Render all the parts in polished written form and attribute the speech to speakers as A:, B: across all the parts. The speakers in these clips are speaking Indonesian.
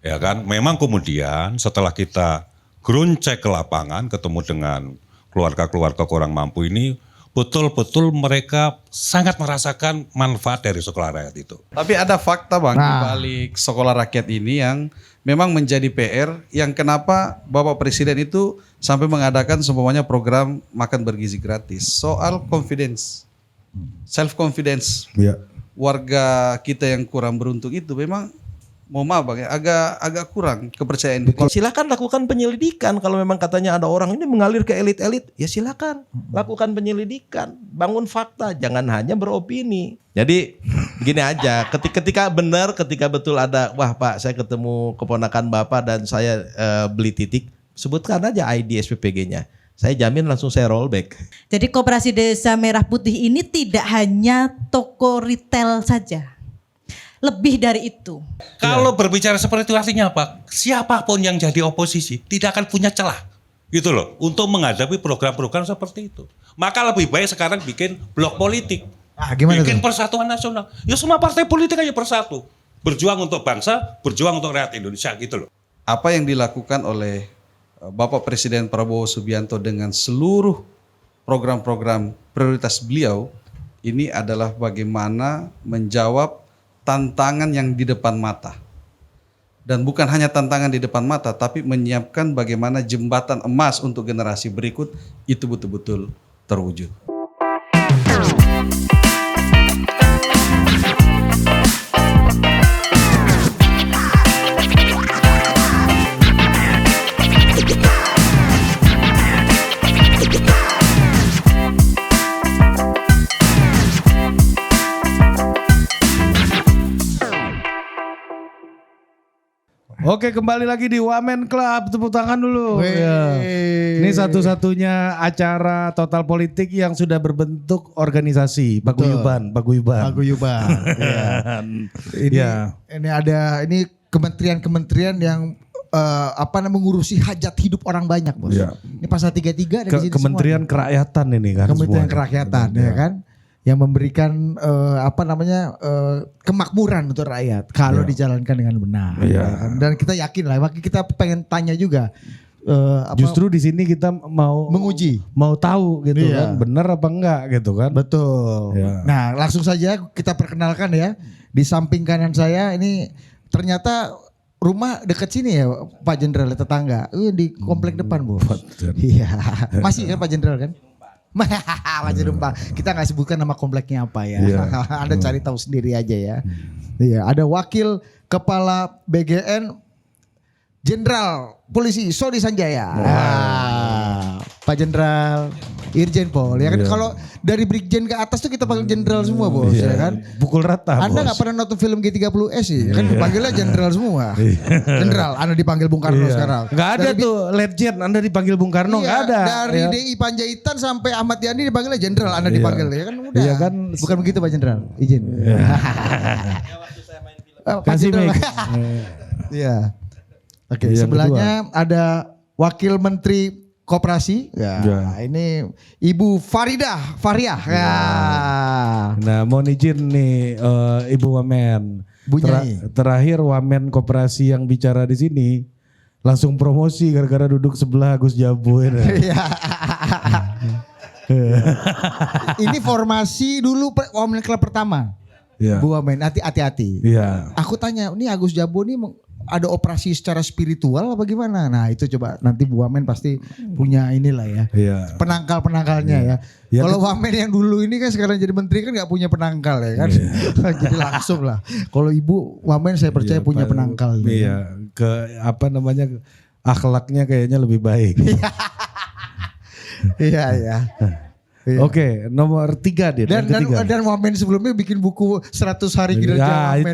A: Ya kan, memang kemudian setelah kita ground check ke lapangan, ketemu dengan keluarga-keluarga kurang mampu ini, betul-betul mereka sangat merasakan manfaat dari sekolah rakyat itu.
B: Tapi ada fakta Bang di balik sekolah rakyat ini yang memang menjadi PR yang kenapa Bapak Presiden itu sampai mengadakan semuanya program makan bergizi gratis. Soal confidence, self confidence.
C: Ya.
B: Warga kita yang kurang beruntung itu memang mohon maaf Bang ya, agak kurang kepercayaan diri.
D: Silakan lakukan penyelidikan. Kalau memang katanya ada orang ini mengalir ke elit-elit, ya silakan lakukan penyelidikan, bangun fakta, jangan hanya beropini. Jadi gini aja, ketika benar, ketika betul ada, wah Pak saya ketemu keponakan Bapak dan saya beli titik, sebutkan aja ID SPPG-nya. Saya jamin langsung saya rollback.
E: Jadi Koperasi Desa Merah Putih ini tidak hanya toko retail saja. Lebih dari itu.
A: Kalau berbicara seperti itu artinya apa? Siapapun yang jadi oposisi tidak akan punya celah gitu loh untuk menghadapi program-program seperti itu. Maka lebih baik sekarang bikin blok politik. Bikin persatuan nasional. Ya semua partai politik aja bersatu. Berjuang untuk bangsa, berjuang untuk rakyat Indonesia gitu loh.
B: Apa yang dilakukan oleh Bapak Presiden Prabowo Subianto dengan seluruh program-program prioritas beliau ini adalah bagaimana menjawab tantangan yang di depan mata. Dan bukan hanya tantangan di depan mata, tapi menyiapkan bagaimana jembatan emas untuk generasi berikut itu betul-betul terwujud.
C: Oke, kembali lagi di Wamen Club. Tepuk tangan dulu. Ya. Ini satu-satunya acara total politik yang sudah berbentuk organisasi, paguyuban.
F: Ya. Ini kementerian-kementerian yang mengurusi hajat hidup orang banyak, Bos.
C: Ya.
F: Ini pasal 33 ada di sini
C: Kementerian
F: semua.
C: Kerakyatan ini kan.
F: Kementerian
C: semuanya.
F: Kerakyatan ya kan. Yang memberikan kemakmuran untuk rakyat kalau dijalankan dengan benar.
C: Iya.
F: Ya kan? Dan kita yakin lah, makanya kita pengen tanya juga.
C: Justru di sini kita mau
F: menguji,
C: mau tahu gitu kan, benar apa enggak gitu kan.
F: Betul.
C: Ya.
F: Nah, langsung saja kita perkenalkan ya. Di samping kanan saya ini ternyata rumah dekat sini ya Pak Jenderal, tetangga. Di komplek depan, Bos. Iya. Masih kan Pak Jenderal kan? Masih numpang. Kita nggak sebutkan nama kompleknya apa ya. Anda cari tahu sendiri aja ya. Iya, ada Wakil Kepala BGN Jenderal Polisi Sony Sanjaya. Pak Jenderal Irjen Pol ya kan. Kalau dari Brigjen ke atas tuh kita panggil Jenderal semua, Bos, ya kan.
C: Pukul rata.
F: Anda nggak pernah nonton film G30S sih, kan dipanggilnya Jenderal semua. Jenderal, Anda dipanggil Bung Karno sekarang.
C: Nggak ada tuh Legend, Anda dipanggil Bung Karno, nggak ada.
F: Dari DI Panjaitan sampai Ahmad Yani dipanggilnya Jenderal, Anda dipanggil ya kan udah.
C: Iya kan.
F: Bukan begitu Pak Jenderal, izin. Pak
C: Kasih
F: Jenderal.
C: mic.
F: Iya. Oke,
C: Yang
F: sebelahnya ada Wakil Menteri Koperasi. Ya. Ini Ibu Fariah. Ya.
C: Nah, mohon izin nih Ibu Wamen. Terakhir Wamen Koperasi yang bicara di sini langsung promosi gara-gara duduk sebelah Agus Jabu.
F: Ini formasi dulu Wamen Club pertama. Bu Wamen, hati-hati.
C: Iya.
F: Aku tanya, ini Agus Jabu ini ada operasi secara spiritual apa gimana? Nah itu coba nanti Bu Wamen pasti punya inilah ya. Penangkal-penangkalnya ya. Kalau Wamen yang dulu ini kan sekarang jadi menteri kan gak punya penangkal ya kan. Jadi langsung lah. Kalau Ibu Wamen saya percaya punya penangkal.
C: Iya. Akhlaknya kayaknya lebih baik.
F: Iya.
C: Oke, nomor 3 dia.
F: Dan Wamen sebelumnya bikin buku 100 hari kinerja Wamen.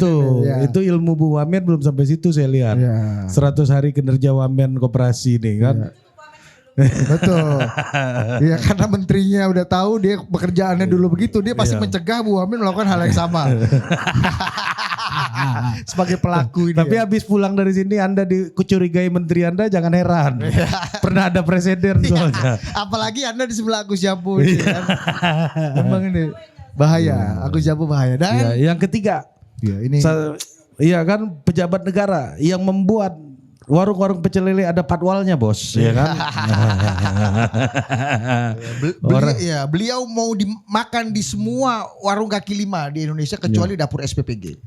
C: Itu ilmu Bu Wamen belum sampai situ saya lihat. 100 hari kinerja Wamen Koperasi nih kan.
F: Betul. Ya karena menterinya udah tahu dia pekerjaannya dulu begitu, dia pasti mencegah Bu Wamen melakukan hal yang sama. Sebagai pelaku ini.
C: Tapi habis pulang dari sini Anda dicurigai menteri Anda, jangan heran. Pernah ada presiden soalnya.
F: Apalagi Anda di sebelah Agus Jabu. Emang ini bahaya. Agus Jabu bahaya. Dan
C: yang ketiga.
F: ini
C: iya kan pejabat negara yang membuat warung-warung pecel lele ada patwalnya bos, ya kan?
F: Beliau mau dimakan di semua warung kaki lima di Indonesia kecuali dapur SPPG.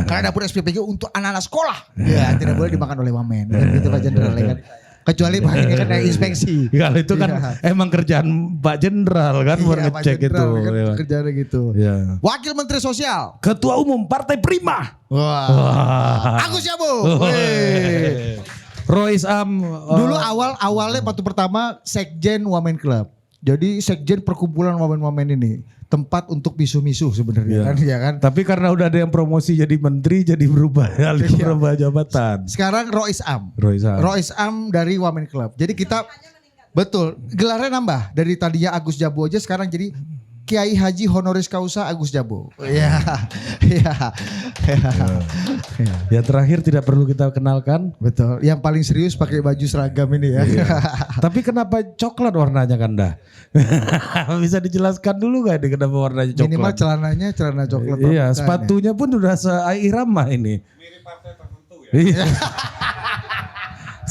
F: Karena dapur SPPG untuk anak-anak sekolah. Ya, tidak boleh dimakan oleh wamen. Kan gitu Pak Jenderal ya kan. Kecuali Pak ini kan ada inspeksi.
C: Kalau itu kan emang kerjaan Pak Jenderal kan ngecek itu.
F: Kan kerjaan gitu.
C: Ya.
F: Wakil Menteri Sosial.
C: Ketua Umum Partai Prima.
F: Wah. Agus Jabo.
C: Rois Am.
F: Dulu awalnya waktu pertama Sekjen Wamen Club. Jadi Sekjen perkumpulan wamen-wamen ini tempat untuk misuh-misuh sebenarnya kan ya kan.
C: Tapi karena udah ada yang promosi jadi menteri jadi berubah berubah jabatan.
F: Sekarang Rois Am.
C: Rois
F: Am dari Wamen Club. Jadi kita betul gelarnya nambah dari tadinya Agus Jabo aja sekarang jadi Kiai Haji Honoris Causa Agus Jabo. Iya.
C: Ya terakhir tidak perlu kita kenalkan.
F: Betul. Yang paling serius pakai baju seragam ini ya.
C: Tapi kenapa coklat warnanya Kanda? Bisa dijelaskan dulu gak nih kenapa warnanya coklat?
F: Minimal celananya celana coklat.
C: Iya, sepatunya pun udah seirama ini.
A: Mirip partai tertentu ya.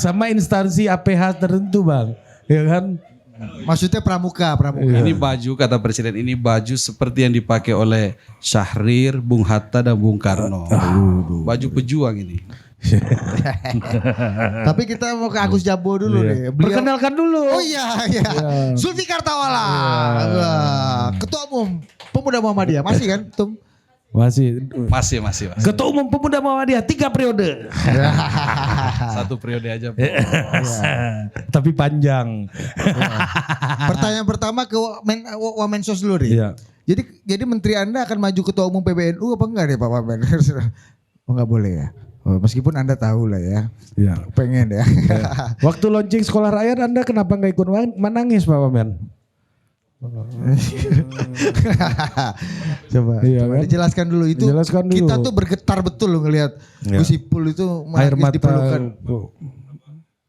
C: Sama instansi APH tertentu bang, ya kan?
F: Maksudnya pramuka.
B: Ini baju kata Presiden ini baju seperti yang dipakai oleh Syahrir, Bung Hatta dan Bung Karno. Baju pejuang ini.
F: Tapi kita mau ke Agus Jabo dulu nih.
C: Perkenalkan dulu.
F: Oh iya. Zulfikar Tawala. Ketua Umum Pemuda Muhammadiyah. Masih kan Tum?
B: Masih.
C: Ketua Umum Pemuda Muhammadiyah 3 periode.
B: 1 periode aja.
C: Tapi panjang.
F: Pertanyaan pertama ke Wamensos dulu nih.
C: Iya.
F: Jadi menteri Anda akan maju ketua umum PBNU apa enggak nih Pak Wamen? Oh enggak boleh ya. Oh, meskipun Anda tahu lah ya.
C: Iya.
F: Pengen ya.
C: Waktu launching sekolah rakyat Anda kenapa nggak ikut menangis Pak Wamen?
F: Coba
C: kan?
F: dijelaskan dulu itu.
C: Jelaskan dulu.
F: Kita tuh bergetar betul loh ngelihat Gus Ipul itu
C: air mata
F: diperlukan.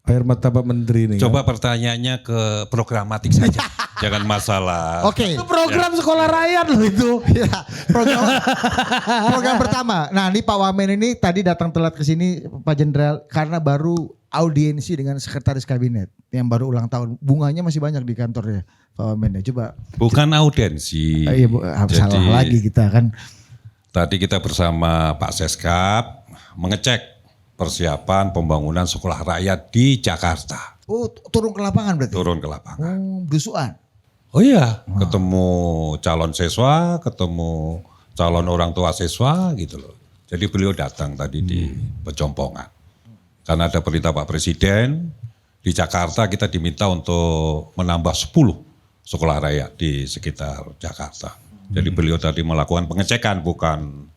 C: Air mata Pak Menteri nih.
A: Coba pertanyaannya ke programatik saja. Jangan masalah.
F: Oke.
C: Itu program sekolah rakyat loh itu.
F: Ya, program pertama. Nah, ini Pak Wamen ini tadi datang telat ke sini Pak Jenderal karena baru audiensi dengan sekretaris kabinet yang baru ulang tahun. Bunganya masih banyak di kantornya Pak Wamen ya. Coba.
A: Bukan audiensi.
F: Iya, salah lagi kita kan.
A: Tadi kita bersama Pak Seskap mengecek persiapan pembangunan sekolah rakyat di Jakarta.
F: Oh, turun ke lapangan berarti.
A: Turun ke lapangan.
F: Oh, belusuan.
A: Oh iya, ketemu calon siswa, ketemu calon orang tua siswa gitu loh. Jadi beliau datang tadi di Pejompongan. Karena ada perintah Pak Presiden, di Jakarta kita diminta untuk menambah 10 sekolah rakyat di sekitar Jakarta. Jadi beliau tadi melakukan pengecekan, bukan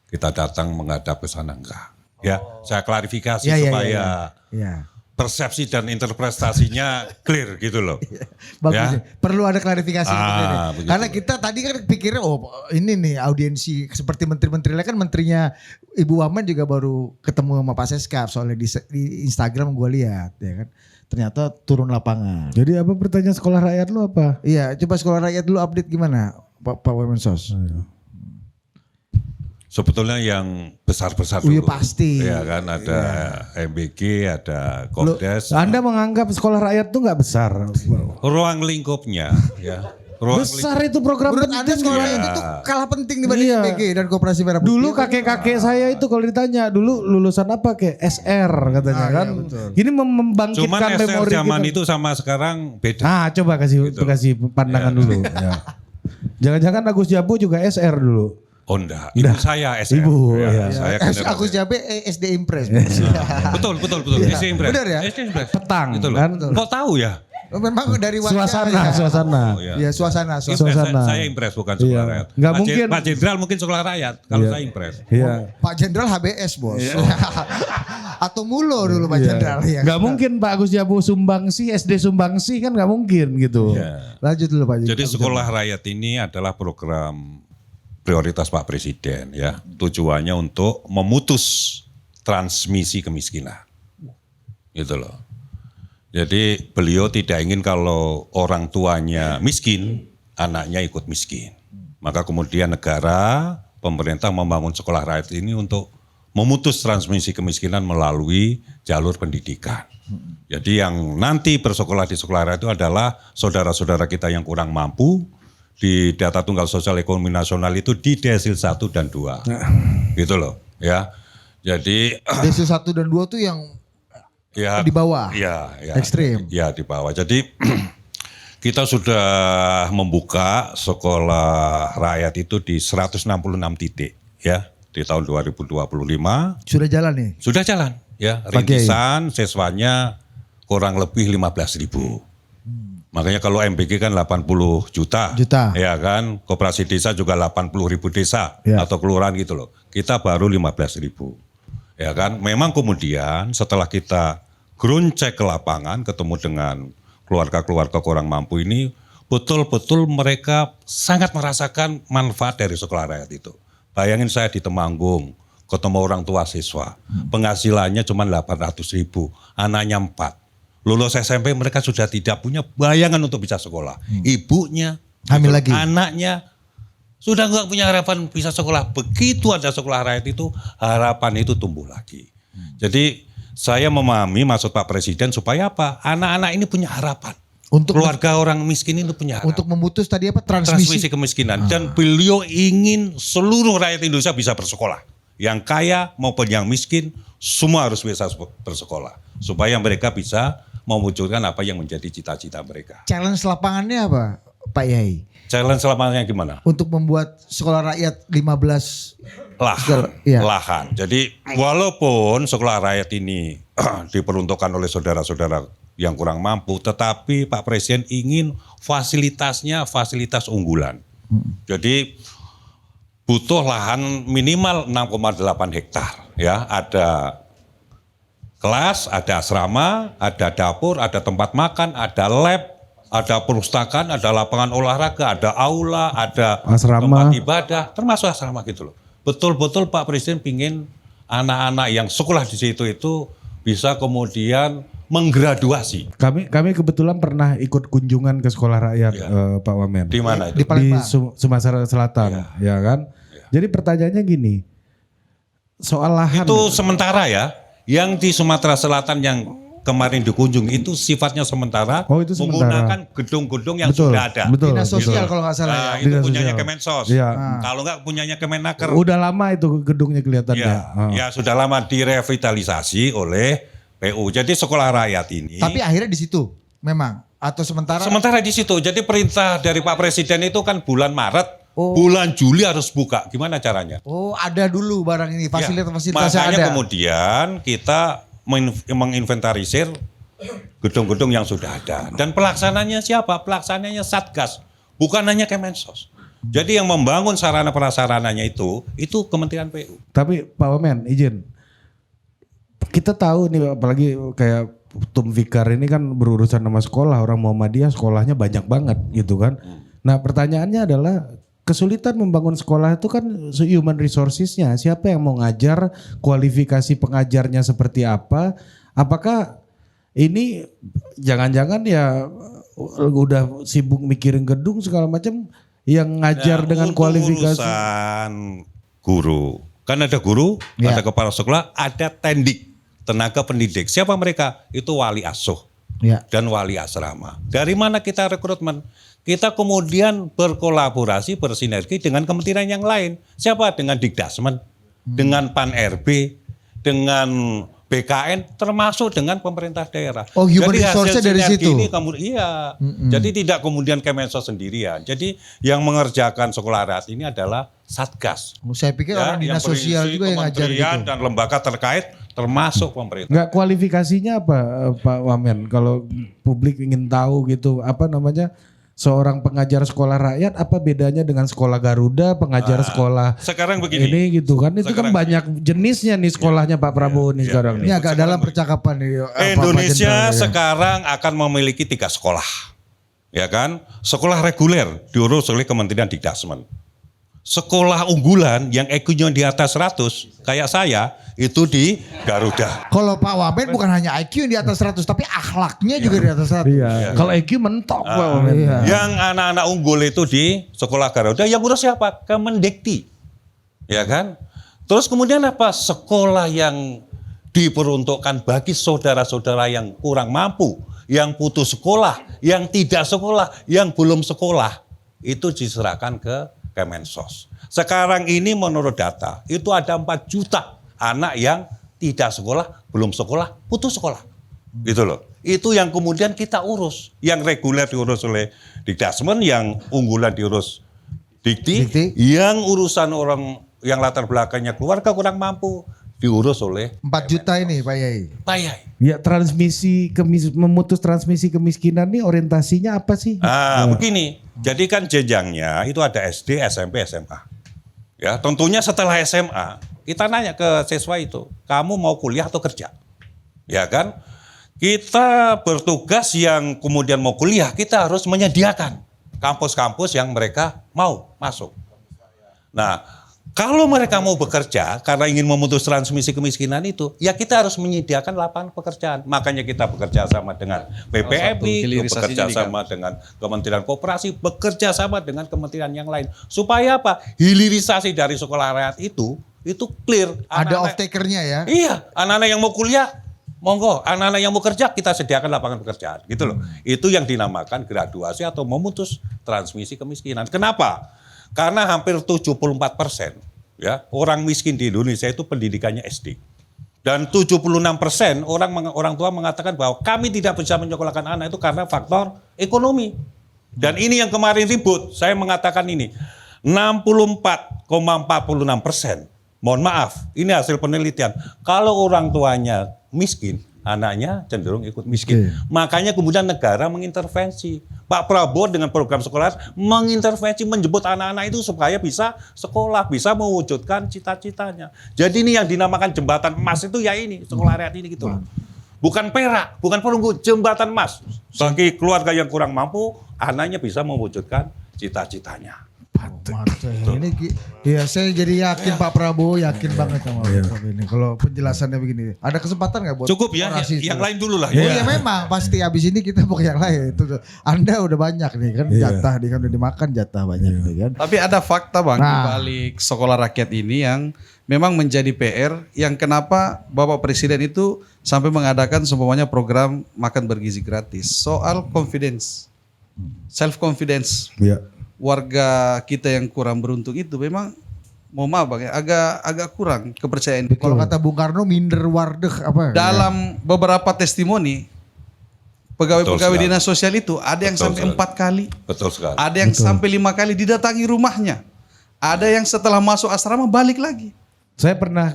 A: kita datang menghadap ke sana, enggak. Ya, saya klarifikasi supaya persepsi dan interpretasinya clear gitu loh.
F: Bagus
A: ya.
F: nih. Perlu ada klarifikasi seperti ini.
A: Begitu.
F: Karena kita tadi kan pikirnya ini nih audiensi seperti menteri-menteri lain kan menterinya Ibu Wamen juga baru ketemu sama Pak Seskap soalnya di Instagram gue lihat ya kan. Ternyata turun lapangan.
C: Jadi apa pertanyaan sekolah rakyat lu apa?
F: Iya, coba sekolah rakyat dulu update gimana Pak Wamensos.
A: Sebetulnya yang besar-besar
F: Oh
A: dulu.
F: iya pasti.
A: Ya kan ada MBG, ada Komdes.
C: Anda menganggap sekolah rakyat tuh nggak besar?
A: Ruang lingkupnya ya.
C: Besar itu program
F: Menurut Anda
C: penting.
F: sekolah rakyat itu kalah penting dibanding
C: Iya.
F: MBG dan Koperasi Merah Putih.
C: Dulu kakek-kakek saya itu kalau ditanya dulu lulusan apa kayak SR katanya kan. Ini
A: Cuman
C: membangkitkan
A: SR
C: memori
A: zaman
C: kita.
A: itu sama sekarang beda.
C: Nah, coba kasih pandangan dulu. Ya. Jangan-jangan Agus Jabo juga SR dulu.
A: Oh enggak, ibu saya SR.
C: Ibu,
A: ya,
C: ya.
A: Saya generasi.
F: Agus Jabe SD Impres.
A: Betul. SD Impres.
F: Benar ya?
A: SD Impres.
C: Petang
A: Gitu loh.
C: kan.
A: Kok tahu ya?
F: Memang dari wajah.
C: Suasana.
A: Oh, iya.
F: Iya, suasana.
C: Suasana.
A: Saya Impres bukan sekolah
C: Iya.
A: rakyat.
C: Nggak
A: Pak
C: mungkin.
A: Pak Jenderal mungkin sekolah rakyat. Kalau
C: Iya.
A: saya Impres.
C: Iya.
F: Pak Jenderal HBS bos. Atau Mulo dulu Pak Jenderal. Ya.
C: Gak mungkin Pak Agus Jabo Sumbangsi, SD Sumbangsi kan gak mungkin gitu.
A: Ya.
F: Lanjut dulu Pak Jenderal.
A: Jadi sekolah rakyat ini adalah program prioritas Pak Presiden ya. Tujuannya untuk memutus transmisi kemiskinan. Gitu loh. Jadi beliau tidak ingin kalau orang tuanya miskin, anaknya ikut miskin. Maka kemudian negara, pemerintah membangun sekolah rakyat ini untuk memutus transmisi kemiskinan melalui jalur pendidikan. Jadi yang nanti bersekolah di sekolah rakyat itu adalah saudara-saudara kita yang kurang mampu di data tunggal sosial ekonomi nasional itu di desil 1 dan 2. Gitu loh ya. Jadi
F: Desil 1 dan 2 tuh yang
A: ya,
F: di bawah.
A: Ya,
F: Ekstrim.
A: Ya di bawah. Jadi kita sudah membuka sekolah rakyat itu di 166 titik ya di tahun 2025.
F: Sudah jalan nih.
A: Sudah jalan ya. Rintisan siswanya kurang lebih 15.000. Makanya kalau MBG kan 80 juta. Ya kan. Koperasi desa juga 80.000 desa
F: Ya.
A: atau kelurahan gitu loh. Kita baru 15.000. Ya kan. Memang kemudian setelah kita ground check ke lapangan ketemu dengan keluarga-keluarga kurang mampu ini, betul-betul mereka sangat merasakan manfaat dari sekolah rakyat itu. Bayangin saya di Temanggung, ketemu orang tua siswa, penghasilannya cuma 800.000, anaknya 4. Lulus SMP mereka sudah tidak punya bayangan untuk bisa sekolah. Ibunya,
F: Hamil lagi.
A: anaknya sudah nggak punya harapan bisa sekolah. Begitu ada sekolah rakyat itu, harapan itu tumbuh lagi. Jadi saya memahami maksud Pak Presiden supaya apa? Anak-anak ini punya harapan.
F: Untuk
A: Keluarga orang miskin itu punya harapan.
F: untuk memutus tadi apa
A: Transmisi kemiskinan. Dan beliau ingin seluruh rakyat Indonesia bisa bersekolah. Yang kaya maupun yang miskin, semua harus bisa bersekolah. Supaya mereka bisa mewujudkan apa yang menjadi cita-cita mereka.
F: Challenge lapangannya apa, Pak Yai?
A: Challenge selamanya gimana?
F: Untuk membuat sekolah rakyat 15
A: Lahan.
F: Iya.
A: Lahan. Jadi walaupun sekolah rakyat ini diperuntukkan oleh saudara-saudara yang kurang mampu, tetapi Pak Presiden ingin fasilitasnya fasilitas unggulan. Jadi butuh lahan minimal 6,8 hektar. Ya, ada kelas, ada asrama, ada dapur, ada tempat makan, ada lab, ada perpustakaan, ada lapangan olahraga, ada aula, ada
C: Asrama.
A: tempat ibadah, termasuk asrama gitu loh. Betul-betul Pak Presiden pingin anak-anak yang sekolah di situ itu bisa kemudian menggraduasi.
C: Kami kebetulan pernah ikut kunjungan ke sekolah rakyat Pak Wamen.
A: Di mana
F: Di
A: itu?
F: Palembang.
C: Sumatera Selatan, ya kan? Jadi pertanyaannya gini, soal lahan.
A: Itu sementara ya. Yang di Sumatera Selatan yang kemarin dikunjung itu sifatnya sementara,
C: Oh, itu sementara.
A: menggunakan gedung-gedung yang
C: Betul,
A: sudah ada.
C: Betul.
F: Dinas sosial
C: betul.
F: kalau nggak salah ya.
A: Nah, itu
C: Dinas
A: punyanya
C: sosial.
A: Kemensos.
C: Iya.
A: Kalau nggak punyanya Kemenaker.
C: Udah lama itu gedungnya kelihatannya.
A: Ya, ya sudah lama direvitalisasi oleh PU. Jadi sekolah rakyat ini.
F: Tapi akhirnya di situ memang atau sementara
A: Sementara di situ. Jadi perintah dari Pak Presiden itu kan bulan Maret,
F: Oh.
A: bulan Juli harus buka. Gimana caranya?
F: Oh, ada dulu barang ini fasilitas-fasilitasnya
A: Makanya
F: ada.
A: kemudian kita menginventarisir gedung-gedung yang sudah ada. Dan pelaksananya siapa? Pelaksananya Satgas, bukan hanya Kemensos. Jadi yang membangun sarana prasarananya itu Kementerian PU.
C: Tapi Pak Wamen izin, kita tahu nih apalagi kayak Tum Fikar ini kan berurusan sama sekolah, orang Muhammadiyah sekolahnya banyak banget gitu kan. Nah pertanyaannya adalah kesulitan membangun sekolah itu kan human resources-nya. Siapa yang mau ngajar, kualifikasi pengajarnya seperti apa? Apakah ini jangan-jangan ya udah sibuk mikirin gedung segala macam yang ngajar dengan
A: untuk
C: kualifikasi?
A: urusan guru, kan ada guru,
F: Ya.
A: ada kepala sekolah, ada tendik, tenaga pendidik. Siapa mereka? Itu wali asuh
F: Ya.
A: dan wali asrama. Dari mana kita rekrutmen? Kita kemudian berkolaborasi, bersinergi dengan kementerian yang lain. Siapa? Dengan Dikdasmen, dengan Pan-RB, dengan BKN, termasuk dengan pemerintah daerah.
F: Oh, human
A: Jadi hasil
F: resource-nya dari
A: sinergi
F: situ?
A: ini iya. Jadi tidak kemudian Kemensos sendirian. Jadi yang mengerjakan sekolah rakyat ini adalah Satgas.
F: Oh, saya pikir orang dinas
A: yang
F: sosial
A: berisi
F: juga yang ngajar
A: kementerian
F: gitu.
A: dan lembaga terkait termasuk pemerintah.
C: Enggak, kualifikasinya apa Pak Wamen? Kalau publik ingin tahu gitu, apa namanya, seorang pengajar sekolah rakyat apa bedanya dengan sekolah Garuda, pengajar sekolah
A: Sekarang begini.
C: ini gitu kan? Itu kan
A: Sekarang-
C: banyak jenisnya nih sekolahnya Pak Prabowo nih sekarang
F: Ini
C: nih.
F: agak dalam percakapan nih. Pak
A: Indonesia
F: Jenderal, ya.
A: sekarang akan memiliki 3 sekolah. Ya kan? Sekolah reguler diurus oleh Kementerian Dikdasmen. Sekolah unggulan yang IQ-nya di atas 100 kayak saya itu di Garuda.
F: Kalau Pak Wamen bukan hanya IQ yang di atas 100 tapi akhlaknya juga di atas 100.
C: Iya. Kalau EQ mentok Pak Wamen.
F: Iya.
A: Yang anak-anak unggul itu di sekolah Garuda yang urus siapa? Kemendikti. Ya kan? Terus kemudian apa? Sekolah yang diperuntukkan bagi saudara-saudara yang kurang mampu, yang putus sekolah, yang tidak sekolah, yang belum sekolah, itu diserahkan ke Kemensos. Sekarang ini menurut data, itu ada 4 juta anak yang tidak sekolah, belum sekolah, putus sekolah. Gitu loh. Itu yang kemudian kita urus. Yang reguler diurus oleh Dikdasmen, yang unggulan diurus Dikti, yang urusan orang yang latar belakangnya keluarga kurang mampu diurus oleh
F: 4 juta ini Pak Yai.
A: Pak Yai.
C: Ya memutus transmisi kemiskinan nih orientasinya apa sih?
A: Begini. Jadi kan jenjangnya itu ada SD, SMP, SMA. Ya, tentunya setelah SMA kita nanya ke siswa itu, kamu mau kuliah atau kerja? Ya kan? Kita bertugas yang kemudian mau kuliah, kita harus menyediakan kampus-kampus yang mereka mau masuk. Nah, kalau mereka mau bekerja karena ingin memutus transmisi kemiskinan itu, ya kita harus menyediakan lapangan pekerjaan. Makanya kita bekerja sama dengan PPMI, bekerja sama dengan Kementerian Koperasi, bekerja sama dengan kementerian yang lain. Supaya apa? Hilirisasi dari sekolah rakyat itu clear.
F: Ada off-takernya ya?
A: Iya, anak-anak yang mau kuliah, monggo. Anak-anak yang mau kerja, kita sediakan lapangan pekerjaan. Gitu loh. Itu yang dinamakan graduasi atau memutus transmisi kemiskinan. Kenapa? Karena hampir 74% ya orang miskin di Indonesia itu pendidikannya SD. Dan 76% orang tua mengatakan bahwa kami tidak bisa menyekolahkan anak itu karena faktor ekonomi. Dan ini yang kemarin ribut, saya mengatakan ini 64,46%. Mohon maaf, ini hasil penelitian. Kalau orang tuanya miskin, anaknya cenderung ikut miskin. Makanya kemudian negara mengintervensi. Pak Prabowo dengan program sekolah mengintervensi, menjemput anak-anak itu supaya bisa sekolah, bisa mewujudkan cita-citanya. Jadi ini yang dinamakan jembatan emas itu ya ini, sekolah rakyat ini gitu loh. Bukan perak, bukan perunggu, jembatan emas. Bagi keluarga yang kurang mampu, anaknya bisa mewujudkan cita-citanya.
F: Ini ya saya jadi yakin Pak Prabowo yakin banget sama Pak Prabowo ini. Kalau penjelasannya begini, ada kesempatan nggak buat
A: cukup ya,
F: orasi
A: yang lain dulu lah.
F: Oh iya memang pasti abis ini kita mau yang lain. Itu Anda udah banyak nih kan jatah nih kan udah dimakan jatah banyak nih kan.
B: Tapi ada fakta Bang di balik sekolah rakyat ini yang memang menjadi PR yang kenapa Bapak Presiden itu sampai mengadakan semuanya program makan bergizi gratis. Soal confidence, self confidence.
C: Ya.
B: Warga kita yang kurang beruntung itu memang mohon maaf Bang ya, agak kurang kepercayaan.
F: Kalau kata Bung Karno minder wardeg apa?
B: Dalam beberapa testimoni pegawai-pegawai dinas sosial itu ada yang sampai 4 kali.
A: Betul sekali.
B: Ada yang sampai 5 kali didatangi rumahnya. Ada yang setelah masuk asrama balik lagi.
C: Saya pernah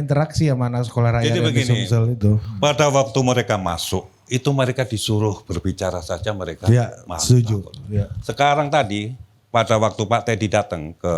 C: interaksi sama anak sekolah rakyat
A: Jadi
C: yang di
A: begini,
C: Sumsel itu.
A: pada waktu mereka masuk, itu mereka disuruh berbicara saja mereka
C: Ya, setuju. Ya.
A: Sekarang tadi, pada waktu Pak Teddy datang ke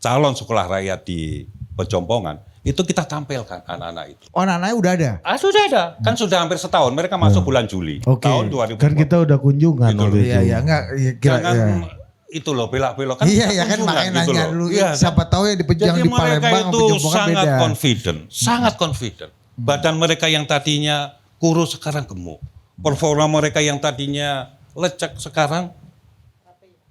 A: calon sekolah rakyat di Pejompongan, itu kita tampilkan anak-anak itu.
F: Oh anak-anaknya udah ada?
A: Sudah ada, kan sudah hampir setahun, mereka masuk bulan Juli,
C: Oke.
A: tahun 2020.
C: Kan kita udah kunjungan
A: Gitu
C: waktu
A: loh.
C: itu.
F: Iya enggak kira
A: Jangan
F: ya.
A: itu loh belak-belok kan.
F: Iya
A: kita
F: ya kan
A: kunjungan
F: makanya
A: gitu
F: nanya
A: loh.
F: dulu.
A: Iya,
F: Siapa tahu yang
A: jadi
F: di
A: mereka
F: Palembang
A: itu
F: Pejompongan
A: sangat
F: beda.
A: confident, sangat confident. Badan mereka yang tadinya kurus sekarang gemuk. Performa mereka yang tadinya lecek sekarang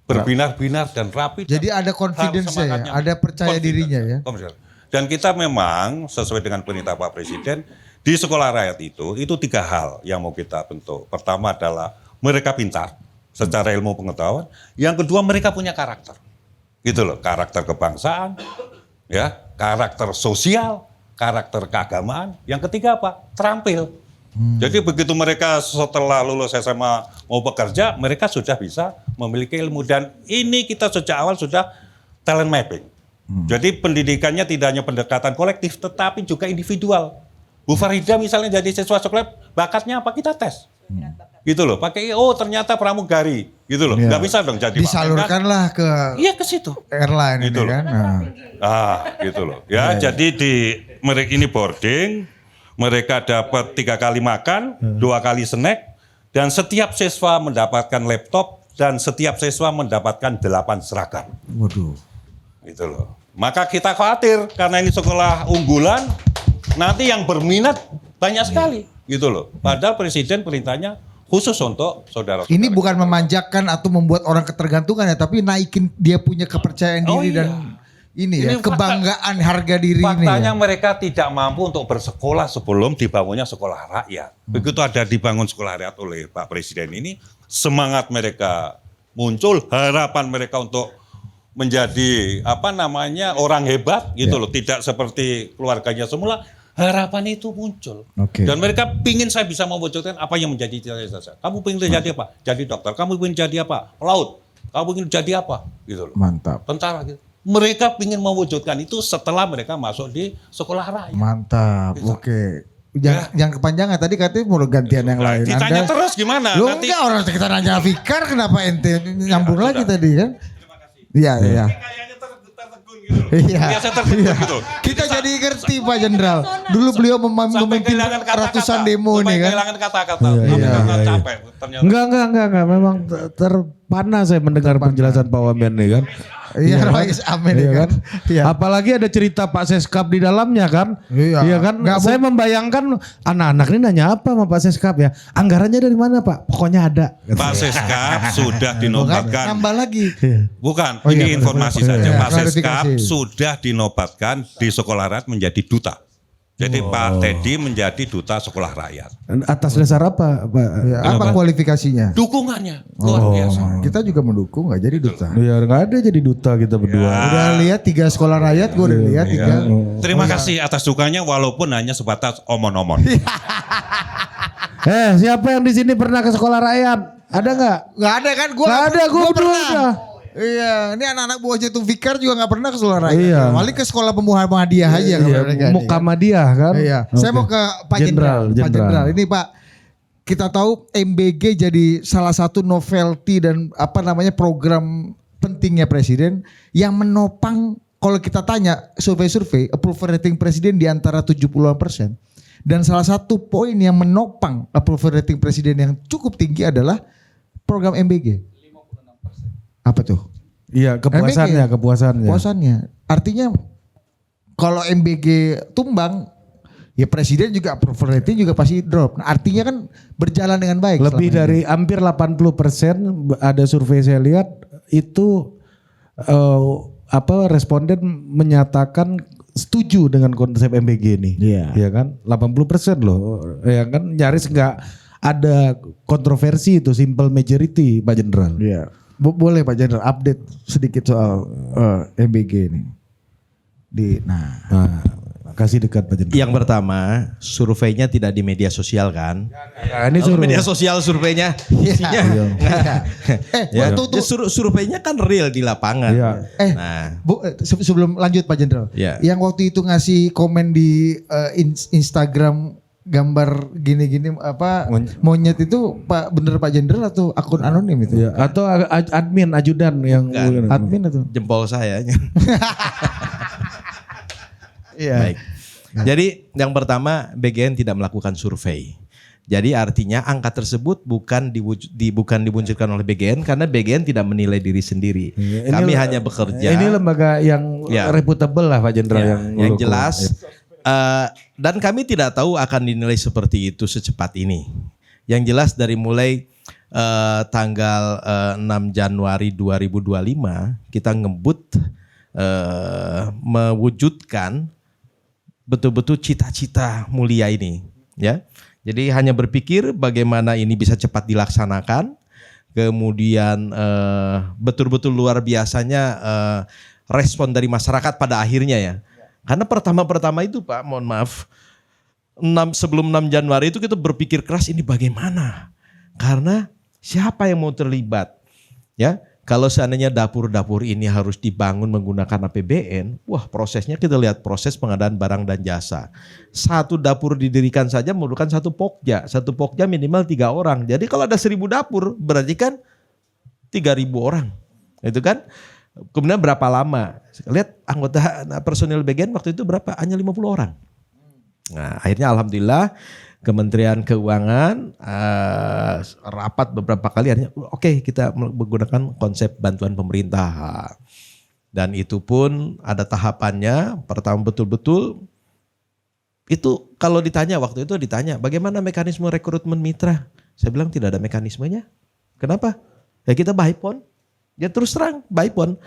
A: berbinar-binar dan rapi.
F: Jadi
A: dan
F: ada confidence ya,
A: semangatnya.
F: ada percaya
A: Confident.
F: dirinya ya.
A: Confident. Dan kita memang sesuai dengan perintah Pak Presiden di sekolah rakyat itu 3 hal yang mau kita bentuk. Pertama adalah mereka pintar secara ilmu pengetahuan. Yang kedua mereka punya karakter. Gitu loh, karakter kebangsaan, ya, karakter sosial, karakter keagamaan. Yang ketiga apa? Terampil. Jadi begitu mereka setelah lulus SMA mau bekerja, mereka sudah bisa memiliki ilmu. Dan ini kita sejak awal sudah talent mapping. Jadi pendidikannya tidak hanya pendekatan kolektif, tetapi juga individual. Bu Farida misalnya jadi siswa sekolah, bakatnya apa? Kita tes. Gitu loh, pakai ternyata pramugari. Gitu loh, nggak bisa dong jadi
F: disalurkanlah ke
A: iya ke situ.
F: airline
A: Gitu
F: ini
A: loh.
F: kan.
A: Gitu loh. Ya, jadi mereka ini boarding, mereka dapat 3 kali makan, 2 kali snack, dan setiap siswa mendapatkan laptop dan setiap siswa mendapatkan 8 seragam.
F: Waduh.
A: Gitu loh. Maka kita khawatir karena ini sekolah unggulan, nanti yang berminat banyak sekali. Gitu loh. Padahal Presiden perintahnya khusus untuk saudara-saudara.
F: Ini bukan memanjakan atau membuat orang ketergantungan ya, tapi naikin dia punya kepercayaan diri dan ini ya
A: Ini fakta.
F: kebanggaan harga diri ini.
A: Faktanya
F: Ya.
A: mereka tidak mampu untuk bersekolah sebelum dibangunnya sekolah rakyat. Begitu ada dibangun sekolah rakyat oleh Pak Presiden ini, semangat mereka muncul, harapan mereka untuk menjadi orang hebat gitu loh, tidak seperti keluarganya semula. Harapan itu muncul.
F: Oke.
A: Dan mereka pingin saya bisa mewujudkan apa yang menjadi cita-cita saya. Kamu pingin jadi apa? Jadi dokter. Kamu pingin jadi apa? Pelaut. Kamu pingin jadi apa? Gitu loh.
F: Mantap.
A: Tentara gitu. Mereka pingin mewujudkan itu setelah mereka masuk di sekolah rakyat.
F: Mantap. Oke. Jangan kepanjangan tadi katanya mau gantian yang lain.
A: Ditanya terus gimana?
F: Loh
A: Nanti
F: enggak, orang kita nanya Fikar kenapa ente nyambung
A: Ya,
F: lagi
A: sudah.
F: tadi kan? Iya, iya.
A: kayaknya tertegun gitu.
F: Iya.
A: Biasa tertegun gitu.
F: Kita jadi ngerti Pak Jenderal. Dulu beliau
A: Sampai
F: memimpin
A: kehilangan kata-kata.
F: ratusan demo
A: Sampai
F: nih kan.
A: kehilangan kata-kata. Sampai karena capek ternyata.
C: Enggak. Memang terpana saya mendengar penjelasan Pak Wamen nih kan.
F: Iya,
C: kan?
F: Rais Amin
C: Iya
F: ya kan. Iya.
C: Apalagi ada cerita Pak Seskap di dalamnya kan.
F: Iya.
C: kan.
F: Nggak
C: Saya membayangkan anak-anak ini nanya apa sama Pak Seskap ya. Anggarannya dari mana Pak? Pokoknya ada.
A: Pak Seskap sudah
F: Bukan,
A: dinobatkan.
F: nambah lagi.
A: Bukan,
F: Oh iya,
A: ini informasi
F: benar.
A: saja.
F: Iya,
A: Pak Seskap
F: klarifikasi.
A: sudah dinobatkan di sekolah rakyat menjadi duta. Jadi Pak Teddy menjadi duta sekolah rakyat.
C: Atas dasar apa Pak?
F: Ya, apa kualifikasinya?
A: Dukungannya luar biasa.
F: Kita juga mendukung nggak jadi duta.
C: Ya nggak ada jadi duta kita berdua.
F: Udah lihat 3 sekolah rakyat, gue udah lihat 3.
A: Terima kasih atas dukungannya walaupun hanya sebatas omon-omon.
C: Siapa yang di sini pernah ke sekolah rakyat? Ada nggak?
F: Nggak ada kan? Gue
C: Nggak ada, gua berdua aja.
F: Iya, ini anak-anak buahnya tuh Fikar juga nggak pernah ke sekolah rakyat.
C: Iya.
F: Paling ke sekolah Muhammadiyah aja kalau mereka nih, kan.
C: Muhammadiyah kan?
F: Iya. Saya
C: Oke.
F: mau ke Pak Jenderal. Pak
C: Jenderal.
F: Jenderal. Ini Pak, kita tahu MBG jadi salah satu novelty dan program pentingnya Presiden yang menopang, kalau kita tanya survei-survei approval rating Presiden di antara 70%. Dan salah satu poin yang menopang approval rating Presiden yang cukup tinggi adalah program MBG. Apa tuh?
C: Iya, kepuasannya.
F: Kepuasannya. Artinya kalau MBG tumbang, ya Presiden juga approval rating juga pasti drop. Nah, artinya kan berjalan dengan baik.
C: Lebih
F: selama
C: dari
F: ini.
C: hampir 80% ada survei saya lihat itu responden menyatakan setuju dengan konsep MBG ini. Iya kan? 80% loh. Ya kan nyaris nggak ada kontroversi itu, simple majority Pak Jenderal.
F: Iya. Boleh Pak Jenderal update sedikit soal MBG ini.
C: Nah, kasih dekat Pak Jenderal.
D: Yang pertama, surveinya tidak di media sosial kan?
C: Ya, ini
D: Kalau
C: suruh.
D: media sosial surveinya.
F: Iya.
D: Ya,
F: waktu itu
D: surveinya kan real di lapangan.
C: Iya.
D: Nah,
F: sebelum lanjut Pak Jenderal.
D: Iya.
F: Yang waktu itu ngasih komen di Instagram gambar gini-gini monyet itu Pak Jenderal atau akun anonim itu?
C: Ya, atau admin ajudan yang
D: Bukan.
F: Admin atau?
D: jempol saya.
F: Iya.
D: Baik. Jadi yang pertama BGN tidak melakukan survei. Jadi artinya angka tersebut bukan dimunculkan oleh BGN karena BGN tidak menilai diri sendiri.
C: Ini
D: Kami hanya bekerja.
C: Ini lembaga yang
D: Ya.
C: reputable lah Pak Jenderal
D: Ya, yang
C: ngelukul.
D: jelas dan kami tidak tahu akan dinilai seperti itu secepat ini. Yang jelas dari mulai tanggal 6 Januari 2025 kita ngebut mewujudkan betul-betul cita-cita mulia ini, ya. Jadi hanya berpikir bagaimana ini bisa cepat dilaksanakan, kemudian betul-betul luar biasanya respon dari masyarakat pada akhirnya ya. Karena pertama-pertama itu Pak, mohon maaf, sebelum 6 Januari itu kita berpikir keras ini bagaimana? Karena siapa yang mau terlibat? Ya, kalau seandainya dapur-dapur ini harus dibangun menggunakan APBN, wah prosesnya kita lihat proses pengadaan barang dan jasa. Satu dapur didirikan saja memerlukan satu pokja minimal 3 orang. Jadi kalau ada 1000 dapur berarti kan 3000 orang, itu kan. Kemudian berapa lama? Lihat anggota personil BGN waktu itu berapa? Hanya 50 orang. Nah akhirnya alhamdulillah Kementerian Keuangan rapat beberapa kali akhirnya oke, kita menggunakan konsep bantuan pemerintah. Dan itu pun ada tahapannya. Pertama betul-betul itu kalau ditanya waktu itu bagaimana mekanisme rekrutmen mitra? Saya bilang tidak ada mekanismenya. Kenapa? Ya kita by phone. Ya terus terang by phone.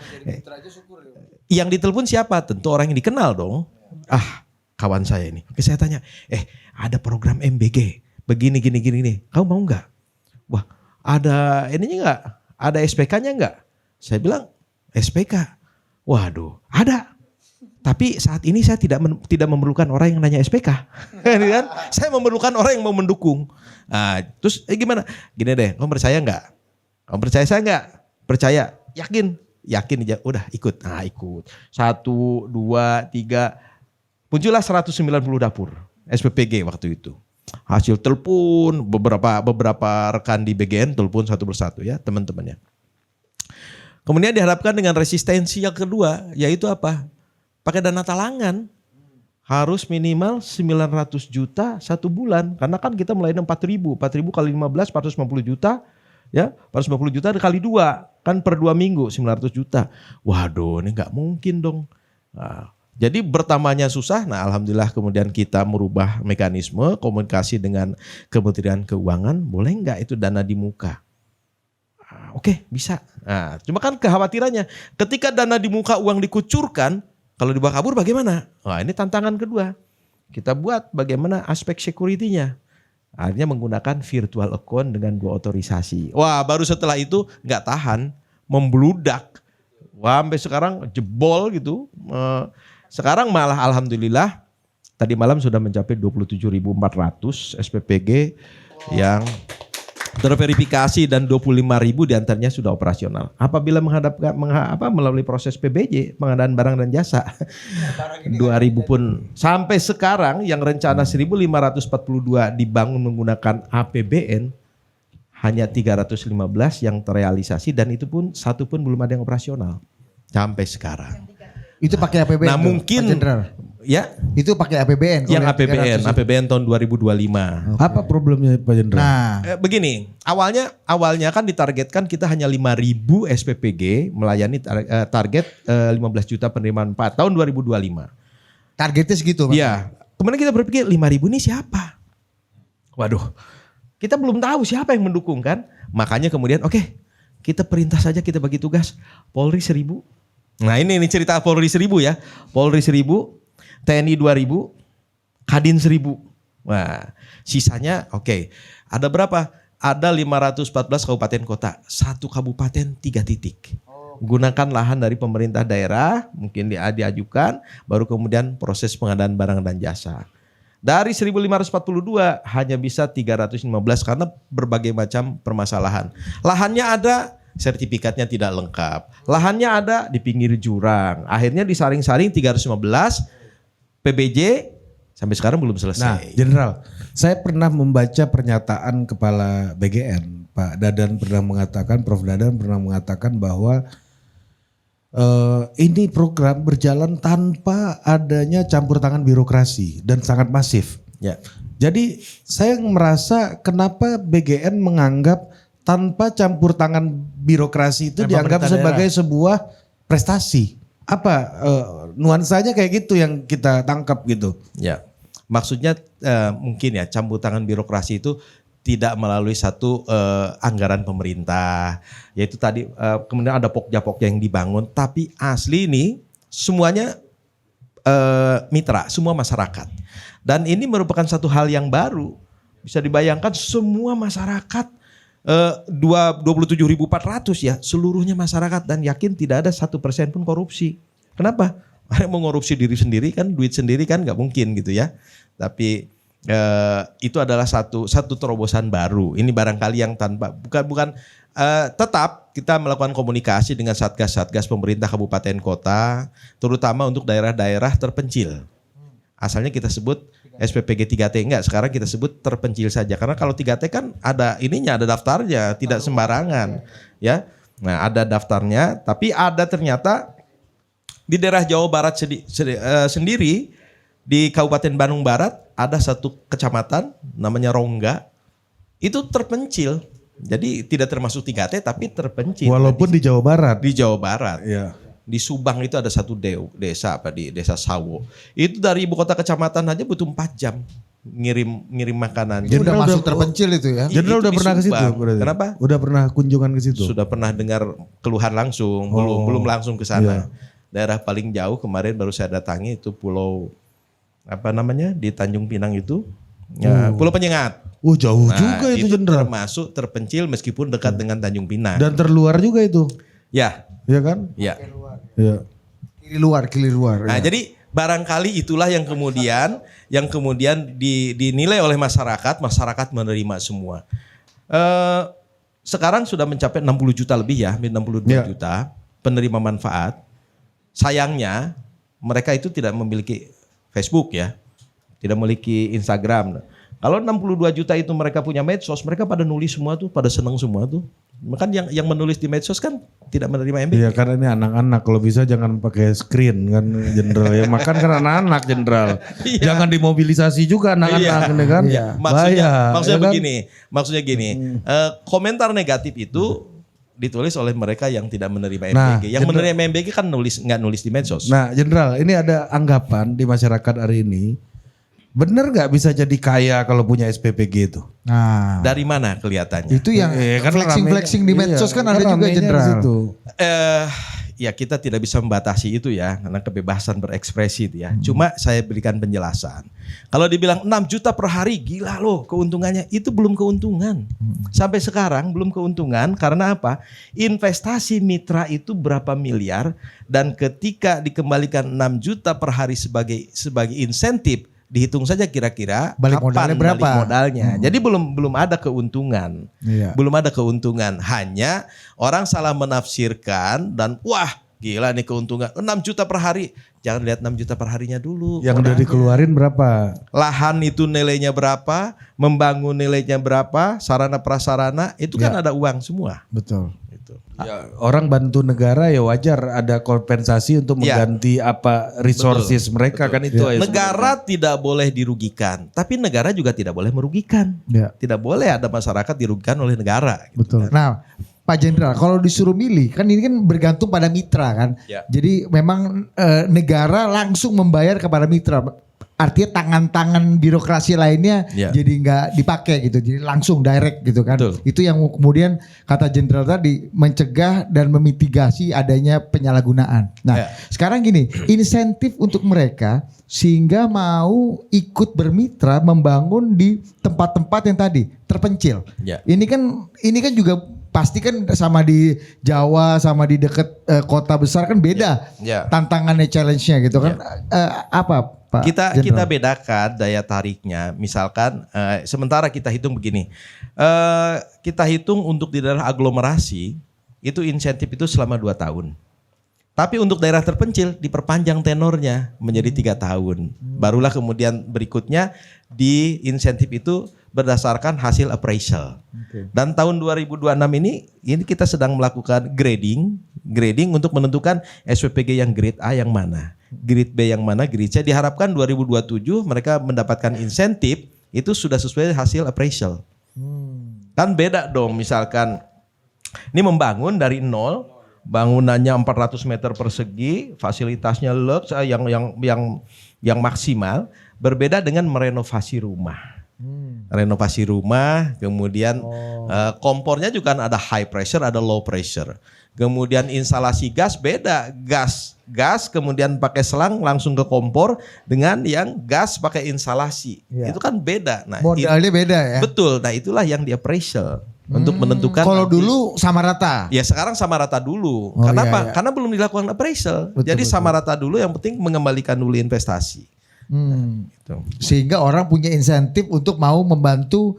D: Yang ditelepon siapa? Tentu orang yang dikenal dong. Kawan saya ini. Oke, saya tanya, ada program MBG, begini gini nih. Kamu mau nggak? Wah, ada ininya nggak? Ada SPK-nya nggak? Saya bilang SPK. Waduh, ada. Tapi saat ini saya tidak memerlukan orang yang nanya SPK. Kan? Saya memerlukan orang yang mau mendukung. Terus gimana? Gini deh, kamu percaya nggak? Kamu percaya saya nggak? Percaya, yakin aja. Udah ikut. Ikut. 1, 2, 3. Muncullah 190 dapur SPPG waktu itu. Hasil telepon beberapa rekan di BGN telepon satu persatu ya teman-temannya. Kemudian dihadapkan dengan resistensi yang kedua, yaitu apa? Pakai dana talangan. Harus minimal 900 juta 1 bulan. Karena kan kita mulai 4.000 kali 15 450 juta. Ya, 450 juta kali 2. Kan per 2 minggu 900 juta. Waduh, ini gak mungkin dong. Jadi bertambahnya susah. Alhamdulillah kemudian kita merubah mekanisme komunikasi dengan Kementerian Keuangan. Boleh nggak itu dana di muka? Oke, bisa. Cuma kan kekhawatirannya ketika dana di muka uang dikucurkan, kalau dibawa kabur bagaimana? Ini tantangan kedua. Kita buat bagaimana aspek security-nya. Akhirnya menggunakan virtual account dengan 2 otorisasi. Wah, baru setelah itu nggak tahan, membludak. Wah, sampai sekarang jebol gitu. Sekarang malah alhamdulillah tadi malam sudah mencapai 27.400 SPPG yang terverifikasi dan 25.000 diantaranya sudah operasional. Apabila melalui proses PBJ, pengadaan barang dan jasa, 2.000 pun sampai sekarang yang rencana 1.542 dibangun menggunakan APBN hanya 315 yang terrealisasi dan itu pun satu pun belum ada yang operasional sampai sekarang.
F: Itu pakai APBN.
D: Nah mungkin ya
F: itu pakai APBN.
D: Yang APBN tahun 2025.
C: Apa problemnya Pak Jenderal?
F: Nah,
D: begini, awalnya kan ditargetkan kita hanya 5.000 SPPG melayani target 15 juta penerimaan 4 tahun 2025.
F: targetnya segitu.
D: Iya. Kemudian kita berpikir 5.000 ini siapa? Waduh, kita belum tahu siapa yang mendukung kan. Makanya kemudian kita perintah saja, kita bagi tugas. Polri 1.000. Nah ini cerita Polri 1.000 ya. Polri 1.000, TNI 2.000, Kadin 1.000. Wah, sisanya ada berapa? Ada 514 kabupaten kota. 1 kabupaten 3 titik. Gunakan lahan dari pemerintah daerah, mungkin diajukan, baru kemudian proses pengadaan barang dan jasa. Dari 1.542 hanya bisa 315 karena berbagai macam permasalahan. Lahannya ada, sertifikatnya tidak lengkap. Lahannya ada di pinggir jurang. Akhirnya disaring-saring 315, PBJ sampai sekarang belum selesai.
C: Nah, Jenderal, saya pernah membaca pernyataan Kepala BGN, Pak Dadan pernah mengatakan, Prof Dadan pernah mengatakan bahwa ini program berjalan tanpa adanya campur tangan birokrasi dan sangat masif.
D: Ya.
C: Jadi saya merasa kenapa BGN menganggap tanpa campur tangan birokrasi itu dianggap sebagai sebuah prestasi. Apa nuansanya kayak gitu yang kita tangkap gitu.
D: Ya, maksudnya mungkin ya campur tangan birokrasi itu tidak melalui satu anggaran pemerintah. Yaitu tadi kemudian ada pokja-pokja yang dibangun. Tapi asli ini semuanya mitra, semua masyarakat. Dan ini merupakan satu hal yang baru. Bisa dibayangkan semua masyarakat 27.400 ya, seluruhnya masyarakat dan yakin tidak ada 1% pun korupsi. Kenapa? Mereka mau ngorupsi diri sendiri kan, duit sendiri kan nggak mungkin gitu ya. Tapi itu adalah satu terobosan baru. Ini barangkali yang bukan tetap kita melakukan komunikasi dengan satgas-satgas pemerintah kabupaten kota, terutama untuk daerah-daerah terpencil. Asalnya kita sebut SPPG 3T, enggak, sekarang kita sebut terpencil saja. Karena kalau 3T kan ada ininya, ada daftarnya, tidak sembarangan. Ya, nah ada daftarnya, tapi ada ternyata di daerah Jawa Barat sendiri, di Kabupaten Bandung Barat, ada satu kecamatan namanya Rongga, itu terpencil. Jadi tidak termasuk 3T tapi terpencil.
C: Walaupun di Jawa Barat.
D: Di Jawa Barat.
C: Iya.
D: Di Subang itu ada satu desa di Desa Sawo. Itu dari ibu kota kecamatan aja butuh 4 jam ngirim makanan.
F: Itu udah
C: Jenderal
F: masuk
C: udah-
F: terpencil itu ya.
C: Jenderal
D: Itu
C: udah
D: di
C: pernah ke situ
D: Subang.
C: berarti?
D: Kenapa?
C: Udah pernah kunjungan ke situ?
D: Sudah pernah dengar keluhan langsung, belum langsung ke sana. Daerah paling jauh kemarin baru saya datangi itu pulau apa namanya di Tanjung Pinang itu, ya, Pulau Penyengat.
C: Oh jauh
D: Nah,
C: juga itu Jenderal.
D: termasuk terpencil meskipun dekat dengan Tanjung Pinang.
C: Dan terluar juga itu.
D: Ya,
C: Ya kan?
D: ya.
C: Ya.
F: Kiri luar.
D: Nah,
F: ya.
D: jadi barangkali itulah yang kemudian dinilai oleh masyarakat menerima semua. Sekarang sudah mencapai 60 juta lebih ya, 62
C: Ya.
D: juta penerima manfaat. Sayangnya mereka itu tidak memiliki Facebook ya, tidak memiliki Instagram. Kalau 62 juta itu mereka punya medsos, mereka pada nulis semua tuh, pada seneng semua tuh. Makan yang menulis di medsos kan tidak menerima MBG.
C: Iya karena ini anak-anak, kalau bisa jangan pakai screen kan Jenderal ya. Makan kan anak-anak Jenderal. Jangan dimobilisasi juga anak-anak ini kan.
D: Maksudnya
C: ya kan?
D: begini, komentar negatif itu ditulis oleh mereka yang tidak menerima
C: Nah,
D: MBG. Yang menerima MBG kan nggak nulis di medsos.
C: Nah Jenderal ini ada anggapan di masyarakat hari ini. Bener nggak bisa jadi kaya kalau punya SPPG itu?
F: Nah,
D: Dari mana kelihatannya?
F: itu yang
C: Kan
F: flexing di medsos kan ada juga
C: ramenya di
F: Jenderal.
C: situ.
D: Ya kita tidak bisa membatasi itu ya, karena kebebasan berekspresi itu ya. Cuma saya berikan penjelasan. Kalau dibilang 6 juta per hari, gila loh keuntungannya. Itu belum keuntungan. Sampai sekarang belum keuntungan karena apa? Investasi mitra itu berapa miliar dan ketika dikembalikan 6 juta per hari sebagai insentif, dihitung saja kira-kira
F: Balik
D: kapan
F: modalnya berapa?
D: balik modalnya. Jadi belum ada keuntungan.
F: Iya.
D: Belum ada keuntungan. Hanya orang salah menafsirkan dan wah gila nih keuntungan 6 juta per hari. Jangan lihat 6 juta per harinya dulu.
C: Yang udah
D: modalnya.
C: dikeluarin berapa?
D: Lahan itu nilainya berapa, membangun nilainya berapa, sarana prasarana itu kan ada uang semua.
F: Betul.
D: Gitu.
C: Ya, orang bantu negara ya wajar ada kompensasi untuk
D: Ya.
C: mengganti apa resources mereka kan itu. aja
D: Negara tidak boleh dirugikan, tapi negara juga tidak boleh merugikan.
F: Ya.
D: Tidak boleh ada masyarakat dirugikan oleh negara. gitu
F: Betul.
D: kan.
F: Nah, Pak Jenderal, kalau disuruh milih, kan ini kan bergantung pada mitra kan.
D: Ya.
F: Jadi memang negara langsung membayar kepada mitra. Artinya tangan-tangan birokrasi lainnya
D: Ya.
F: jadi nggak dipakai gitu, jadi langsung direct gitu kan.
D: Betul.
F: Itu yang kemudian kata Jenderal tadi mencegah dan memitigasi adanya penyalahgunaan. Nah,
D: Ya.
F: sekarang gini, insentif untuk mereka sehingga mau ikut bermitra membangun di tempat-tempat yang tadi terpencil.
D: Ya.
F: Ini kan juga pasti kan sama di Jawa sama di dekat kota besar kan beda
D: Ya.
F: tantangannya, challenge-nya gitu kan. Apa Pak
D: Kita
F: Jenderal?
D: bedakan daya tariknya. Misalkan sementara kita hitung begini. Kita hitung untuk di daerah aglomerasi itu insentif itu selama 2 tahun. Tapi untuk daerah terpencil diperpanjang tenornya menjadi 3 tahun. Barulah kemudian berikutnya di insentif itu berdasarkan hasil appraisal. Dan tahun 2026 ini kita sedang melakukan grading untuk menentukan SPPG yang grade A yang mana, grade B yang mana, grade C. Diharapkan 2027 mereka mendapatkan insentif itu sudah sesuai hasil appraisal. Kan beda dong, misalkan ini membangun dari nol, bangunannya 400 meter persegi, fasilitasnya lux yang maksimal, berbeda dengan merenovasi rumah. Renovasi rumah, kemudian kompornya juga ada high pressure, ada low pressure. Kemudian instalasi gas beda, gas kemudian pakai selang langsung ke kompor dengan yang gas pakai instalasi.
F: Ya.
D: Itu kan beda. Nah,
F: Modalnya beda ya.
D: betul. Nah, itulah yang di appraisal untuk menentukan.
F: Kalau
D: nanti.
F: dulu sama rata.
D: Ya sekarang sama rata dulu.
F: Oh,
D: Kenapa?
F: iya, iya.
D: Karena belum dilakukan appraisal.
F: Betul,
D: Jadi
F: betul.
D: sama rata dulu, yang penting mengembalikan dulu investasi. Gitu.
F: Sehingga orang punya insentif untuk mau membantu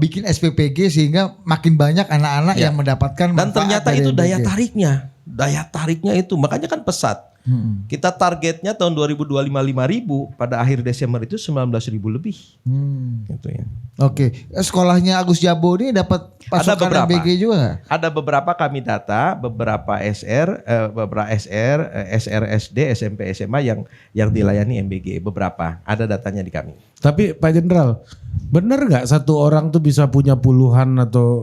F: bikin SPPG sehingga makin banyak anak-anak
D: Ya.
F: yang mendapatkan
D: Dan
F: manfaat
D: ternyata
F: dari
D: itu daya
F: MBG.
D: tariknya. Daya tariknya itu. Makanya kan pesat. Kita targetnya tahun 2025 5.000, pada akhir Desember itu 19.000 lebih. Gitu ya.
F: Oke, sekolahnya Agus Jabo ini dapat
D: Ada
F: pasukan
D: beberapa.
F: MBG juga nggak?
D: Ada beberapa kami data, beberapa SR, SD, SMP, SMA yang dilayani MBG. Beberapa, ada datanya di kami.
C: Tapi Pak Jenderal, bener nggak satu orang tuh bisa punya puluhan atau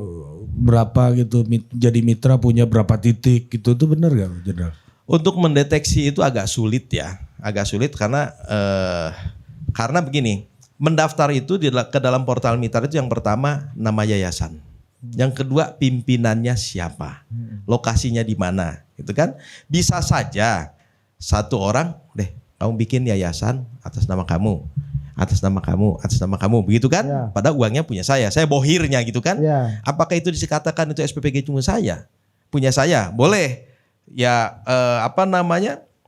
C: berapa gitu jadi mitra punya berapa titik gitu, itu bener nggak Pak Jenderal?
D: Untuk mendeteksi itu agak sulit ya, agak sulit karena begini, Mendaftar itu ke dalam portal Mitra itu yang pertama nama yayasan. Yang kedua pimpinannya siapa. Lokasinya di mana, gitu kan? Bisa saja satu orang, kamu bikin yayasan atas nama kamu, atas nama kamu, atas nama kamu, begitu kan?
F: Ya.
D: Padahal uangnya punya saya bohirnya gitu kan?
F: Ya.
D: Apakah itu dikatakan itu SPPG cuma saya? Punya saya, boleh. Ya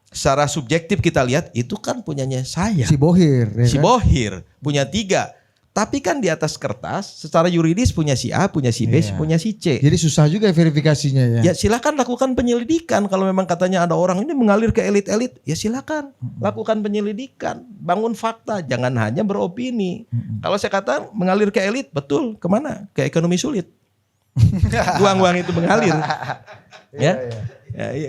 D: secara subjektif kita lihat itu kan punyanya saya.
F: Si Bohir. Ya
D: Si
F: kan?
D: Bohir punya 3. Tapi kan di atas kertas secara yuridis punya si A, punya si B,
F: Iya.
D: punya si C.
F: Jadi susah juga verifikasinya ya.
D: Ya silakan lakukan penyelidikan. Kalau memang katanya ada orang ini mengalir ke elit-elit, ya silakan lakukan penyelidikan, bangun fakta, jangan hanya beropini. Kalau saya kata mengalir ke elit, betul, kemana? Ke ekonomi sulit. Uang-uang itu mengalir.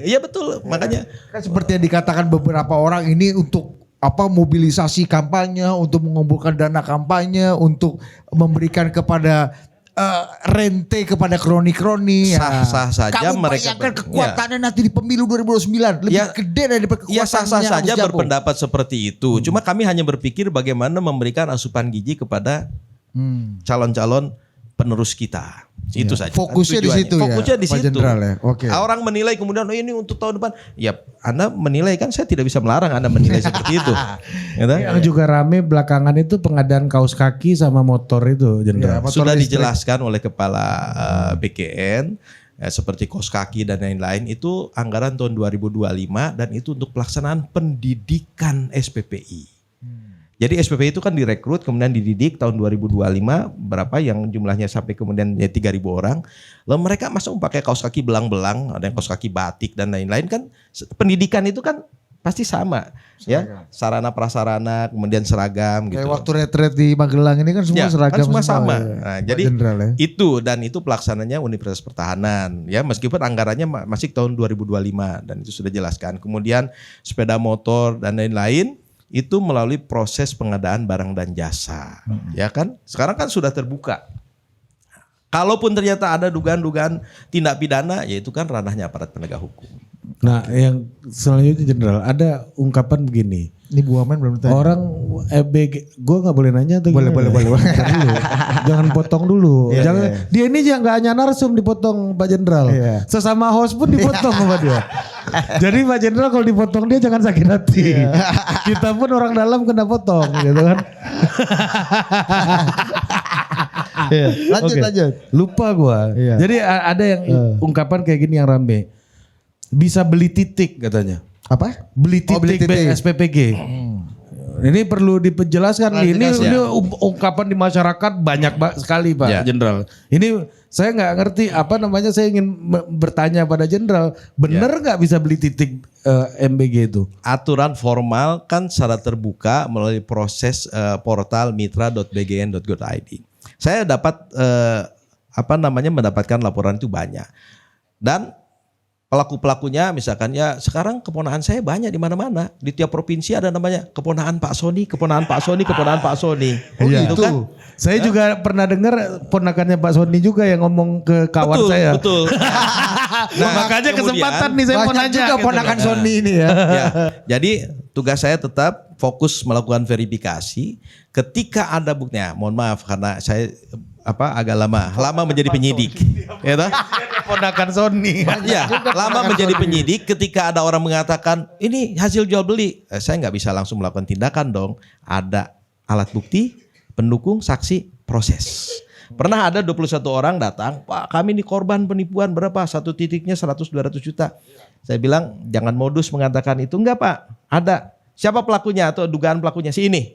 D: Ya betul, makanya
F: Kan seperti yang dikatakan beberapa orang ini untuk mobilisasi kampanye, untuk mengumpulkan dana kampanye, untuk memberikan kepada rente kepada kroni-kroni.
D: Sah-sah saja
F: Kamu
D: mereka
F: bayangkan kekuatannya nanti di pemilu 2029 lebih gede daripada kekuatannya.
D: Ya sah-sah saja
F: Agus Jabo.
D: berpendapat seperti itu. Cuma kami hanya berpikir bagaimana memberikan asupan gizi kepada calon-calon penerus kita. Itu saja.
F: Fokusnya di
D: tujuannya.
F: situ ya,
D: Fokusnya di
F: Pak
D: situ.
F: Jenderal ya? Oke.
D: Orang menilai kemudian ini untuk tahun depan. Ya, Anda menilai kan saya tidak bisa melarang Anda menilai seperti itu. Gitu?
C: Yang juga rame belakangan itu pengadaan kaos kaki sama motor itu, Jenderal.
F: motor
D: Sudah
F: listrik.
D: dijelaskan oleh Kepala BKN seperti kaos kaki dan lain-lain itu anggaran tahun 2025 dan itu untuk pelaksanaan pendidikan SPPI. Jadi SPPI itu kan direkrut kemudian dididik tahun 2025 berapa yang jumlahnya sampai kemudian 3.000 orang. Lalu mereka masuk pakai kaos kaki belang-belang, ada yang kaos kaki batik dan lain-lain kan. Pendidikan itu kan pasti sama ya, sarana prasarana kemudian seragam gitu.
F: Kayak waktu retret di Magelang ini kan semua
D: Ya,
F: seragam
D: kan semua sama.
F: ya.
D: Nah,
F: Pak
D: jadi
F: Jenderal ya.
D: itu pelaksananya Universitas Pertahanan ya, meskipun anggarannya masih tahun 2025 dan itu sudah jelaskan. Kemudian sepeda motor dan lain-lain itu melalui proses pengadaan barang dan jasa. Ya kan? Sekarang kan sudah terbuka. Kalaupun ternyata ada dugaan-dugaan tindak pidana, ya itu kan ranahnya aparat penegak hukum.
C: Nah, yang selanjutnya Jenderal, ada ungkapan begini.
F: Ini Bu Wamen belum tanya.
C: Orang EBG, gue nggak boleh nanya atau
F: Boleh,
C: gimana?
F: boleh.
C: Ntar dulu. Jangan potong dulu.
F: Iya,
C: Jangan.
F: iya.
C: Dia ini nggak hanya narsum dipotong Pak Jenderal.
F: Iya.
C: Sesama host pun dipotong sama dia. Jadi Pak Jenderal kalau dipotong dia jangan sakit hati.
F: Iya.
C: Kita pun orang dalam kena potong, gitu kan?
F: Iya. Lanjut,
C: Oke.
F: lanjut.
C: Lupa gue.
F: Iya.
C: Jadi ada yang ungkapan kayak gini yang rame. Bisa beli titik katanya.
F: Apa?
C: Beli titik,
F: Oh, beli titik.
C: SPPG. Ini perlu dijelaskan. Ini ungkapan di masyarakat banyak sekali Pak
D: Ya.
C: Jenderal. Ini saya nggak ngerti apa namanya. Saya ingin bertanya pada Jenderal, bener nggak bisa beli titik MBG itu?
D: Aturan formal kan secara terbuka melalui proses portal mitra.bgn.go.id. Saya dapat mendapatkan laporan itu banyak. Dan pelaku-pelakunya misalkan ya sekarang keponakan saya banyak di mana-mana. Di tiap provinsi ada namanya keponakan Pak Soni, keponakan Pak Soni, keponakan Pak Soni.
C: Oh,
D: Gitu kan?
C: Saya juga pernah dengar ponakannya Pak Soni juga yang ngomong ke kawan
D: Betul,
C: saya.
D: betul.
C: Nah, makanya
D: kemudian-
C: kesempatan nih saya mau
F: Banyak
C: nanya.
F: juga
C: gitu.
F: ponakan Sony ini ya.
D: Ya, jadi tugas saya tetap fokus melakukan verifikasi ketika ada buktinya. Mohon maaf karena saya agak lama menjadi penyidik. Ya toh?
C: Ponakan Sony.
D: Ya, lama menjadi penyidik ketika ada orang mengatakan ini hasil jual beli. Saya nggak bisa langsung melakukan tindakan dong. Ada alat bukti, pendukung, saksi, proses. Pernah ada 21 orang datang, Pak kami ini korban penipuan berapa? Satu titiknya 100-200 juta. Saya bilang jangan modus mengatakan itu. Enggak Pak, ada. Siapa pelakunya atau dugaan pelakunya? Si ini.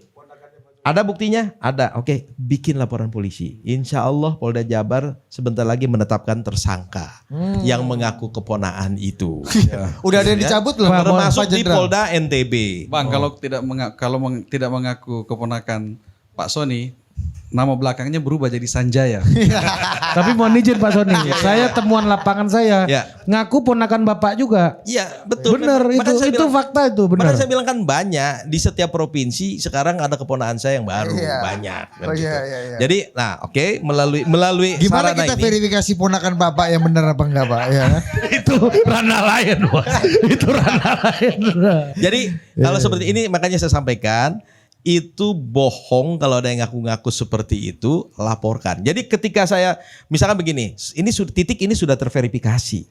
D: Ada buktinya? Ada. Oke, bikin laporan polisi. Insya Allah Polda Jabar sebentar lagi menetapkan tersangka yang mengaku keponaan itu.
F: Udah ada yang dicabut loh.
D: Termasuk
F: Pak
D: di
F: Jenderal.
D: Polda NTB.
B: Bang, kalau tidak mengaku keponakan Pak Soni, nama belakangnya berubah jadi Sanjaya.
C: Tapi mohon izin Pak Soni, saya temuan lapangan saya
D: Ya.
C: ngaku ponakan Bapak juga.
D: Iya, betul.
C: Bener,
D: Makanya saya
C: itu
D: bilang-
C: fakta itu benar.
D: Makanya saya bilang kan banyak di setiap provinsi sekarang ada keponaan saya yang baru
F: Iya.
D: banyak. kan
F: Oh,
D: gitu.
F: iya, iya, iya.
D: Jadi, oke, melalui
F: Gimana
D: sarana
F: kita
D: ini.
F: verifikasi ponakan Bapak yang benar apa enggak Pak? Ya kan?
C: Itu ranah lain, Bos. Itu ranah lain.
D: Jadi kalau seperti ini makanya saya sampaikan itu bohong. Kalau ada yang ngaku-ngaku seperti itu, laporkan. Jadi ketika saya misalkan begini, titik ini sudah terverifikasi.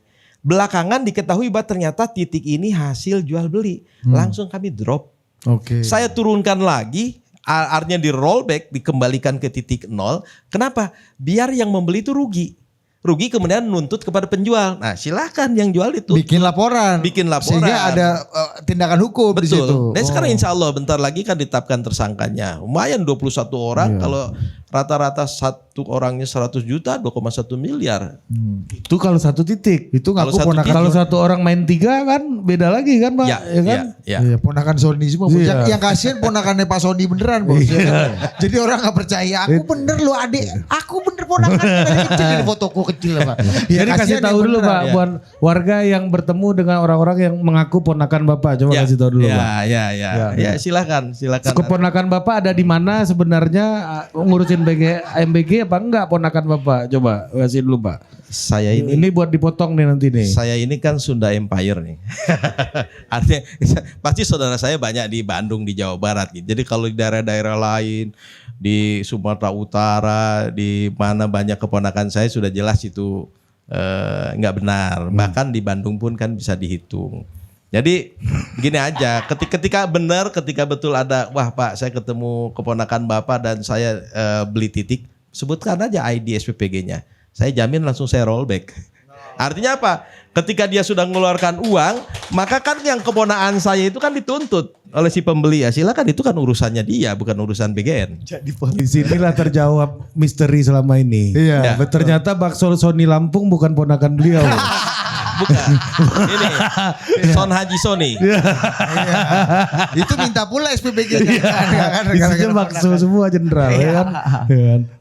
D: Belakangan diketahui bahwa ternyata titik ini hasil jual beli. Langsung kami drop.
F: Oke.
D: Saya turunkan lagi, artinya di rollback, dikembalikan ke titik nol. Kenapa? Biar yang membeli itu rugi. Rugi kemudian nuntut kepada penjual. Nah, silakan yang jual itu
F: Bikin laporan. Sehingga ada tindakan hukum di situ.
D: betul. Dan sekarang insya Allah bentar lagi kan ditetapkan tersangkanya. Lumayan 21 orang, kalau rata-rata satu orangnya 100 juta, 2,1 miliar.
C: Itu kalau satu titik.
F: Itu
D: Kalau
F: ngaku
D: satu
F: ponakan.
C: Kalau satu orang main 3 kan beda lagi kan Pak?
D: Ya,
C: kan?
D: ya.
F: Iya, ponakan Sony semua. Bos.
C: Iya.
F: Yang kasihan ponakannya Pak Sony beneran, Bos. Ya kan? Jadi orang nggak percaya. Aku bener loh adik. Aku bener ponakannya dari kecil dari fotoku kecil Pak. Ya,
C: Jadi kasih
F: kasihan
C: tahu
F: yang
C: dulu
F: beneran.
C: Pak, buat warga yang bertemu dengan orang-orang yang mengaku ponakan Bapak. Coba kasih tahu dulu Pak.
D: Ya, silakan.
C: Keponakan Bapak ada di mana sebenarnya, ngurusin MBG apa enggak ponakan Bapak? Coba kasih dulu Pak.
D: Saya ini
C: Ini buat dipotong nih nanti nih.
D: Saya ini kan Sunda Empire nih. Artinya pasti saudara saya banyak di Bandung, di Jawa Barat gitu. Jadi kalau di daerah-daerah lain, di Sumatera Utara, di mana banyak keponakan saya sudah jelas itu nggak benar. Bahkan di Bandung pun kan bisa dihitung. Jadi begini aja, ketika benar, ketika betul ada, wah Pak saya ketemu keponakan Bapak dan saya beli titik, sebutkan aja ID SPPG-nya. Saya jamin langsung saya rollback. Artinya apa? Ketika dia sudah mengeluarkan uang, maka kan yang keponakan saya itu kan dituntut oleh si pembeli. Ya silakan, itu kan urusannya dia, bukan urusan BGN.
C: Di sinilah terjawab misteri selama ini.
F: Iya,
C: betul. Ternyata Bakso Sony Lampung bukan ponakan beliau.
D: Bukan. Ini Son Haji Sony.
F: Itu minta pula SPBG.
C: Isinya bakso semua jenderal ya kan.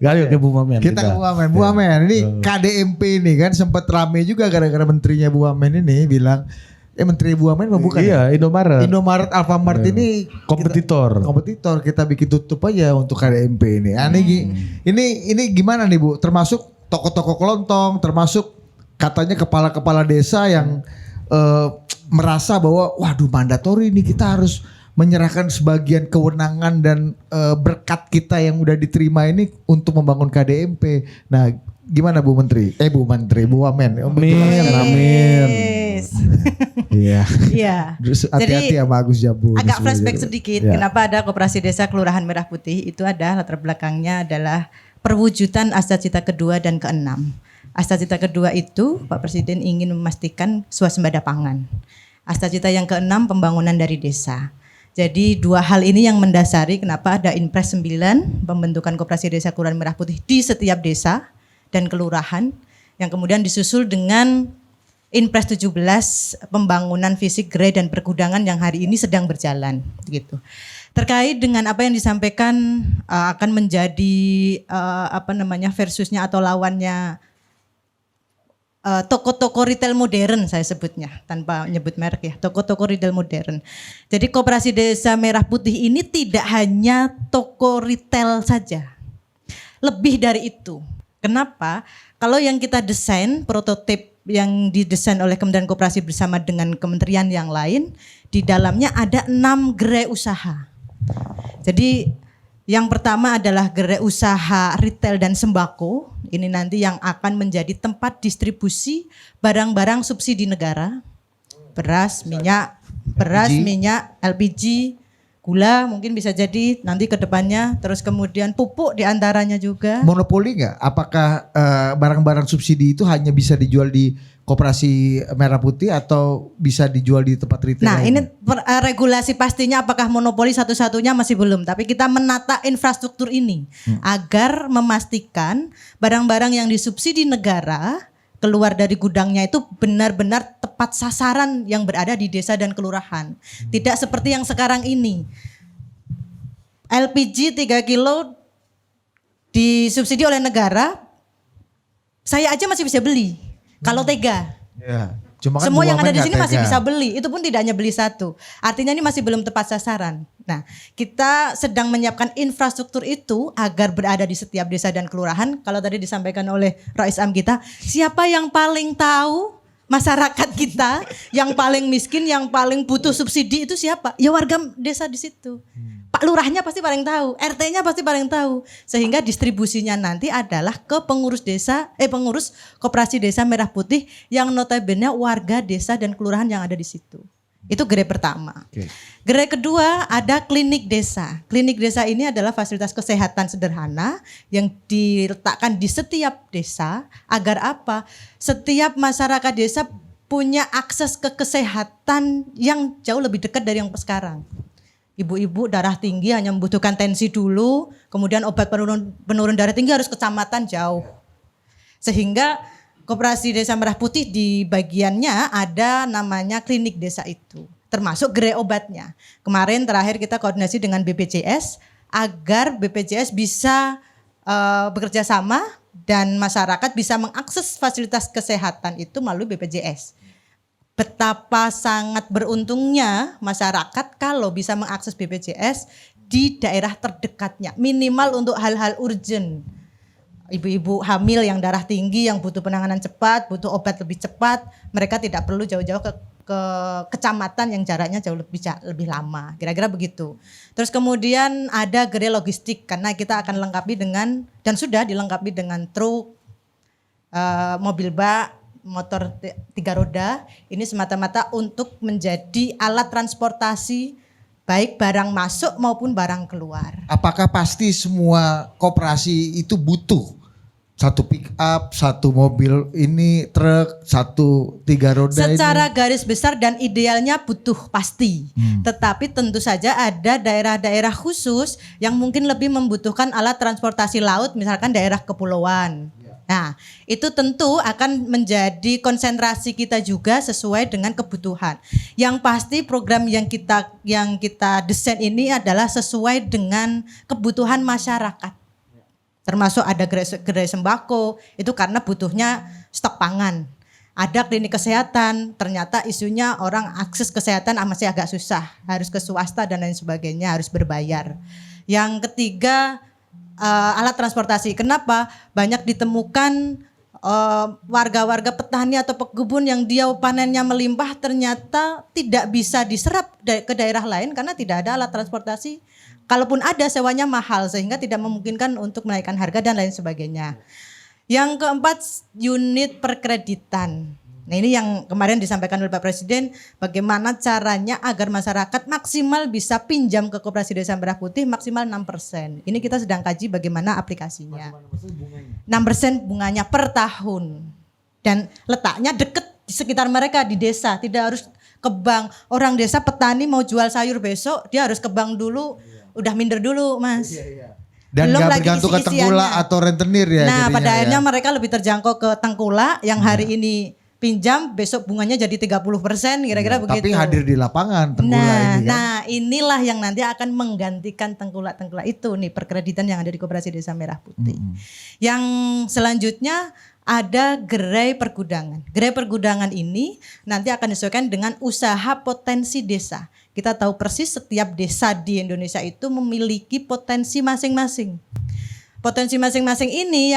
C: Ayo ke Bu Mamen.
F: Kita ke Bu Amen. Bu Amen, ini KDMP ini kan sempat rame juga gara-gara menterinya Bu Amen ini bilang, Menteri Bu Amen bukan?
C: Iya, Indomaret.
F: Indomaret, Alfamart ini
C: Kompetitor.
F: kompetitor, kita bikin tutup aja untuk KDMP ini. Ini gimana nih Bu? Termasuk toko-toko kelontong, termasuk katanya kepala-kepala desa yang merasa bahwa waduh mandatori ini kita harus menyerahkan sebagian kewenangan dan berkat kita yang udah diterima ini untuk membangun KDMP. Nah, gimana Bu Menteri? Bu Wamen.
C: Amin. Iya.
E: Iya.
F: Hati-hati sama Agus Jambu.
E: Agak flashback sedikit,
C: Ya.
E: kenapa ada Koperasi Desa Kelurahan Merah Putih, itu ada latar belakangnya adalah perwujudan Astra Cita kedua dan keenam. Astra Cita kedua itu Pak Presiden ingin memastikan swasembada pangan. Astra Cita yang keenam pembangunan dari desa. Jadi dua hal ini yang mendasari kenapa ada Inpres 9 pembentukan Koperasi Desa Kelurahan Merah Putih di setiap desa dan kelurahan, yang kemudian disusul dengan Inpres 17 pembangunan fisik gerai dan pergudangan yang hari ini sedang berjalan gitu. Terkait dengan apa yang disampaikan akan menjadi versusnya atau lawannya toko-toko retail modern, saya sebutnya tanpa nyebut merek ya, toko-toko retail modern. Jadi Koperasi Desa Merah Putih ini tidak hanya toko retail saja, lebih dari itu. Kenapa? Kalau yang kita desain, prototip yang didesain oleh Kementerian Koperasi bersama dengan kementerian yang lain, di dalamnya ada 6 gerai usaha. Jadi yang pertama adalah gerai usaha retail dan sembako. Ini nanti yang akan menjadi tempat distribusi barang-barang subsidi negara. Beras, minyak, LPG, gula mungkin bisa jadi nanti ke depannya. Terus kemudian pupuk diantaranya juga.
F: Monopoli nggak? Apakah barang-barang subsidi itu hanya bisa dijual di Koperasi Merah Putih atau bisa dijual di tempat retail?
E: Nah
F: lainnya?
E: ini regulasi pastinya apakah monopoli satu-satunya masih belum. Tapi kita menata infrastruktur ini agar memastikan barang-barang yang disubsidi negara keluar dari gudangnya itu benar-benar tepat sasaran yang berada di desa dan kelurahan. Tidak seperti yang sekarang ini. LPG 3 kilo disubsidi oleh negara, saya aja masih bisa beli. Kalau tega.
F: Ya. Cuma kan
E: Semua
F: Bu
E: yang ada
F: Wamen
E: di
F: nggak
E: sini masih
F: tega.
E: bisa beli. Itu pun tidak hanya beli satu. Artinya ini masih belum tepat sasaran. Nah, kita sedang menyiapkan infrastruktur itu agar berada di setiap desa dan kelurahan. Kalau tadi disampaikan oleh Rais Am kita, siapa yang paling tahu masyarakat kita yang paling miskin, yang paling butuh subsidi itu siapa? Ya warga desa di situ. Pak Lurahnya pasti paling tahu, RT-nya pasti paling tahu. Sehingga distribusinya nanti adalah ke pengurus koperasi desa Merah Putih yang notabene warga desa dan kelurahan yang ada di situ. Itu gerai pertama. Gerai kedua ada klinik desa. Klinik desa ini adalah fasilitas kesehatan sederhana yang diletakkan di setiap desa agar apa? Setiap masyarakat desa punya akses ke kesehatan yang jauh lebih dekat dari yang sekarang. Ibu-ibu darah tinggi hanya membutuhkan tensi dulu, kemudian obat penurun darah tinggi harus kecamatan jauh. Sehingga Koperasi Desa Merah Putih di bagiannya ada namanya klinik desa itu, termasuk gerai obatnya. Kemarin terakhir kita koordinasi dengan BPJS agar BPJS bisa bekerja sama dan masyarakat bisa mengakses fasilitas kesehatan itu melalui BPJS. Betapa sangat beruntungnya masyarakat kalau bisa mengakses BPJS di daerah terdekatnya, minimal untuk hal-hal urgent. Ibu-ibu hamil yang darah tinggi yang butuh penanganan cepat, butuh obat lebih cepat, mereka tidak perlu jauh-jauh ke kecamatan yang jaraknya jauh lebih lama. Kira-kira begitu. Terus kemudian ada gerai logistik karena kita akan lengkapi dengan dan sudah dilengkapi dengan truk, mobil bak, motor 3 roda. Ini semata-mata untuk menjadi alat transportasi baik barang masuk maupun barang keluar.
F: Apakah pasti semua koperasi itu butuh satu pick up, satu mobil ini, truk, satu 3 roda
E: Secara
F: ini?
E: garis besar dan idealnya butuh pasti. Tetapi tentu saja ada daerah-daerah khusus yang mungkin lebih membutuhkan alat transportasi laut, misalkan daerah kepulauan. Nah, itu tentu akan menjadi konsentrasi kita juga sesuai dengan kebutuhan. Yang pasti program yang kita desain ini adalah sesuai dengan kebutuhan masyarakat. Termasuk ada gerai sembako, itu karena butuhnya stok pangan. Ada klinik kesehatan, ternyata isunya orang akses kesehatan masih agak susah, harus ke swasta dan lain sebagainya, harus berbayar. Yang ketiga, alat transportasi. Kenapa? Banyak ditemukan warga-warga petani atau pekebun yang dia panennya melimpah ternyata tidak bisa diserap ke daerah lain karena tidak ada alat transportasi. Kalaupun ada sewanya mahal sehingga tidak memungkinkan untuk menaikkan harga dan lain sebagainya. Yang keempat, unit perkreditan. Nah, ini yang kemarin disampaikan oleh Pak Presiden, bagaimana caranya agar masyarakat maksimal bisa pinjam ke Koperasi Desa Merah Putih maksimal 6%. Ini kita sedang kaji bagaimana aplikasinya. 6% bunganya per tahun. Dan letaknya dekat di sekitar mereka di desa, tidak harus ke bank. Orang desa petani mau jual sayur besok, dia harus ke bank dulu, udah minder dulu, Mas.
F: Dan
E: Belum
F: gak
E: lagi
F: bergantung ke
E: isi-isiannya.
F: Tengkulak atau rentenir ya.
E: Nah,
F: jadinya
E: pada
F: ya.
E: akhirnya mereka lebih terjangkau ke Tengkulak yang hari ini pinjam, besok bunganya jadi 30%, kira-kira begitu.
F: Tapi hadir di lapangan Tengkulak ini kan.
E: Nah, inilah yang nanti akan menggantikan Tengkulak-Tengkulak itu nih, perkreditan yang ada di Koperasi Desa Merah Putih. Yang selanjutnya ada gerai pergudangan. Gerai pergudangan ini nanti akan disesuaikan dengan usaha potensi desa. Kita tahu persis setiap desa di Indonesia itu memiliki potensi masing-masing. Potensi masing-masing ini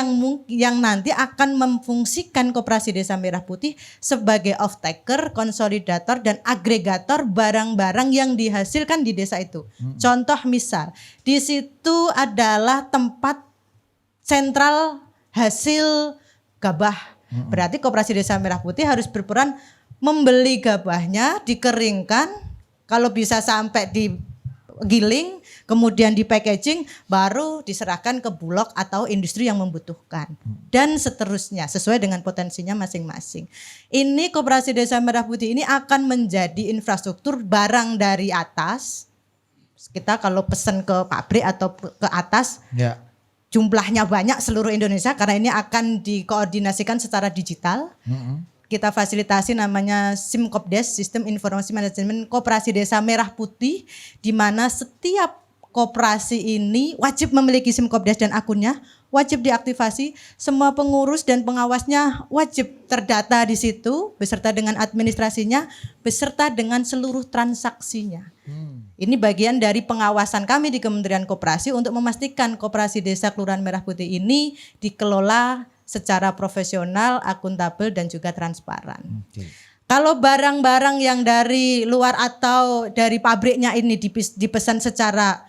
E: yang nanti akan memfungsikan Koperasi Desa Merah Putih sebagai off-taker, konsolidator, dan agregator barang-barang yang dihasilkan di desa itu. Contoh misal, di situ adalah tempat sentral hasil gabah. Berarti Koperasi Desa Merah Putih harus berperan membeli gabahnya, dikeringkan, kalau bisa sampai digiling, kemudian di packaging, baru diserahkan ke bulog atau industri yang membutuhkan. Dan seterusnya sesuai dengan potensinya masing-masing. Ini Koperasi Desa Merah Putih ini akan menjadi infrastruktur barang dari atas. Kita kalau pesan ke pabrik atau ke atas,
F: Ya.
E: jumlahnya banyak seluruh Indonesia karena ini akan dikoordinasikan secara digital. Kita fasilitasi namanya SIMKOPDES, Sistem Informasi Manajemen Koperasi Desa Merah Putih, di mana setiap koperasi ini wajib memiliki SIMKOPDES dan akunnya, wajib diaktifasi, semua pengurus dan pengawasnya wajib terdata di situ, beserta dengan administrasinya, beserta dengan seluruh transaksinya. Ini bagian dari pengawasan kami di Kementerian Koperasi untuk memastikan Koperasi Desa Kelurahan Merah Putih ini dikelola secara profesional, akuntabel, dan juga transparan. Kalau barang-barang yang dari luar atau dari pabriknya ini dipesan secara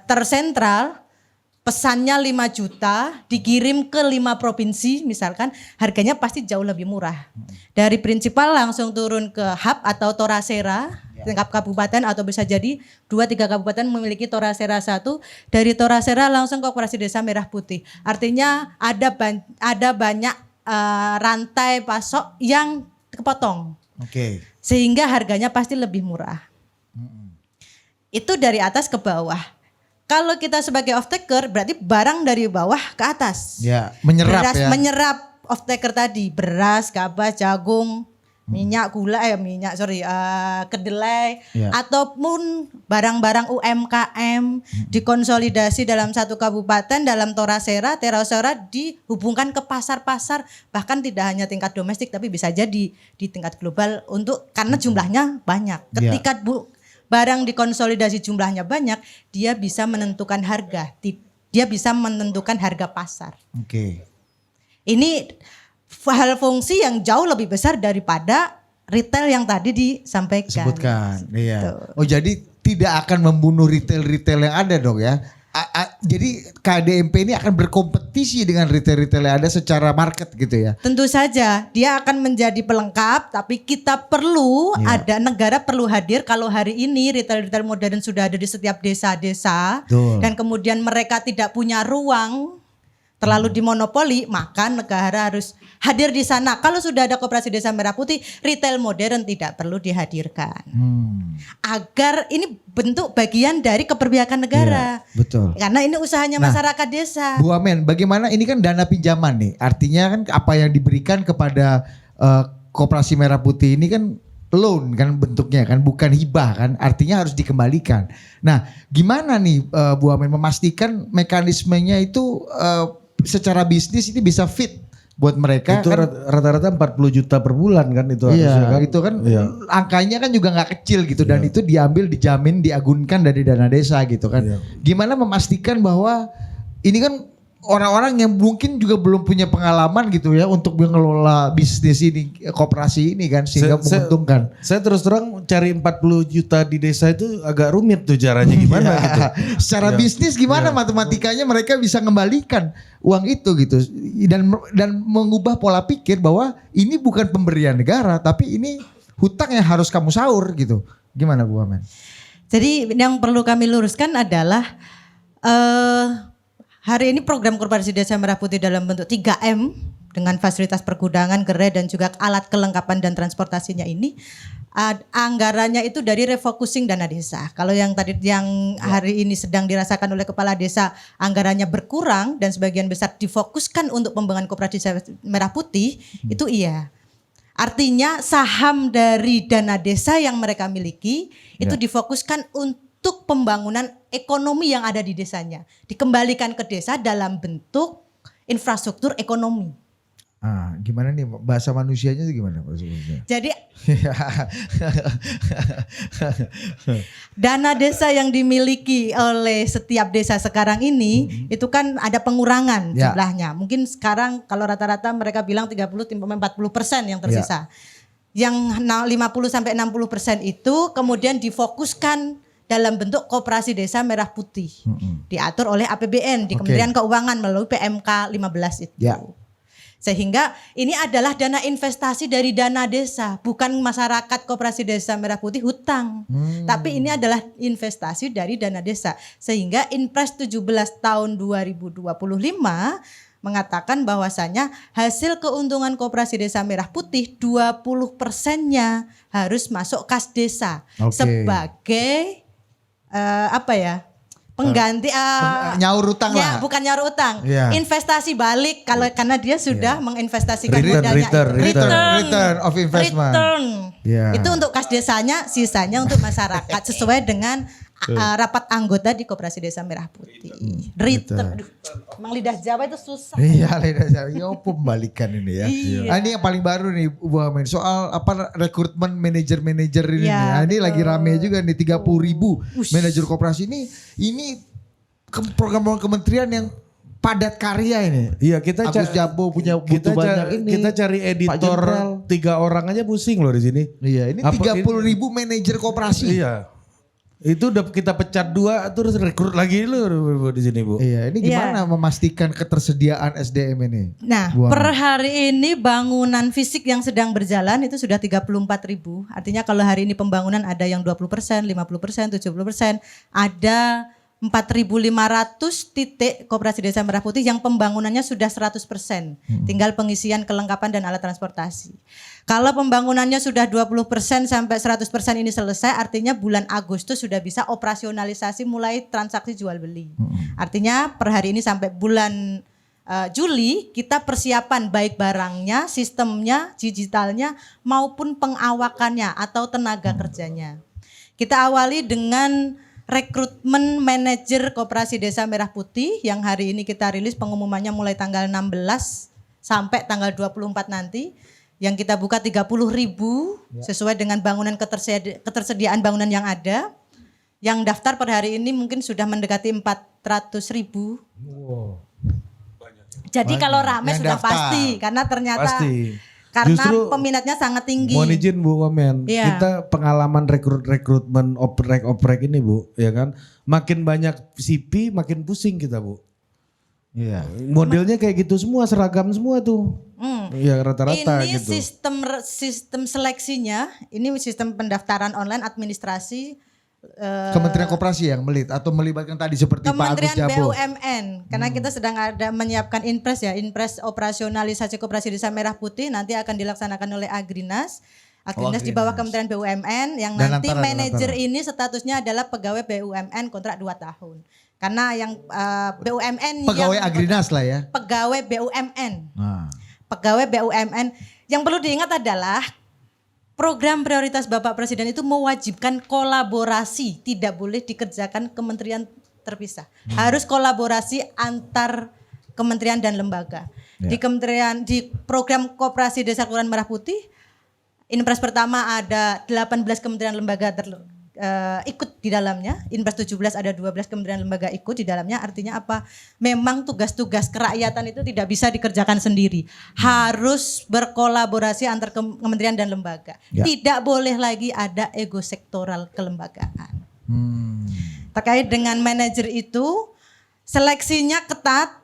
E: tersentral, pesannya 5 juta dikirim ke 5 provinsi misalkan, harganya pasti jauh lebih murah. Dari prinsipal langsung turun ke hub atau Torasera tingkat kabupaten, atau bisa jadi 2-3 kabupaten memiliki Torasera 1, dari Torasera langsung ke Koperasi Desa Merah Putih. Artinya ada banyak rantai pasok yang kepotong.
F: Oke.
E: Sehingga harganya pasti lebih murah. Itu dari atas ke bawah. Kalau kita sebagai off taker berarti barang dari bawah ke atas.
F: Ya, menyerap
E: Beras
F: ya.
E: menyerap off taker tadi, beras, gabah, jagung, minyak, kedelai,
F: Ya.
E: ataupun barang-barang UMKM dikonsolidasi dalam satu kabupaten dalam Torasera dihubungkan ke pasar-pasar, bahkan tidak hanya tingkat domestik tapi bisa jadi di tingkat global karena jumlahnya banyak. Ketika barang dikonsolidasi jumlahnya banyak, dia bisa menentukan harga. Dia bisa menentukan harga pasar.
F: Oke.
E: Ini hal fungsi yang jauh lebih besar daripada retail yang tadi disampaikan.
F: Sebutkan. Iya.
E: Tuh.
F: Oh, jadi tidak akan membunuh retail-retail yang ada dong ya. Jadi KDMP ini akan berkompetisi dengan retail-retail yang ada secara market gitu ya.
E: Tentu saja dia akan menjadi pelengkap, tapi kita perlu negara perlu hadir. Kalau hari ini retail-retail modern sudah ada di setiap desa-desa,
F: Betul.
E: dan kemudian mereka tidak punya ruang, terlalu dimonopoli, maka negara harus hadir di sana. Kalau sudah ada Koperasi Desa Merah Putih, retail modern tidak perlu dihadirkan. Agar ini bentuk bagian dari keberpihakan negara.
F: Iya, betul.
E: Karena ini usahanya masyarakat desa.
F: Bu Amen, bagaimana ini kan dana pinjaman nih. Artinya kan apa yang diberikan kepada Koperasi Merah Putih ini kan loan kan bentuknya kan, bukan hibah kan. Artinya harus dikembalikan. Nah, gimana nih Bu Amen memastikan mekanismenya itu secara bisnis ini bisa fit buat mereka
C: Itu
F: kan.
C: rata-rata 40 juta per bulan kan itu harusnya
F: Iya,
C: kan.
F: itu kan
C: Iya.
F: angkanya kan juga nggak kecil gitu, dan itu diambil, dijamin, diagunkan dari dana desa gitu kan.
C: Iya.
F: Gimana memastikan bahwa ini kan orang-orang yang mungkin juga belum punya pengalaman gitu ya untuk mengelola bisnis ini, koperasi ini kan, sehingga menguntungkan.
C: Saya terus terang cari 40 juta di desa itu agak rumit tuh caranya gimana
F: Iya.
C: gitu.
F: Secara
C: Iya.
F: bisnis gimana matematikanya mereka bisa mengembalikan uang itu gitu, dan mengubah pola pikir bahwa ini bukan pemberian negara tapi ini hutang yang harus kamu sahur gitu. Gimana Bu Amen?
E: Jadi yang perlu kami luruskan adalah hari ini program Koperasi Desa Merah Putih dalam bentuk 3M dengan fasilitas pergudangan, gerai, dan juga alat kelengkapan dan transportasinya ini anggarannya itu dari refocusing dana desa. Kalau yang hari ini sedang dirasakan oleh kepala desa, anggarannya berkurang dan sebagian besar difokuskan untuk pengembangan Koperasi Desa Merah Putih, itu iya. Artinya saham dari dana desa yang mereka miliki itu difokuskan untuk pembangunan ekonomi yang ada di desanya. Dikembalikan ke desa dalam bentuk infrastruktur ekonomi.
F: Gimana nih bahasa manusianya itu gimana maksudnya?
E: Jadi dana desa yang dimiliki oleh setiap desa sekarang ini itu kan ada pengurangan jumlahnya. Mungkin sekarang kalau rata-rata mereka bilang 30-40% yang tersisa. Yang 50-60% itu kemudian difokuskan dalam bentuk Koperasi Desa Merah Putih. Diatur oleh APBN di Kementerian Keuangan melalui PMK 15 itu.
F: Ya.
E: Sehingga ini adalah dana investasi dari dana desa, bukan masyarakat Koperasi Desa Merah Putih hutang. Tapi ini adalah investasi dari dana desa. Sehingga Inpres 17 tahun 2025 mengatakan bahwasanya hasil keuntungan Koperasi Desa Merah Putih 20%-nya harus masuk kas desa sebagai pengganti
F: nyaur utang lah.
E: bukan nyaur utang,
F: Iya.
E: investasi balik karena dia sudah menginvestasikan
C: Return,
E: modalnya.
F: return of investment.
E: Return.
F: Iya.
E: Itu untuk kas desanya, sisanya untuk masyarakat sesuai dengan rapat anggota di Koperasi Desa Merah Putih. Return. Aduh, emang lidah Jawa itu susah.
F: Iya, ya pembalikan ini ya.
E: Iya.
F: Ini yang paling baru nih Bu Amen, soal rekrutmen manajer-manajer ini.
E: Ya,
F: Ini lagi
E: betul.
F: rame juga nih 30.000 manajer koperasi ini program-program kementerian yang padat karya ini.
C: Iya, kita
F: Agus Jabo punya butuh banyak ini.
C: Kita cari editor
F: Jenderal.
C: 3 orang aja pusing loh di sini.
F: Iya, ini 30.000 manajer koperasi.
C: Iya. Itu udah kita pecat 2 terus rekrut lagi lu di sini Bu.
F: Iya, ini gimana memastikan ketersediaan SDM ini?
E: Nah,
F: Bu Amin?
E: per hari ini bangunan fisik yang sedang berjalan itu sudah 34.000. Artinya kalau hari ini pembangunan ada yang 20%, 50%, 70%, ada 4.500 titik Koperasi Desa Merah Putih yang pembangunannya sudah 100%. Tinggal pengisian kelengkapan dan alat transportasi. Kalau pembangunannya sudah 20% sampai 100% ini selesai, artinya bulan Agustus sudah bisa operasionalisasi mulai transaksi jual beli. Artinya per hari ini sampai bulan Juli kita persiapan baik barangnya, sistemnya, digitalnya maupun pengawakannya atau tenaga kerjanya. Kita awali dengan rekrutmen manajer Koperasi Desa Merah Putih yang hari ini kita rilis pengumumannya mulai tanggal 16 sampai tanggal 24 nanti. Yang kita buka 30.000 sesuai dengan bangunan ketersediaan bangunan yang ada. Yang daftar per hari ini mungkin sudah mendekati 400.000.
C: Wow.
E: Jadi kalau ramai
F: yang
E: sudah
F: daftar.
E: pasti karena ternyata
C: Pasti.
E: karena
C: Justru
E: peminatnya sangat tinggi.
C: Mohon izin Bu Wamen,
E: Iya.
C: kita pengalaman rekrutmen oprek ini Bu, ya kan, makin banyak CV makin pusing kita Bu.
F: Iya.
C: Modelnya kayak gitu semua, seragam semua tuh. Ya rata-rata
E: Ini
C: gitu.
E: sistem seleksinya, ini sistem pendaftaran online administrasi
F: Kementerian Koperasi yang atau melibatkan tadi seperti Pak Agus
E: Kementerian
F: Jabo.
E: BUMN karena kita sedang ada menyiapkan Inpres operasionalisasi Koperasi Desa Merah Putih nanti akan dilaksanakan oleh Agrinas. Agrinas di bawah Kementerian BUMN yang
F: Dan
E: nanti
F: antara-
E: manajer ini statusnya adalah pegawai BUMN kontrak 2 tahun. Karena yang BUMN
F: Pegawai
E: yang
F: Agrinas lah ya.
E: pegawai BUMN.
F: Nah.
E: Pegawai BUMN yang perlu diingat adalah program prioritas Bapak Presiden itu mewajibkan kolaborasi, tidak boleh dikerjakan kementerian terpisah. Harus kolaborasi antar kementerian dan lembaga. Di program Koperasi Desa Kelurahan Merah Putih, Inpres pertama ada 18 kementerian lembaga ikut di dalamnya. Inpres 17 ada 12 kementerian lembaga ikut di dalamnya. Artinya apa? Memang tugas-tugas kerakyatan itu tidak bisa dikerjakan sendiri. Harus berkolaborasi antar kementerian dan lembaga.
F: Ya.
E: Tidak boleh lagi ada ego sektoral kelembagaan. Terkait dengan manajer itu, seleksinya ketat,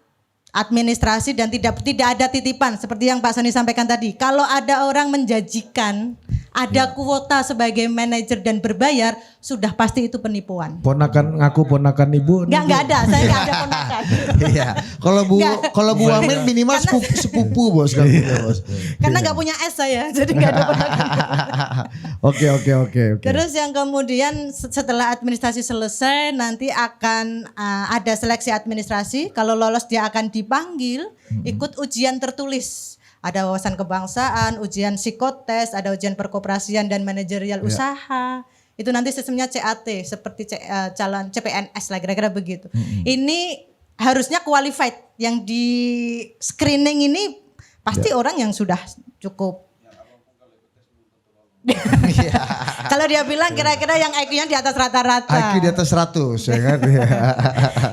E: administrasi dan tidak ada titipan seperti yang Pak Soni sampaikan tadi. Kalau ada orang menjanjikan ada kuota sebagai manajer dan berbayar, sudah pasti itu penipuan.
C: Ngaku ponakan ibu.
E: Enggak ada, saya enggak ada ponakan.
F: Iya. Kalau Bu Wamen minimal sepupu bos kan. Bos.
E: Karena enggak punya S saya, jadi enggak ada ponakan.
F: Oke.
E: Terus yang kemudian setelah administrasi selesai nanti akan ada seleksi administrasi. Kalau lolos dia akan dipanggil ikut ujian tertulis. Ada wawasan kebangsaan, ujian psikotes, ada ujian perkoperasian dan manajerial usaha. Itu nanti sistemnya CAT seperti calon CPNS lah kira-kira begitu. Ini harusnya qualified. Yang di screening ini pasti orang yang sudah cukup. Kalau dia bilang kira-kira yang IQ-nya di atas rata-rata.
F: IQ di atas 100 ya kan.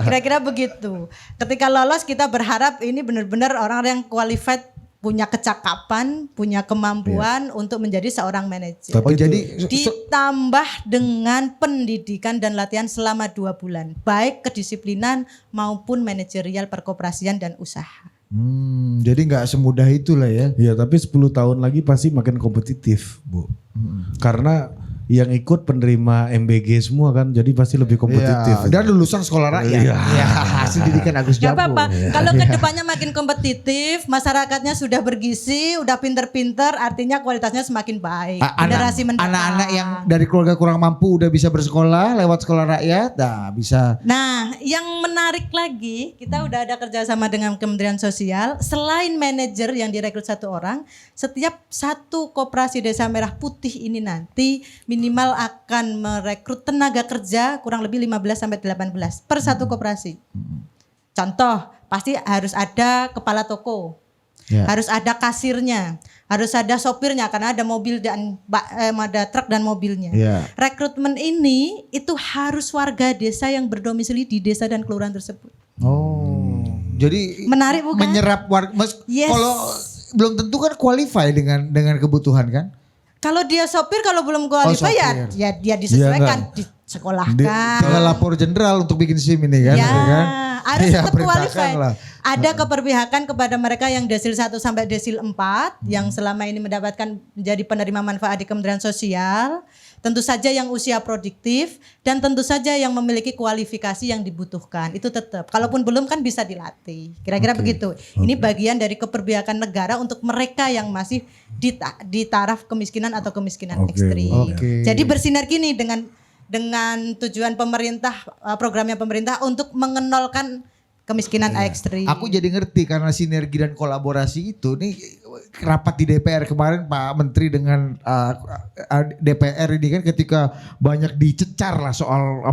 E: Kira-kira begitu. Ketika lolos kita berharap ini benar-benar orang-orang yang qualified, punya kecakapan, punya kemampuan untuk menjadi seorang manajer.
F: Oh jadi
E: Ditambah dengan pendidikan dan latihan selama 2 bulan. Baik kedisiplinan maupun manajerial perkoperasian dan usaha.
F: Jadi nggak semudah itulah ya.
C: Iya tapi 10 tahun lagi pasti makin kompetitif Bu. Karena yang ikut penerima MBG semua kan, jadi pasti lebih kompetitif.
F: Iya, dan lulusan sekolah rakyat.
C: Iya.
F: Ya, hasil didikan Agus
E: Gak
F: Jabo.
E: apa-apa, kalau kedepannya makin kompetitif, masyarakatnya sudah bergizi, udah pinter-pinter, artinya kualitasnya semakin baik. Generasi mendatang.
F: Anak-anak yang dari keluarga kurang mampu udah bisa bersekolah lewat sekolah rakyat, nah bisa.
E: Nah, yang menarik lagi, kita udah ada kerjasama dengan Kementerian Sosial. Selain manajer yang direkrut 1 orang, setiap satu koperasi Desa Merah Putih ini nanti minimal akan merekrut tenaga kerja kurang lebih 15-18 per satu koperasi. Contoh, pasti harus ada kepala toko, harus ada kasirnya, harus ada sopirnya karena ada mobil dan ada truk dan mobilnya. Rekrutmen ini itu harus warga desa yang berdomisili di desa dan kelurahan tersebut.
F: Oh, jadi
E: Menarik bukan?
F: menyerap warga.
E: Yes.
F: Kalau belum tentu kan qualify dengan kebutuhan kan?
E: Kalau dia sopir kalau belum qualify
F: sopir.
E: ya dia disesuaikan. sekolahkan.
F: Tinggal lapor jenderal untuk bikin SIM ini kan.
E: Ya,
F: gitu kan?
E: harus
F: Iya,
E: tetap
F: perintahkan
E: qualified.
F: lah.
E: Ada keperpihakan kepada mereka yang desil 1 sampai desil 4 yang selama ini mendapatkan menjadi penerima manfaat di Kementerian Sosial. Tentu saja yang usia produktif dan tentu saja yang memiliki kualifikasi yang dibutuhkan. Itu tetap. Kalaupun belum kan bisa dilatih. Kira-kira begitu. Ini bagian dari keperpihakan negara untuk mereka yang masih di taraf kemiskinan atau kemiskinan ekstrim.
F: Oke.
E: Jadi bersinergi nih dengan tujuan pemerintah, programnya pemerintah untuk mengenolkan kemiskinan ekstrim.
F: Aku jadi ngerti karena sinergi dan kolaborasi itu nih rapat di DPR kemarin Pak Menteri dengan DPR ini kan ketika banyak dicecar lah soal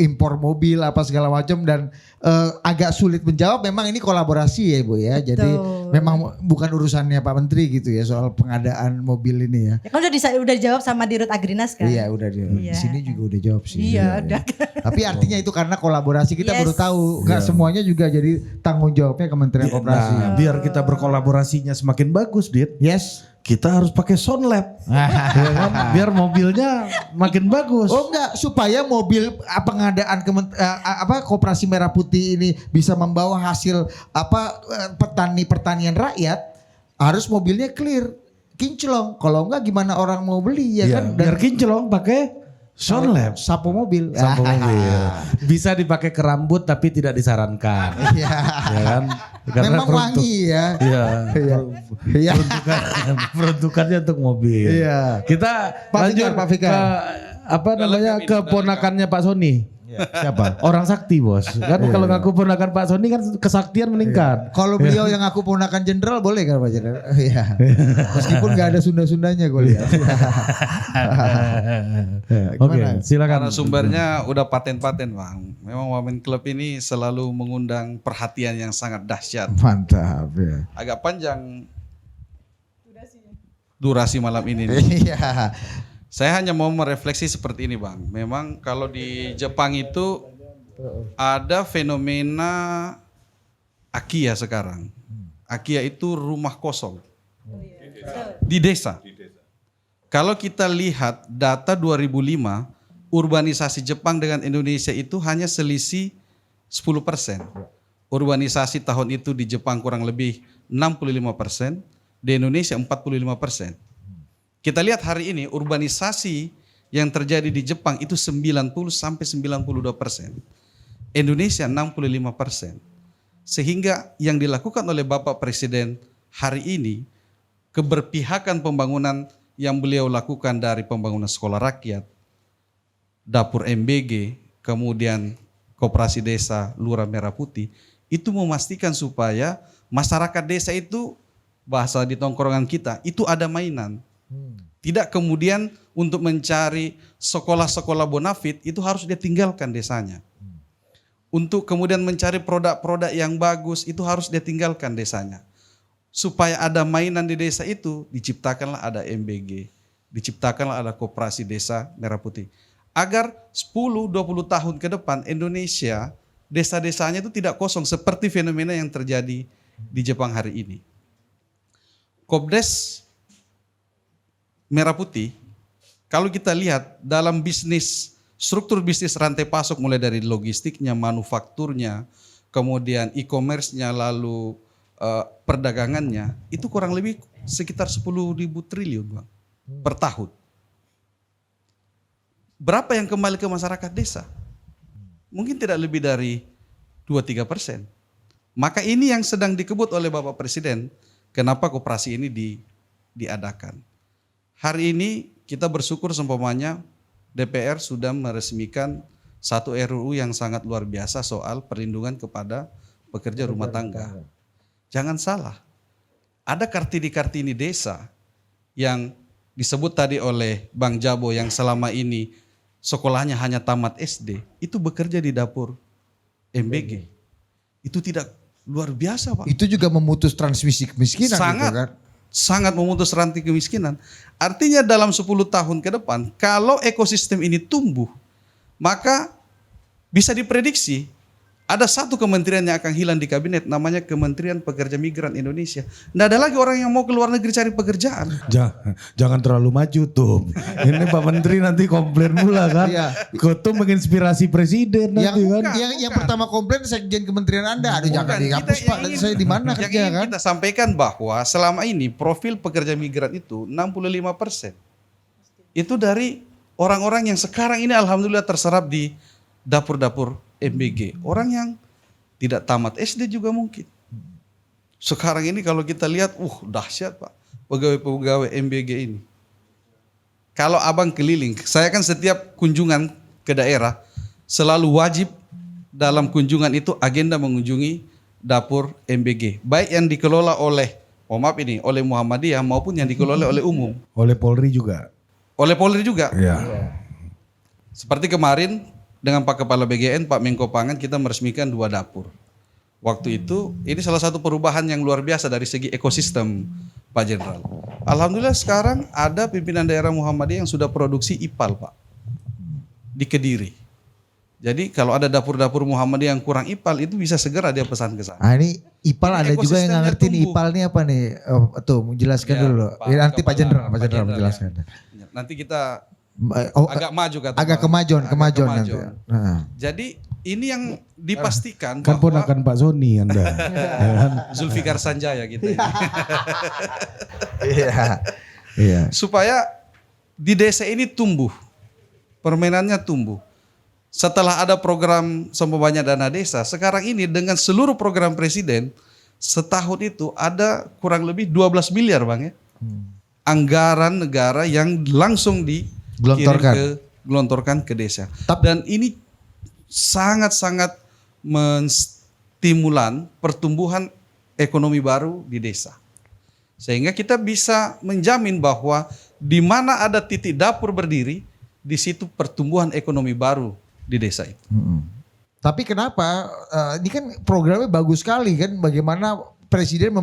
F: impor mobil apa segala macam dan agak sulit menjawab. Memang ini kolaborasi ya Bu ya. Jadi memang bukan urusannya Pak Menteri gitu ya soal pengadaan mobil ini ya.
E: Ya kan udah dijawab sama Dirut Agrinas kan?
F: Iya udah di sini juga udah jawab sih.
E: Iya, udah.
F: Tapi artinya itu karena kolaborasi kita
E: Yes.
F: baru tahu nggak semuanya juga jadi tanggung jawabnya Kementerian Koperasi.
C: Nah, biar kita berkolaborasinya semakin bagus, Dit.
F: Yes.
C: Kita harus pakai sound lab. Ya kan? Biar mobilnya makin bagus.
F: Oh enggak, supaya mobil pengadaan Koperasi Merah Putih ini bisa membawa hasil pertanian rakyat, harus mobilnya clear, kinclong. Kalau enggak gimana orang mau beli ya
C: Iya,
F: kan?
C: biar kinclong pakai sound lab.
F: Sapu mobil.
C: Sapu mobil. Bisa dipakai ke rambut tapi tidak disarankan.
F: Iya.
C: Ya kan?
F: Memang wangi ya.
C: Iya.
F: Iya. Iya.
C: Peruntukannya untuk mobil.
F: Iya.
C: Kita
F: Pak
C: lanjut
F: Fikar, Pak Fikar.
C: ke keponakannya Pak Sony. Siapa? Orang sakti bos. Kan kalau ngaku ponakan Pak Sony kan kesaktian meningkat.
F: Kalau beliau yang aku ponakan jenderal boleh kan Pak Jenderal? Iya. Meskipun nggak ada Sunda-Sundanya gue lihat.
C: Oke, silakan.
B: Karena sumbernya udah paten-paten Bang. Memang Wamen Club ini selalu mengundang perhatian yang sangat dahsyat.
F: Mantap ya.
B: Agak panjang durasi malam ini nih.
F: Iya.
B: Saya hanya mau merefleksi seperti ini Bang. Memang kalau di Jepang itu ada fenomena Akiya sekarang. Akiya itu rumah kosong. Di desa. Kalau kita lihat data 2005, urbanisasi Jepang dengan Indonesia itu hanya selisih 10%. Urbanisasi tahun itu di Jepang kurang lebih 65%, di Indonesia 45%. Kita lihat hari ini urbanisasi yang terjadi di Jepang itu 90 sampai 92%. Indonesia 65%. Sehingga yang dilakukan oleh Bapak Presiden hari ini, keberpihakan pembangunan yang beliau lakukan dari pembangunan sekolah rakyat, dapur MBG, kemudian koperasi desa Lurah Merah Putih, itu memastikan supaya masyarakat desa itu, bahasa di tongkrongan kita, itu ada mainan. Tidak kemudian untuk mencari sekolah-sekolah bonafit itu harus dia tinggalkan desanya. Untuk kemudian mencari produk-produk yang bagus itu harus dia tinggalkan desanya. Supaya ada mainan di desa itu diciptakanlah ada MBG, diciptakanlah ada koperasi desa Merah Putih. Agar 10-20 tahun ke depan Indonesia desa-desanya itu tidak kosong seperti fenomena yang terjadi di Jepang hari ini. Kopdes Merah Putih, kalau kita lihat dalam bisnis, struktur bisnis rantai pasok mulai dari logistiknya, manufakturnya, kemudian e-commerce-nya, lalu perdagangannya, itu kurang lebih sekitar 10.000 triliun Bang, per tahun. Berapa yang kembali ke masyarakat desa? Mungkin tidak lebih dari 2-3%. Maka ini yang sedang dikebut oleh Bapak Presiden, kenapa koperasi ini diadakan. Hari ini kita bersyukur seumpamanya DPR sudah meresmikan satu RUU yang sangat luar biasa soal perlindungan kepada pekerja rumah tangga. Jangan salah, ada Kartini-Kartini desa yang disebut tadi oleh Bang Jabo yang selama ini sekolahnya hanya tamat SD, itu bekerja di dapur MBG. Itu tidak luar biasa Pak.
F: Itu juga memutus transmisi kemiskinan
B: Sangat.
F: gitu kan.
B: Sangat memutus rantai kemiskinan. Artinya dalam 10 tahun ke depan, kalau ekosistem ini tumbuh, maka bisa diprediksi ada satu kementerian yang akan hilang di kabinet, namanya Kementerian Pekerja Migran Indonesia. Nggak ada lagi orang yang mau ke luar negeri cari pekerjaan.
C: Jangan terlalu maju tuh. Ini Pak Menteri nanti komplain pula kan.
F: Iya.
C: Kok tuh menginspirasi presiden nanti kan.
F: Yang pertama komplain sekjen kementerian Anda, aduh jangan
B: Bukan,
F: dihapus
B: kita
F: Pak,
B: yang
F: nanti
B: ingin-
F: saya di mana
B: yang
F: kerja
B: ingin
F: kan?
B: kita sampaikan bahwa selama ini profil pekerja migran itu 65%. Itu dari orang-orang yang sekarang ini alhamdulillah terserap di dapur-dapur MBG. Orang yang tidak tamat SD juga mungkin. Sekarang ini kalau kita lihat, dahsyat Pak, pegawai-pegawai MBG ini. Kalau abang keliling, saya kan setiap kunjungan ke daerah selalu wajib dalam kunjungan itu agenda mengunjungi dapur MBG. Baik yang dikelola oleh, oleh Muhammadiyah maupun yang dikelola oleh umum.
C: Oleh Polri juga.
B: Oleh Polri juga.
C: Iya.
B: Seperti kemarin dengan Pak Kepala BGN, Pak Menko Pangan, kita meresmikan 2 dapur. Waktu itu ini salah satu perubahan yang luar biasa dari segi ekosistem Pak Jenderal. Alhamdulillah sekarang ada pimpinan daerah Muhammadiyah yang sudah produksi IPAL Pak. Di Kediri. Jadi kalau ada dapur-dapur Muhammadiyah yang kurang IPAL itu bisa segera dia pesan ke sana.
F: Ah ini IPAL ada juga yang nggak ngerti nih
B: Ekosistemnya
F: IPAL ini apa nih? Tuh menjelaskan
B: Ya,
F: dulu.
B: Pak
F: Nanti Pak Jenderal
B: Pak Jenderal,
F: menjelaskan.
B: Nanti kita
F: Oh,
B: agak maju kata
F: agak
B: Pak.
F: kemajuan
B: Agak
F: nanti. Nah.
B: Jadi ini yang dipastikan
C: Kan
B: bahwa
C: ponakan Pak Sony Anda. Ya kan?
B: Zulfikar Sanjaya gitu ya.
F: Iya. Iya.
B: Supaya di desa ini tumbuh, permainannya tumbuh. Setelah ada program seumpamanya dana desa, sekarang ini dengan seluruh program presiden, setahun itu ada kurang lebih 12 miliar Bang ya. Anggaran negara yang langsung digelontorkan ke desa. Dan ini sangat-sangat menstimulan pertumbuhan ekonomi baru di desa. Sehingga kita bisa menjamin bahwa di mana ada titik dapur berdiri, di situ pertumbuhan ekonomi baru di desa itu.
F: Tapi kenapa ini kan programnya bagus sekali kan, bagaimana presiden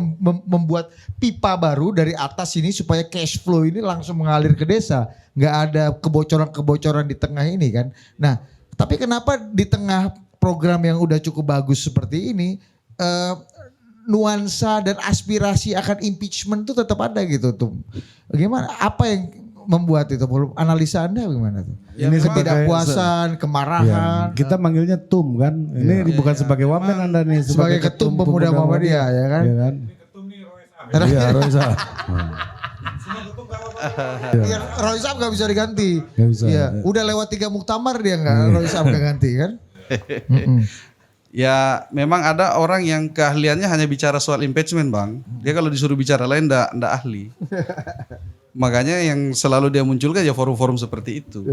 F: membuat pipa baru dari atas ini supaya cash flow ini langsung mengalir ke desa, nggak ada kebocoran-kebocoran di tengah ini kan. Nah, tapi kenapa di tengah program yang udah cukup bagus seperti ini nuansa dan aspirasi akan impeachment tuh tetap ada gitu tuh. Bagaimana? Apa yang membuat itu? Analisa Anda bagaimana tuh?
B: Ya,
F: Ini
B: memang-
F: ketidakpuasan, kemarahan.
C: Ya, kita manggilnya TUM kan. Ini bukan sebagai wamen Anda nih.
F: Sebagai ketum pemuda Muhammadiyah ya kan?
C: Ya kan? Iya, Roisa.
F: Ya, Roy Sam gak bisa diganti.
C: Nggak bisa.
F: Iya, udah lewat 3 muktamar dia nggak Roy Sam gak ganti kan?
B: Ya memang ada orang yang keahliannya hanya bicara soal impeachment Bang. Dia kalau disuruh bicara lain ndak ahli. Makanya yang selalu dia munculkan ya forum-forum seperti itu.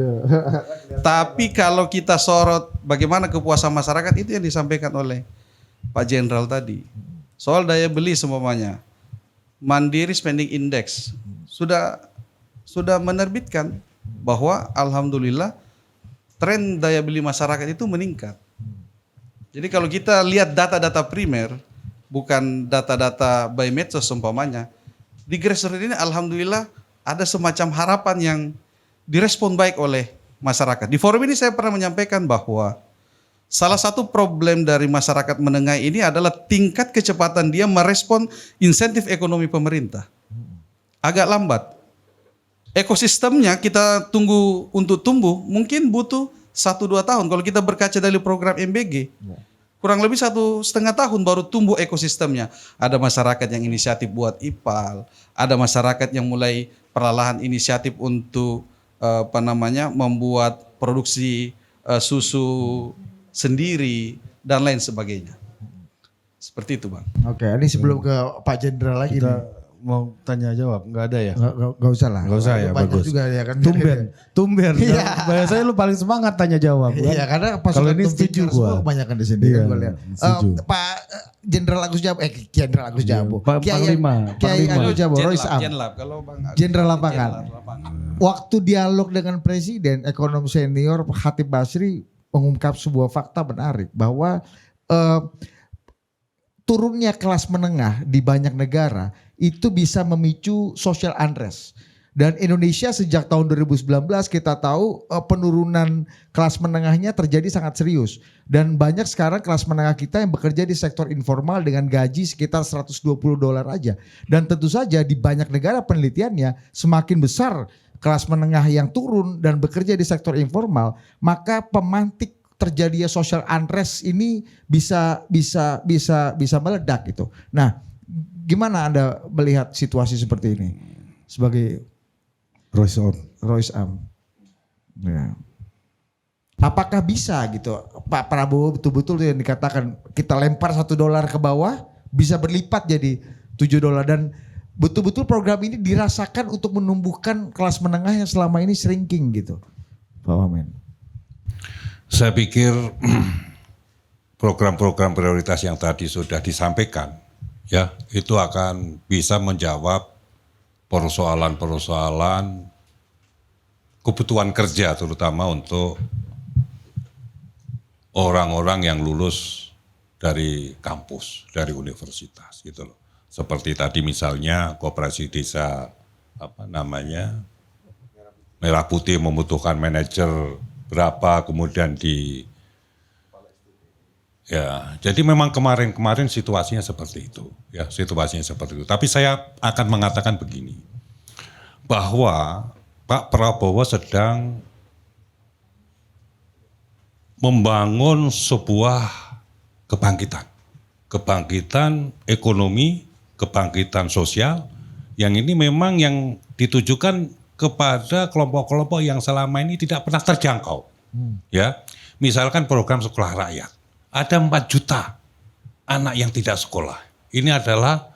B: Tapi kalau kita sorot bagaimana kepuasan masyarakat, itu yang disampaikan oleh Pak Jenderal tadi. Soal daya beli semuanya. Mandiri Spending Index sudah menerbitkan bahwa alhamdulillah tren daya beli masyarakat itu meningkat. Jadi kalau kita lihat data-data primer, bukan data-data by medsos umpamanya, di grassroots ini alhamdulillah ada semacam harapan yang direspon baik oleh masyarakat. Di forum ini saya pernah menyampaikan bahwa salah satu problem dari masyarakat menengah ini adalah tingkat kecepatan dia merespon insentif ekonomi pemerintah. Agak lambat. Ekosistemnya kita tunggu untuk tumbuh mungkin butuh 1-2 tahun. Kalau kita berkaca dari program MBG, kurang lebih 1,5 tahun baru tumbuh ekosistemnya. Ada masyarakat yang inisiatif buat IPAL, ada masyarakat yang mulai perlahan inisiatif untuk membuat produksi susu sendiri dan lain sebagainya. Seperti itu Bang.
F: Oke, ini sebelum ke Pak Jenderal lagi nih.
C: Kita mau tanya jawab, nggak ada ya?
F: Nggak usah lah.
C: Nggak usah ya,
F: Banyak
C: bagus.
F: juga ya kan.
C: Tumben.
F: Iya.
C: Biasanya lu paling semangat tanya jawab kan?
F: Iya, karena
C: Kalau
F: pasukan
C: ini
F: Tum
C: setuju
F: Fikar semua
C: gua.
F: kebanyakan di sini
C: Iya,
F: kan gua lihat.
C: setuju.
F: Pak Jenderal Agus Jabo, Jenderal Agus Jabo.
C: Pak Panglima,
F: Kiai
C: Panglima.
F: Agus Jabo, Roy Sam.
B: Jenlab, kalau Bang Agus,
F: Jenderal lapangan.
B: Jenderal lapangan.
F: Waktu dialog dengan Presiden, ekonom senior Khatib Basri mengungkap sebuah fakta menarik bahwa turunnya kelas menengah di banyak negara itu bisa memicu social unrest. Dan Indonesia sejak tahun 2019 kita tahu penurunan kelas menengahnya terjadi sangat serius. Dan banyak sekarang kelas menengah kita yang bekerja di sektor informal dengan gaji sekitar $120 aja. Dan tentu saja di banyak negara penelitiannya semakin besar kelas menengah yang turun dan bekerja di sektor informal, maka pemantik terjadinya social unrest ini bisa meledak gitu. Nah, gimana Anda melihat situasi seperti ini sebagai Royce Am? Ya. Apakah bisa gitu Pak Prabowo betul-betul yang dikatakan kita lempar $1 ke bawah bisa berlipat jadi $7 dan betul-betul program ini dirasakan untuk menumbuhkan kelas menengah yang selama ini shrinking gitu, Pak Wamen?
A: Saya pikir program-program prioritas yang tadi sudah disampaikan, ya itu akan bisa menjawab persoalan-persoalan kebutuhan kerja terutama untuk orang-orang yang lulus dari kampus, dari universitas gitu loh. Seperti tadi misalnya koperasi desa Merah Putih membutuhkan manajer berapa, kemudian jadi memang kemarin situasinya seperti itu, ya situasinya seperti itu. Tapi saya akan mengatakan begini, bahwa Pak Prabowo sedang membangun sebuah kebangkitan ekonomi, kebangkitan sosial, yang ini memang yang ditujukan kepada kelompok-kelompok yang selama ini tidak pernah terjangkau. Ya, misalkan program sekolah rakyat. Ada 4 juta anak yang tidak sekolah. Ini adalah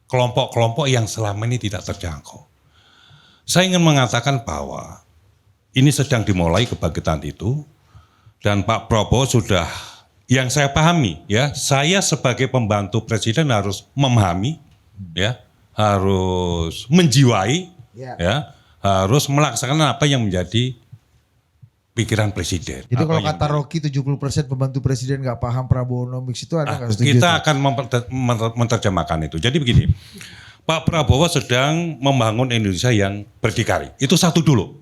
A: kelompok-kelompok yang selama ini tidak terjangkau. Saya ingin mengatakan bahwa ini sedang dimulai kebangkitan itu, dan Pak Prabowo sudah, yang saya pahami ya, saya sebagai pembantu presiden harus memahami, ya, harus menjiwai, ya, harus melaksanakan apa yang menjadi pikiran presiden.
F: Jadi kalau kata Rocky 70% pembantu presiden nggak paham Prabowonomics itu Anda nggak setuju?
A: Kita akan menerjemahkan itu. Jadi begini, Pak Prabowo sedang membangun Indonesia yang berdikari. Itu satu dulu.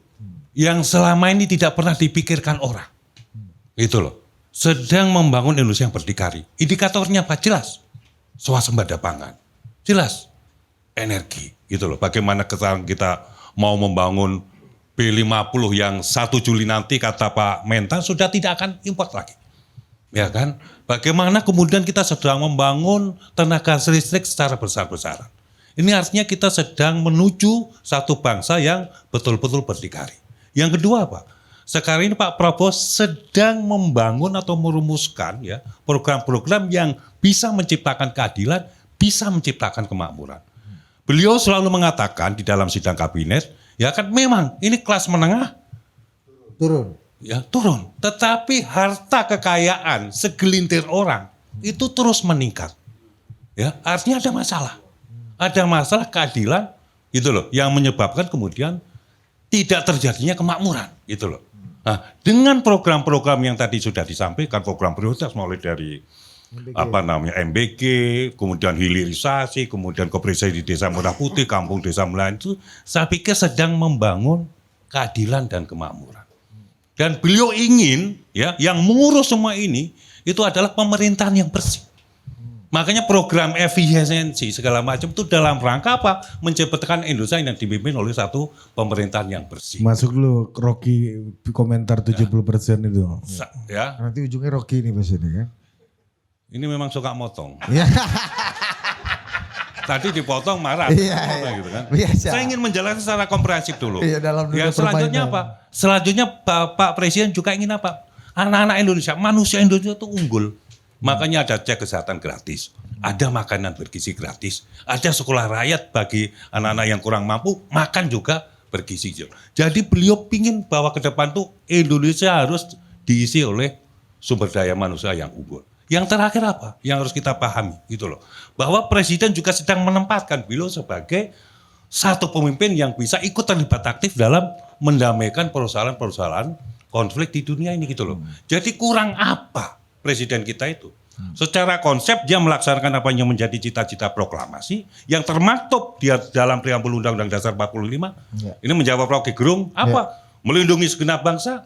A: Yang selama ini tidak pernah dipikirkan orang. Itu loh. Sedang membangun Indonesia yang berdikari. Indikatornya apa? Jelas. Swasembada pangan. Jelas. Energi. Gitu loh. Bagaimana kita mau membangun B50 yang 1 Juli nanti kata Pak Mentan sudah tidak akan import lagi. Ya kan? Bagaimana kemudian kita sedang membangun tenaga listrik secara besar-besaran. Ini artinya kita sedang menuju satu bangsa yang betul-betul berdikari. Yang kedua apa? Sekarang ini Pak Prabowo sedang membangun atau merumuskan ya program-program yang bisa menciptakan keadilan, bisa menciptakan kemakmuran. Beliau selalu mengatakan di dalam sidang kabinet, ya kan memang ini kelas menengah
F: turun.
A: Ya turun. Tetapi harta kekayaan segelintir orang itu terus meningkat. Ya, artinya ada masalah. Ada masalah keadilan gitu loh yang menyebabkan kemudian tidak terjadinya kemakmuran gitu loh. Nah, dengan program-program yang tadi sudah disampaikan, program prioritas mulai dari MBG, kemudian hilirisasi, kemudian koperasi di Desa Merah Putih, Kampung Desa Melayu itu saya pikir sedang membangun keadilan dan kemakmuran. Dan beliau ingin ya yang mengurus semua ini itu adalah pemerintahan yang bersih. Makanya program efisiensi segala macam itu dalam rangka apa? Menciptakan Indonesia yang dipimpin oleh satu pemerintahan yang bersih.
C: Masuk lu Rocky komentar 70% itu.
A: Ya.
F: Nanti ujungnya Rocky ini pas ini kan.
A: Ini memang suka motong.
F: Iya.
A: Tadi dipotong marah.
F: Iya.
A: Gitu kan.
F: Biasa.
A: Saya ingin menjelaskan secara komprehensif dulu.
F: Iya, dalam dunia
A: selanjutnya
F: permainan.
A: apa? Selanjutnya Bapak Presiden juga ingin apa? Anak-anak Indonesia, manusia Indonesia itu unggul. Makanya ada cek kesehatan gratis, ada makanan bergizi gratis, ada sekolah rakyat bagi anak-anak yang kurang mampu, makan juga bergizi. Jadi beliau pingin bahwa ke depan tuh Indonesia harus diisi oleh sumber daya manusia yang unggul. Yang terakhir apa? Yang harus kita pahami gitu loh. Bahwa Presiden juga sedang menempatkan beliau sebagai satu pemimpin yang bisa ikut terlibat aktif dalam mendamaikan persoalan-persoalan konflik di dunia ini gitu loh. Jadi kurang apa Presiden kita itu? Secara konsep dia melaksanakan apa yang menjadi cita-cita proklamasi yang termaktub di dalam preambul Undang-Undang Dasar 45. Ini menjawab Rocky Gerung apa? Melindungi segenap bangsa,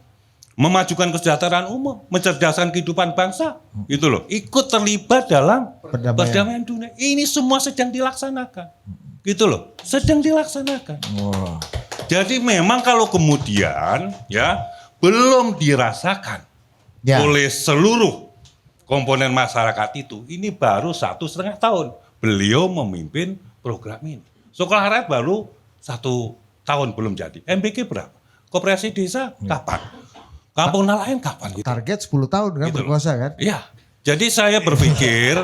A: memajukan kesejahteraan umum, mencerdaskan kehidupan bangsa. Itu loh, ikut terlibat dalam perdamaian dunia. Ini semua sedang dilaksanakan. Gitu loh, sedang dilaksanakan. Jadi memang kalau kemudian ya belum dirasakan oleh seluruh komponen masyarakat itu, ini baru 1,5 tahun beliau memimpin program ini. Sekolah rakyat baru 1 tahun belum jadi. MBK berapa? Koperasi desa kapan? Kampung nelayan kapan? Gitu.
F: Target 10 tahun kan
A: Gitu
F: berkuasa kan?
A: Iya. Jadi saya berpikir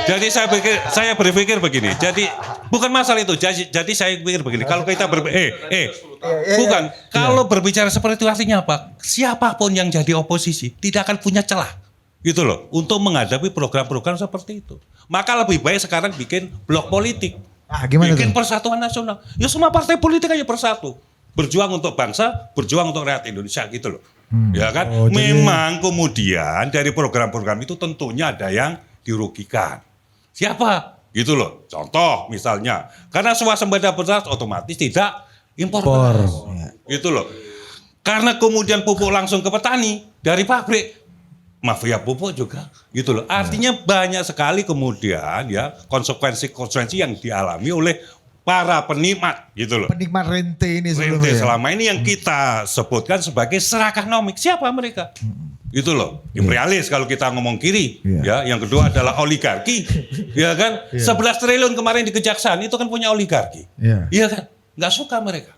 A: Jadi saya berpikir begini. Jadi bukan masalah itu. Jadi saya pikir begini. Kalau kita bukan. Kalau berbicara seperti itu artinya apa? Siapapun yang jadi oposisi tidak akan punya celah. Gitu loh. Untuk menghadapi program-program seperti itu. Maka lebih baik sekarang bikin blok politik.
F: Gimana
A: Bikin
F: tuh?
A: persatuan nasional. Ya semua partai politik aja bersatu. Berjuang untuk bangsa, berjuang untuk rakyat Indonesia gitu loh. Ya kan? Memang kemudian dari program-program itu tentunya ada yang dirugikan. Siapa? Gitu loh. Contoh misalnya, karena swasembada beras otomatis tidak impor beras. Gitu loh. Karena kemudian pupuk langsung ke petani dari pabrik, mafia pupuk juga. Gitu loh. Artinya banyak sekali kemudian ya konsekuensi yang dialami oleh para penikmat gitu loh.
F: Penikmat rente ini
A: Rente
F: sebelumnya.
A: selama ini yang kita sebutkan sebagai serakahnomik. Siapa mereka? Itu loh, imperialis kalau kita ngomong kiri. Ya, yang kedua adalah oligarki. Ya kan? 11 triliun kemarin di Kejaksaan itu kan punya oligarki. Iya kan? Nggak suka mereka.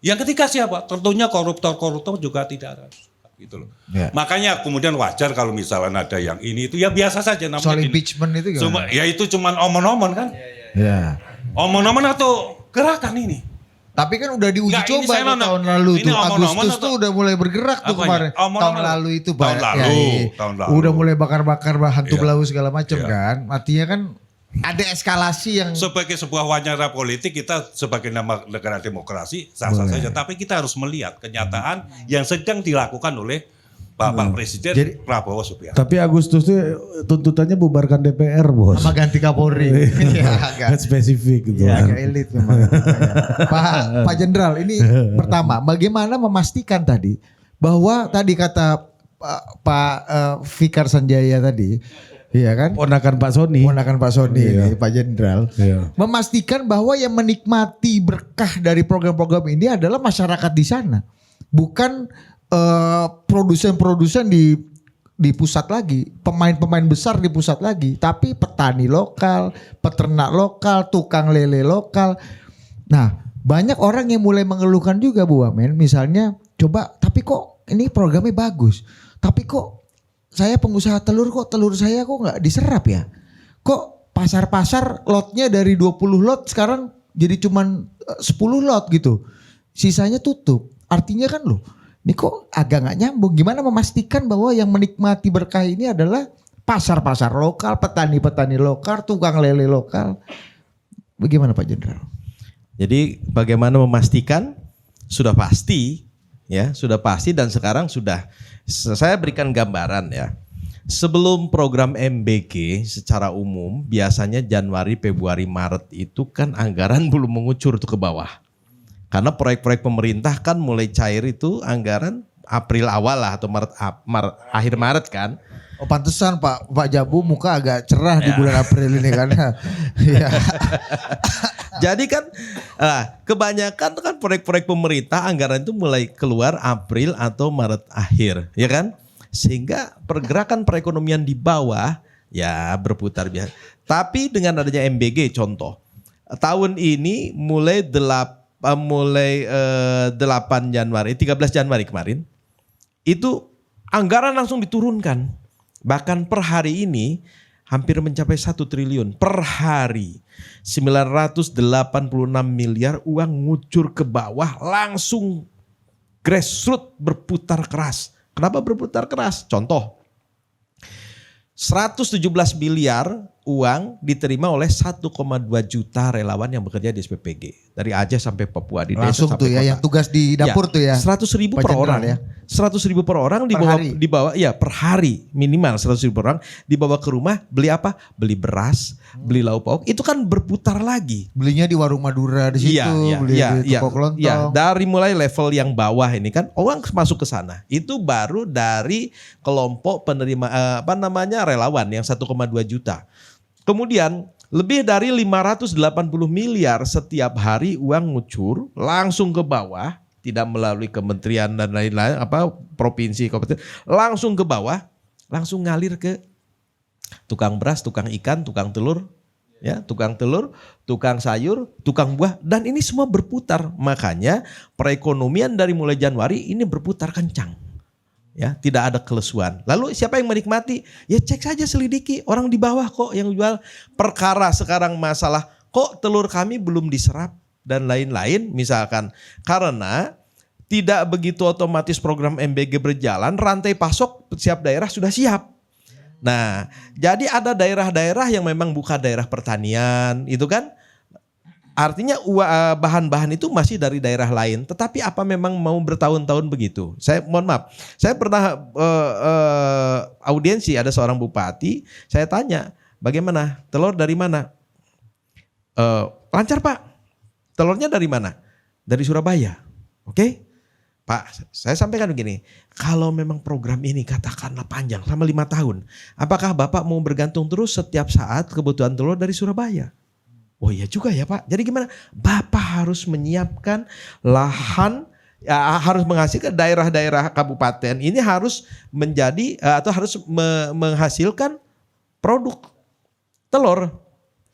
A: Yang ketiga siapa? Tentunya koruptor-koruptor juga tidak ada. Gitu loh. Makanya kemudian wajar kalau misalnya ada yang ini itu ya biasa saja namanya.
F: Soal impeachment itu gimana?
A: Ya itu cuman omon-omon kan?
F: Ya.
A: Omon-omon atau gerakan ini?
F: Tapi kan udah diuji
A: Nggak, ini
F: coba
A: saya
F: tuh
A: nonton.
F: tahun lalu
A: Ini
F: tuh.
A: omon-omon
F: Agustus
A: atau-
F: tuh udah mulai bergerak tuh
A: Apanya?
F: kemarin.
A: Omon-omon
F: Tahun
A: atau-
F: lalu itu
A: tahun lalu.
F: Udah mulai bakar-bakar hantu
A: Iya.
F: belau segala macam
A: Iya.
F: kan. Artinya kan ada eskalasi yang
A: Sebagai sebuah wacana politik kita sebagai negara demokrasi sah-sah saja. Tapi kita harus melihat kenyataan yang sedang dilakukan oleh Bapak Presiden
C: Jadi-
A: Prabowo Subianto.
C: Tapi Agustus itu tuntutannya bubarkan DPR, Bos.
F: sama ganti Kapolri. Iya,
C: Kan spesifik gitu
F: Ya,
C: kan.
F: agak elit memang. Pak Jenderal, ini pertama, bagaimana memastikan tadi bahwa tadi kata Pak Fikar Sanjaya tadi, iya kan?
C: Ponakan Pak Soni.
F: Ponakan Pak Soni
C: Iya.
F: ini, Pak Jenderal,
C: Iya.
F: memastikan bahwa yang menikmati berkah dari program-program ini adalah masyarakat di sana, bukan produsen-produsen di pusat lagi, pemain-pemain besar di pusat lagi, tapi petani lokal, peternak lokal, tukang lele lokal. Nah, banyak orang yang mulai mengeluhkan juga Bu Wamen, misalnya coba tapi kok ini programnya bagus, tapi kok saya pengusaha telur kok telur saya kok nggak diserap ya? Kok pasar-pasar lotnya dari 20 lot sekarang jadi cuman 10 lot gitu. Sisanya tutup. Artinya kan loh, ini kok agak nggak nyambung. Gimana memastikan bahwa yang menikmati berkah ini adalah pasar-pasar lokal, petani-petani lokal, tukang lele lokal. Bagaimana Pak Jenderal?
D: Jadi bagaimana memastikan sudah pasti dan sekarang sudah saya berikan gambaran ya. Sebelum program MBG secara umum biasanya Januari, Februari, Maret itu kan anggaran belum mengucur tuh ke bawah. Karena proyek-proyek pemerintah kan mulai cair itu anggaran April awal lah atau akhir Maret kan.
F: Oh pantesan Pak Jabu muka agak cerah di bulan April ini karena ya.
D: Jadi kan kebanyakan kan proyek-proyek pemerintah anggaran itu mulai keluar April atau Maret akhir, ya kan? Sehingga pergerakan perekonomian di bawah ya berputar biasa. Tapi dengan adanya MBG contoh, tahun ini mulai 8 Januari, 13 Januari kemarin, itu anggaran langsung diturunkan. Bahkan per hari ini hampir mencapai 1 triliun per hari. 986 miliar uang ngucur ke bawah langsung grassroots berputar keras. Kenapa berputar keras? Contoh, 117 miliar uang diterima oleh 1,2 juta relawan yang bekerja di SPPG. Dari Aceh sampai Papua, di desa
F: Langsung tuh
D: sampai
F: ya
D: kota.
F: yang tugas di dapur tuh ya.
D: 100.000
F: Pak
D: per
F: Jenderal
D: orang
F: ya.
D: 100.000 per orang dibawa ya per hari minimal 100.000 per orang dibawa ke rumah, beli apa? Beli beras, beli lauk pauk, itu kan berputar lagi.
F: Belinya di warung Madura di situ, beli di toko kelontong.
D: Iya, dari mulai level yang bawah ini kan orang masuk ke sana. Itu baru dari kelompok penerima relawan yang 1,2 juta. Kemudian lebih dari 580 miliar setiap hari uang ngucur langsung ke bawah, tidak melalui kementerian dan lain-lain, provinsi, kabupaten, langsung ke bawah, langsung ngalir ke tukang beras, tukang ikan, tukang telur, ya, tukang sayur, tukang buah, dan ini semua berputar. Makanya perekonomian dari mulai Januari ini berputar kencang. Ya, tidak ada kelesuan. Lalu siapa yang menikmati? Ya cek saja, selidiki. Orang di bawah kok yang jual. Perkara sekarang masalah kok telur kami belum diserap dan lain-lain misalkan. Karena tidak begitu otomatis program MBG berjalan, rantai pasok setiap daerah sudah siap. Nah, jadi ada daerah-daerah yang memang bukan daerah pertanian, itu kan. Artinya bahan-bahan itu masih dari daerah lain. Tetapi apa memang mau bertahun-tahun begitu? Saya mohon maaf. Saya pernah audiensi ada seorang bupati. Saya tanya, bagaimana? Telur dari mana? Lancar Pak. Telurnya dari mana? Dari Surabaya. Oke? Pak, saya sampaikan begini. Kalau memang program ini katakanlah panjang selama 5 tahun. Apakah Bapak mau bergantung terus setiap saat kebutuhan telur dari Surabaya? Oh iya juga ya Pak. Jadi gimana? Bapak harus menyiapkan lahan, ya, harus menghasilkan daerah-daerah kabupaten ini harus menjadi atau harus menghasilkan produk telur.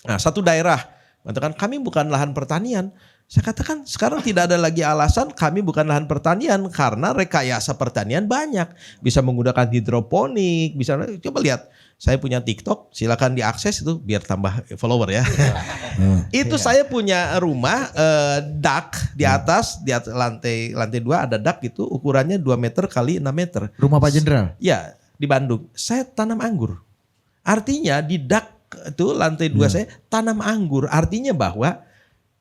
D: Nah, satu daerah mengatakan kami bukan lahan pertanian. Saya katakan sekarang tidak ada lagi alasan kami bukan lahan pertanian karena rekayasa pertanian banyak. Bisa menggunakan hidroponik, bisa coba lihat. Saya punya TikTok, silakan diakses itu biar tambah follower ya. Itu saya punya rumah dak di atas lantai 2 ada dak itu ukurannya 2 meter kali 6 meter.
F: Rumah Pak Jenderal?
D: Ya, di Bandung. Saya tanam anggur. Artinya di dak itu lantai 2 saya tanam anggur. Artinya bahwa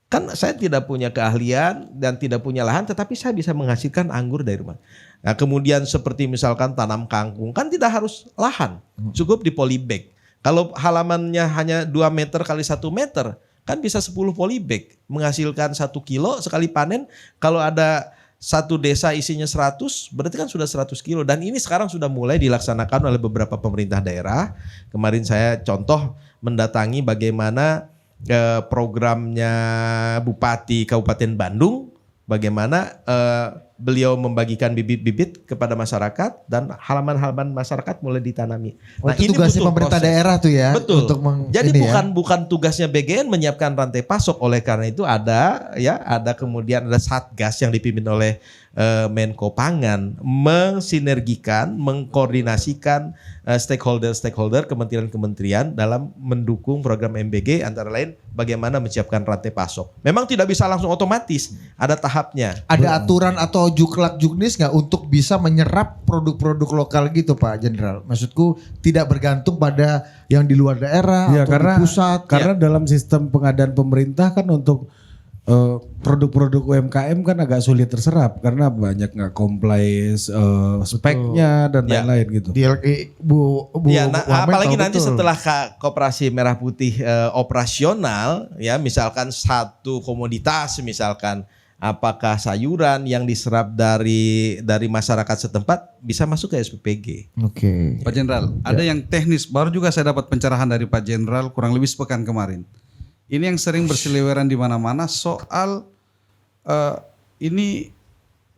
D: kan saya tidak punya keahlian dan tidak punya lahan, tetapi saya bisa menghasilkan anggur dari rumah. Nah, kemudian seperti misalkan tanam kangkung, kan tidak harus lahan, cukup di polybag. Kalau halamannya hanya 2 meter kali 1 meter, kan bisa 10 polybag, menghasilkan 1 kilo sekali panen. Kalau ada satu desa isinya 100, berarti kan sudah 100 kilo. Dan ini sekarang sudah mulai dilaksanakan oleh beberapa pemerintah daerah. Kemarin saya contoh mendatangi bagaimana programnya Bupati Kabupaten Bandung, bagaimana beliau membagikan bibit-bibit kepada masyarakat dan halaman-halaman masyarakat mulai ditanami.
F: Nah, itu tugasnya pemerintah
D: proses.
F: daerah tuh ya.
D: Betul.
F: Untuk
D: Jadi bukan tugasnya BGN menyiapkan rantai pasok. Oleh karena itu ada kemudian ada Satgas yang dipimpin oleh Menko Pangan mensinergikan, mengkoordinasikan stakeholder kementerian-kementerian dalam mendukung program MBG, antara lain bagaimana menyiapkan rantai pasok. Memang tidak bisa langsung otomatis, ada tahapnya.
F: Ada aturan atau juknis nggak untuk bisa menyerap produk-produk lokal gitu Pak Jenderal? Maksudku tidak bergantung pada yang di luar daerah
C: Ya,
F: atau di pusat.
C: Karena dalam sistem pengadaan pemerintah kan untuk produk-produk UMKM kan agak sulit terserap karena banyak nggak comply speknya dan lain-lain gitu.
F: DLE Bu
D: Ya,
F: Wamen
D: apalagi
F: tahu
D: nanti
F: betul.
D: setelah Koperasi Merah Putih operasional, ya misalkan satu komoditas, misalkan apakah sayuran yang diserap dari masyarakat setempat bisa masuk ke SPPG.
F: Oke.
B: Pak Jenderal, ada yang teknis, baru juga saya dapat pencerahan dari Pak Jenderal kurang lebih sepekan kemarin. Ini yang sering berseliweran di mana-mana soal ini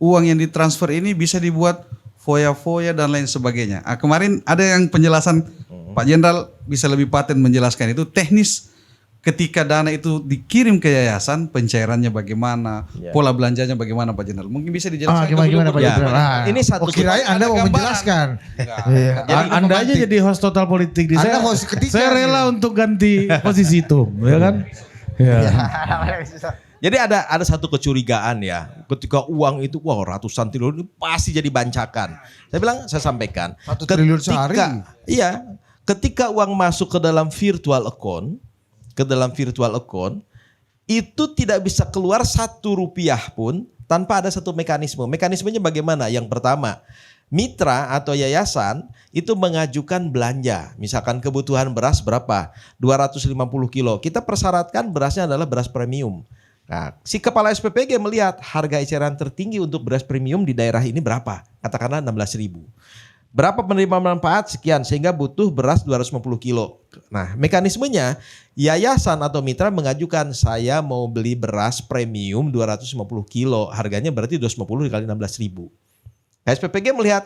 B: uang yang ditransfer ini bisa dibuat foya-foya dan lain sebagainya. Kemarin ada yang penjelasan Pak Jenderal bisa lebih paten menjelaskan itu teknis ketika dana itu dikirim ke yayasan pencairannya bagaimana, pola belanjanya bagaimana Pak Jenderal. Mungkin bisa dijelaskan.
F: Gimana Pak
D: Ya,
F: Jenderal?
D: ini satu
F: kirain Anda mau menjelaskan. Iya.
C: Anda aja jadi host total politik di
F: Anda
C: saya.
F: host ketiga
C: Saya
F: nih.
C: rela untuk ganti posisi itu, ya kan? Ya.
D: Jadi ada satu kecurigaan ya, ketika uang itu ratusan triliun ini pasti jadi bancakan. Saya sampaikan.
F: 1 triliun sehari.
D: Iya, ketika uang masuk ke dalam virtual account, itu tidak bisa keluar Rp1 pun tanpa ada satu mekanisme. Mekanismenya bagaimana? Yang pertama, mitra atau yayasan itu mengajukan belanja. Misalkan kebutuhan beras berapa? 250 kilo. Kita persyaratkan berasnya adalah beras premium. Nah, si kepala SPPG melihat harga eceran tertinggi untuk beras premium di daerah ini berapa? Katakanlah 16.000. Berapa penerima manfaat? Sekian, sehingga butuh beras 250 kilo. Nah, mekanismenya yayasan atau mitra mengajukan, saya mau beli beras premium 250 kilo. Harganya berarti 250 dikali 16.000. SPPG melihat,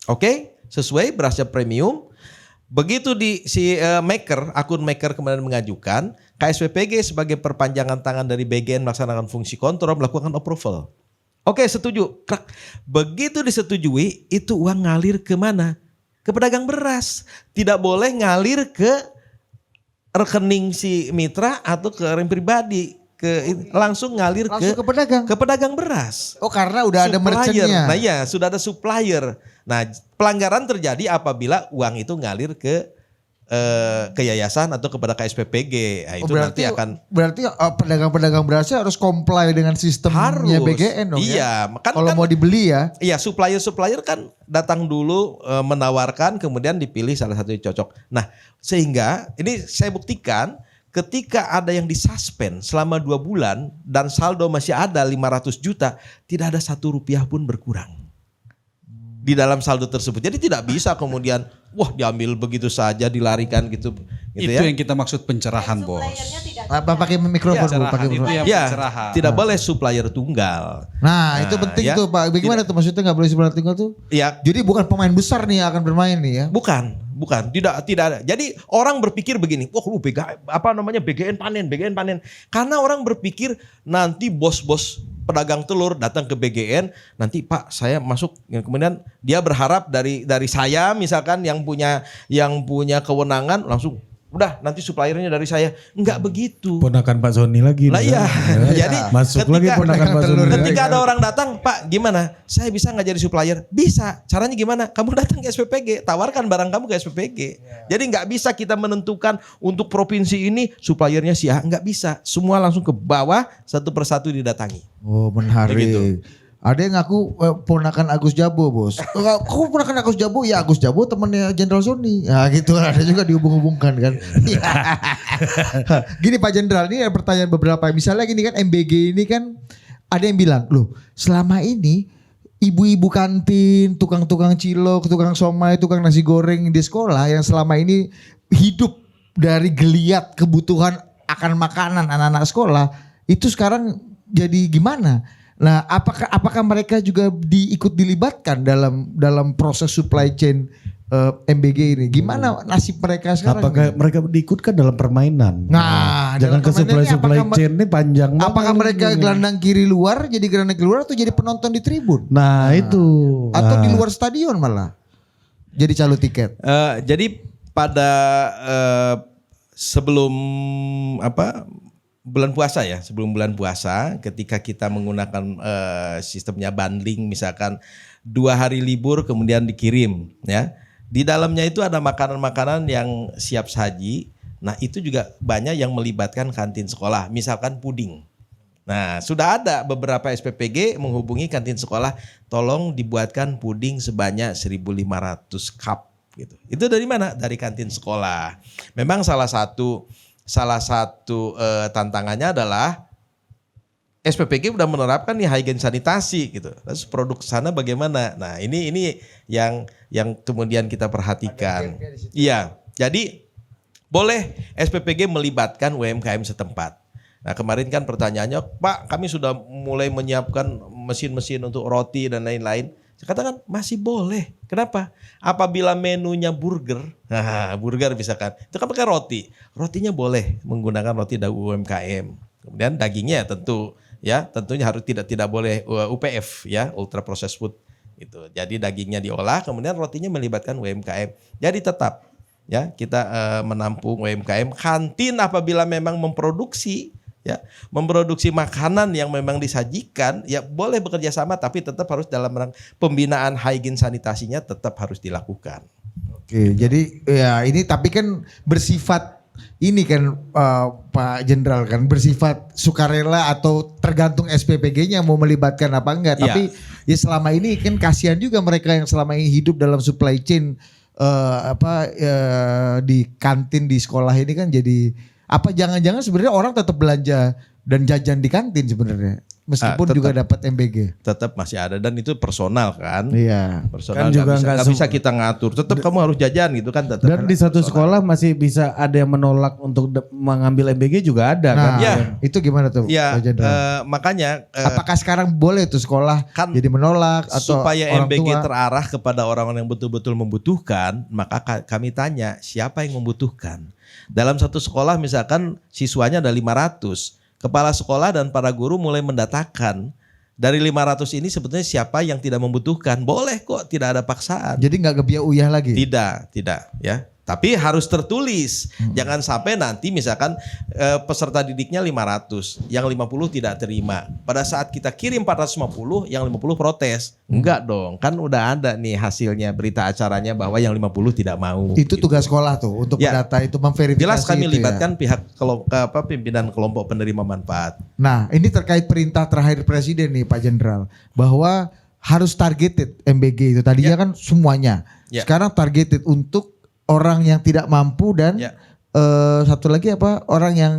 D: oke, sesuai berasnya premium. Begitu akun maker kemudian mengajukan, KSPPG sebagai perpanjangan tangan dari BGN melaksanakan fungsi kontrol melakukan approval. Oke, setuju. Begitu disetujui, itu uang ngalir ke mana? Ke pedagang beras. Tidak boleh ngalir ke rekening si mitra atau ke orang pribadi. Langsung ngalir ke pedagang beras.
F: Oh, karena udah ada merchantnya.
D: Nah iya, sudah ada supplier. Nah, pelanggaran terjadi apabila uang itu ngalir ke yayasan atau kepada KSPPG. Nah, itu nanti akan
F: pedagang-pedagang berasnya harus comply dengan sistemnya BGN dong.
D: Iya,
F: ya. Kalau mau dibeli ya.
D: Iya, supplier kan datang dulu menawarkan, kemudian dipilih salah satu yang cocok. Nah, sehingga ini saya buktikan ketika ada yang disuspend selama 2 bulan dan saldo masih ada 500 juta, tidak ada Rp1 pun berkurang di dalam saldo tersebut. Jadi tidak bisa kemudian diambil begitu saja, dilarikan gitu
B: Itu
D: ya.
B: yang kita maksud pencerahan, Bos.
F: Pakai mikrofon dulu, pakai
B: Itu yang
D: Ya,
B: pencerahan.
D: tidak boleh supplier tunggal.
F: Nah, itu penting tuh Pak. Bagaimana tuh maksudnya nggak boleh supplier tunggal tuh?
D: Ya,
F: Jadi bukan pemain besar nih yang akan bermain nih ya.
D: bukan, tidak ada. Jadi orang berpikir begini, BGN panen. Karena orang berpikir nanti bos-bos pedagang telur datang ke BGN, nanti Pak saya masuk, kemudian dia berharap dari saya misalkan yang punya kewenangan langsung udah nanti suppliernya dari saya. Enggak begitu.
C: Ponakan Pak Sony lagi.
D: Lah iya. Jadi
C: masuk lagi ponakan Pak Sony.
D: ketika ada orang datang, Pak gimana? Saya bisa nggak jadi supplier? Bisa. Caranya gimana? Kamu datang ke SPPG, tawarkan barang kamu ke SPPG. Jadi nggak bisa kita menentukan untuk provinsi ini suppliernya si A, nggak bisa. Semua langsung ke bawah, satu persatu didatangi.
F: Oh, menarik.
D: Begitu.
F: Ada yang ngaku ponakan Agus Jabo, Bos. Kok ponakan Agus Jabo? Ya Agus Jabo temannya Jenderal Sony. Nah gitu, ada juga dihubung-hubungkan kan. Gini Pak Jenderal, ini ada pertanyaan beberapa. Misalnya gini kan, MBG ini kan ada yang bilang, loh selama ini ibu-ibu kantin, tukang-tukang cilok, tukang somai, tukang nasi goreng di sekolah yang selama ini hidup dari geliat kebutuhan akan makanan anak-anak sekolah, itu sekarang jadi gimana? Nah, apakah mereka juga ikut dilibatkan dalam proses supply chain MBG ini? Gimana nasib mereka sekarang?
C: Apakah mereka diikutkan dalam permainan?
F: Nah,
C: jangan ke supply chain ini panjang.
F: Apakah mereka gelandang kiri luar jadi gelandang keluar atau jadi penonton di tribun?
C: Nah, itu.
F: Atau di luar stadion malah jadi calo tiket?
D: Jadi pada sebelum bulan puasa ya, sebelum bulan puasa ketika kita menggunakan sistemnya bundling, misalkan 2 hari libur kemudian dikirim ya. Di dalamnya itu ada makanan-makanan yang siap saji. Nah, itu juga banyak yang melibatkan kantin sekolah, misalkan puding. Nah, sudah ada beberapa SPPG menghubungi kantin sekolah, tolong dibuatkan puding sebanyak 1.500 cup gitu. Itu dari mana? Dari kantin sekolah. Memang salah satu tantangannya adalah SPPG udah menerapkan nih hygiene sanitasi gitu. Terus produk sana bagaimana? Nah, ini yang kemudian kita perhatikan. Iya. Jadi boleh SPPG melibatkan UMKM setempat. Nah, kemarin kan pertanyaannya, Pak, kami sudah mulai menyiapkan mesin-mesin untuk roti dan lain-lain. Saya katakan masih boleh. Kenapa? Apabila menunya burger, burger misalkan, itu kan pakai roti. Rotinya boleh menggunakan roti dari UMKM. Kemudian dagingnya tentunya harus tidak boleh UPF ya, ultra processed food. Gitu. Jadi dagingnya diolah, kemudian rotinya melibatkan UMKM. Jadi tetap ya kita menampung UMKM. Kantin apabila memang memproduksi makanan yang memang disajikan, ya boleh bekerja sama, tapi tetap harus dalam rangka pembinaan hygiene sanitasinya tetap harus dilakukan.
F: Oke, jadi ya ini tapi kan bersifat ini kan Pak Jenderal kan bersifat sukarela atau tergantung SPPG-nya mau melibatkan apa enggak.
D: Iya.
F: Tapi ya selama ini kan kasihan juga mereka yang selama ini hidup dalam supply chain di kantin di sekolah ini kan jadi apa jangan-jangan sebenarnya orang tetap belanja dan jajan di kantin sebenarnya meskipun
D: tetap.
F: juga dapat MBG.
D: Tetap masih ada dan itu personal kan.
F: Iya.
D: Personal
C: Kan juga
D: nggak
C: nggak
D: bisa kita ngatur. Tetap kamu harus jajan gitu kan. Tetap.
C: Dan di satu sekolah masih bisa ada yang menolak untuk mengambil MBG juga ada kan.
F: Nah,
D: Ya.
F: itu gimana tuh
D: Ya,
F: Pak Jenderal?
D: makanya
F: Apakah sekarang boleh tuh sekolah
D: kan
F: jadi menolak atau
D: supaya
F: orang
D: MBG
F: tua?
D: terarah kepada orang-orang yang betul-betul membutuhkan, maka kami tanya siapa yang membutuhkan. Dalam satu sekolah misalkan siswanya ada 500, kepala sekolah dan para guru mulai mendatakan dari 500 ini sebetulnya siapa yang tidak membutuhkan. Boleh kok, tidak ada paksaan.
F: Jadi nggak gebiah uyah lagi.
D: Tidak ya. Tapi harus tertulis. Jangan sampai nanti misalkan peserta didiknya 500, yang 50 tidak terima. Pada saat kita kirim 450, yang 50 protes. Enggak dong, kan udah ada nih hasilnya berita acaranya bahwa yang 50 tidak mau.
F: Itu
D: gitu.
F: tugas sekolah tuh untuk
D: Ya.
F: mendata itu memverifikasi.
D: Jelas kami
F: itu ya.
D: libatkan pihak pimpinan kelompok penerima manfaat.
F: Nah, ini terkait perintah terakhir Presiden nih Pak Jenderal bahwa harus targeted MBG itu tadinya kan semuanya.
D: Ya.
F: Sekarang targeted untuk orang yang tidak mampu dan
D: Ya.
F: satu lagi apa orang yang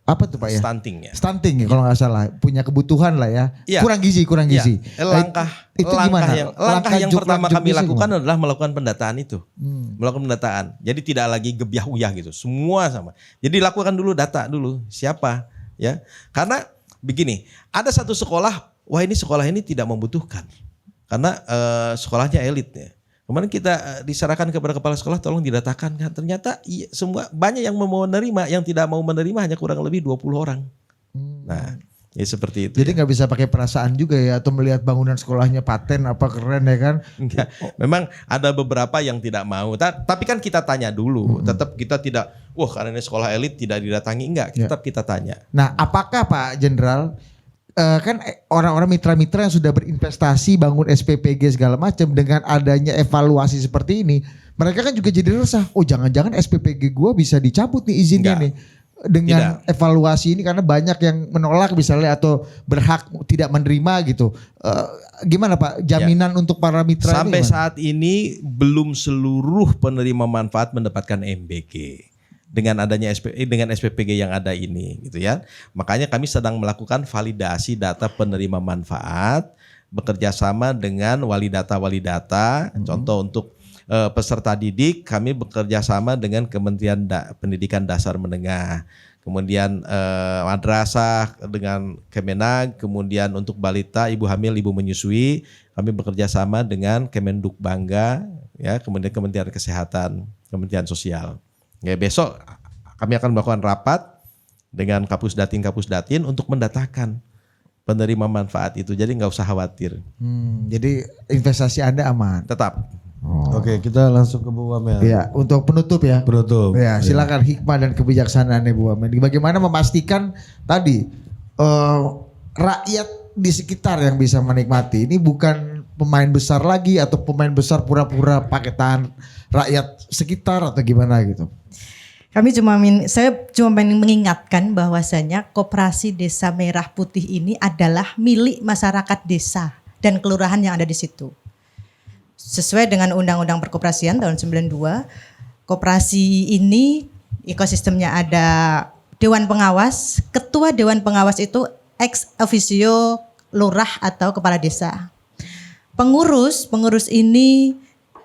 F: apa tuh Pak ya?
D: Stunting ya.
F: Stunting ya kalau nggak salah punya kebutuhan lah ya.
D: Iya.
F: Kurang gizi.
D: Ya, langkah
F: gimana?
D: yang pertama kami
F: juknisnya
D: lakukan
F: gimana?
D: adalah melakukan pendataan itu. Melakukan pendataan. Jadi tidak lagi gebyah uyah gitu. Semua sama. Jadi lakukan dulu data dulu. Siapa ya? Karena begini, ada satu sekolah, wah ini sekolah ini tidak membutuhkan. Karena sekolahnya elit ya. Kemarin kita disarankan kepada kepala sekolah tolong didatakan. Ternyata semua banyak yang mau menerima, yang tidak mau menerima hanya kurang lebih 20 orang. Nah, ya seperti itu.
F: Jadi nggak bisa pakai perasaan juga ya atau melihat bangunan sekolahnya paten apa keren ya kan?
D: Enggak. Memang ada beberapa yang tidak mau. Tapi kan kita tanya dulu. Tetap kita tidak, wah karena ini sekolah elit tidak didatangi. Enggak, tetap kita tanya.
F: Nah, apakah Pak Jenderal kan orang-orang mitra-mitra yang sudah berinvestasi bangun SPPG segala macam dengan adanya evaluasi seperti ini, mereka kan juga jadi resah. Oh, jangan-jangan SPPG gua bisa dicabut nih izinnya
D: Enggak.
F: nih dengan evaluasi ini karena banyak yang menolak misalnya atau berhak tidak menerima gitu. Gimana Pak jaminan untuk para mitra
D: Sampai
F: ini?
D: saat ini belum seluruh penerima manfaat mendapatkan MBG. Dengan adanya dengan SPPG yang ada ini gitu ya. Makanya kami sedang melakukan validasi data penerima manfaat bekerja sama dengan wali data. Contoh untuk peserta didik kami bekerja sama dengan Kementerian Pendidikan Dasar Menengah. Kemudian madrasah dengan Kemenag, kemudian untuk balita, ibu hamil, ibu menyusui, kami bekerja sama dengan Kemendukbangga, ya, kemudian Kementerian Kesehatan, Kementerian Sosial. Ya, besok kami akan melakukan rapat dengan Kapusdatin untuk mendatakan penerima manfaat itu. Jadi nggak usah khawatir.
F: Jadi investasi Anda aman.
D: Tetap.
C: Oke, kita langsung ke Bu Wamel.
F: Ya, untuk penutup ya.
C: Penutup.
F: Ya, silakan hikmah dan kebijaksanaannya Bu Wamen. Bagaimana memastikan tadi rakyat di sekitar yang bisa menikmati. Ini bukan pemain besar lagi atau pemain besar pura-pura pakai tahan rakyat sekitar atau gimana gitu.
E: Saya cuma ingin mengingatkan bahwasanya Koperasi Desa Merah Putih ini adalah milik masyarakat desa dan kelurahan yang ada di situ. Sesuai dengan Undang-Undang Perkoperasian tahun 92, koperasi ini ekosistemnya ada Dewan Pengawas, ketua Dewan Pengawas itu ex officio lurah atau kepala desa. Pengurus ini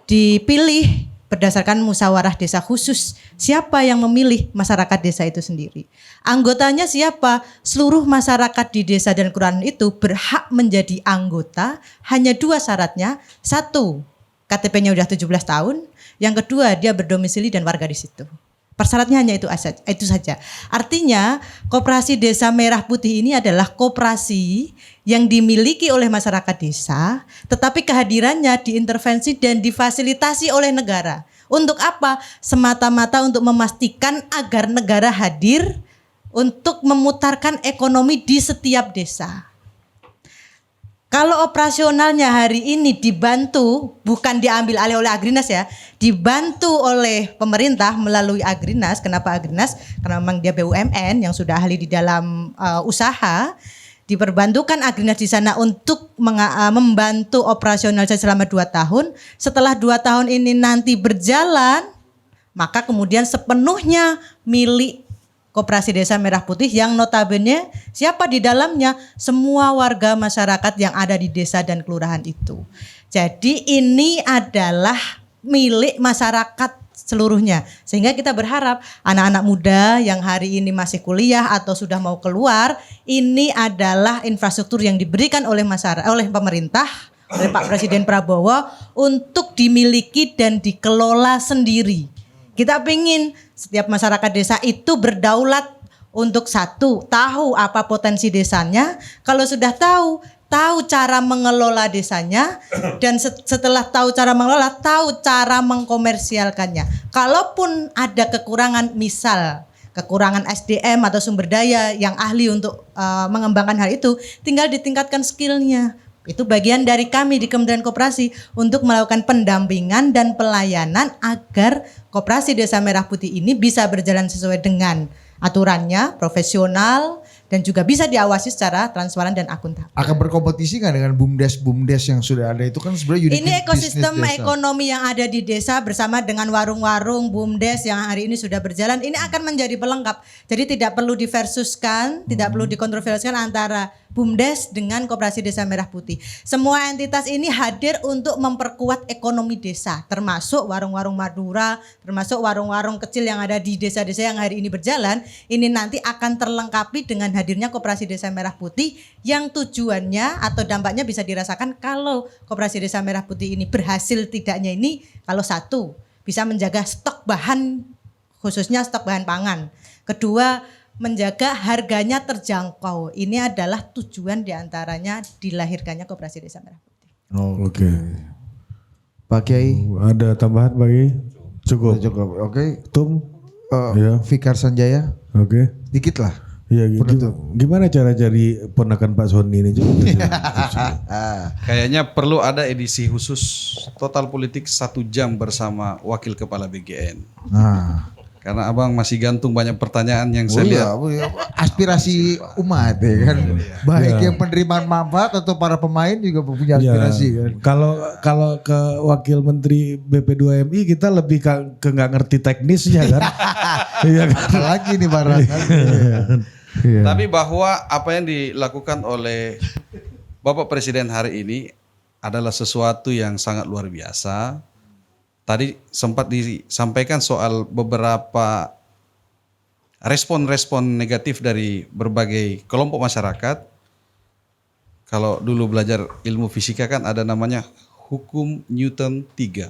E: dipilih berdasarkan musyawarah desa khusus. Siapa yang memilih masyarakat desa itu sendiri? Anggotanya siapa? Seluruh masyarakat di desa dan kelurahan itu berhak menjadi anggota. Hanya 2 syaratnya. 1, KTP-nya udah 17 tahun. Yang kedua, dia berdomisili dan warga di situ. Persyaratnya hanya itu saja. Artinya Koperasi Desa Merah Putih ini adalah koperasi yang dimiliki oleh masyarakat desa, tetapi kehadirannya diintervensi dan difasilitasi oleh negara. Untuk apa? Semata-mata untuk memastikan agar negara hadir untuk memutarkan ekonomi di setiap desa. Kalau operasionalnya hari ini dibantu, bukan diambil alih oleh Agrinas ya, dibantu oleh pemerintah melalui Agrinas. Kenapa Agrinas? Karena memang dia BUMN yang sudah ahli di dalam usaha. Diperbantukan Agrinas di sana untuk membantu operasionalisasi selama 2 tahun. Setelah 2 tahun ini nanti berjalan, maka kemudian sepenuhnya milik Koperasi Desa Merah Putih yang notabene siapa di dalamnya? Semua warga masyarakat yang ada di desa dan kelurahan itu. Jadi ini adalah milik masyarakat seluruhnya. Sehingga kita berharap anak-anak muda yang hari ini masih kuliah atau sudah mau keluar, ini adalah infrastruktur yang diberikan oleh masyarakat, oleh pemerintah, oleh Pak Presiden Prabowo untuk dimiliki dan dikelola sendiri. Kita ingin setiap masyarakat desa itu berdaulat untuk satu, tahu apa potensi desanya. Kalau sudah tahu cara mengelola desanya, dan setelah tahu cara mengelola, tahu cara mengkomersialkannya. Kalaupun ada kekurangan, misal kekurangan SDM atau sumber daya yang ahli untuk mengembangkan hal itu, tinggal ditingkatkan skillnya. Itu bagian dari kami di Kementerian Koperasi untuk melakukan pendampingan dan pelayanan agar Koperasi Desa Merah Putih ini bisa berjalan sesuai dengan aturannya, profesional, dan juga bisa diawasi secara transparan dan akuntabel.
F: Akan berkompetisi nggak dengan BUMDes yang sudah ada itu kan sebenarnya unit
E: Ini ekosistem
F: bisnis desa.
E: ekonomi yang ada di desa bersama dengan warung-warung BUMDes yang hari ini sudah berjalan, ini akan menjadi pelengkap. Jadi tidak perlu diversuskan, tidak perlu dikontroversikan antara BUMDes dengan Koperasi Desa Merah Putih. Semua entitas ini hadir untuk memperkuat ekonomi desa, termasuk warung-warung Madura, termasuk warung-warung kecil yang ada di desa-desa yang hari ini berjalan. Ini nanti akan terlengkapi dengan hadirnya Koperasi Desa Merah Putih yang tujuannya atau dampaknya bisa dirasakan kalau Koperasi Desa Merah Putih ini berhasil tidaknya ini, kalau satu, bisa menjaga stok bahan, khususnya stok bahan pangan. Kedua, menjaga harganya terjangkau. Ini adalah tujuan diantaranya dilahirkannya Koperasi Desa Merah Putih.
C: Oke.
F: Pak Kiai.
C: Ada tambahan Pak Kiai? Cukup.
F: Oke.
C: Tum? Ya.
F: Fikar Sanjaya.
C: Oke.
F: Dikit lah.
C: Iya,
F: Penutup.
C: gimana cara cari ponakan Pak Soni ini?
B: Kayaknya perlu ada edisi khusus Total Politik 1 jam bersama Wakil Kepala BGN.
F: Nah.
B: Karena abang masih gantung banyak pertanyaan yang saya lihat.
F: Aspirasi umat ya kan. Baik yang penerimaan manfaat atau para pemain juga punya aspirasi kan.
C: Kalau ke Wakil Menteri BP2MI kita lebih ke nggak ngerti teknisnya kan. Iya kan.
F: Apalagi nih barang kan.
C: Iya.
B: Tapi bahwa apa yang dilakukan oleh Bapak Presiden hari ini adalah sesuatu yang sangat luar biasa. Tadi sempat disampaikan soal beberapa respon-respon negatif dari berbagai kelompok masyarakat. Kalau dulu belajar ilmu fisika kan ada namanya hukum Newton 3.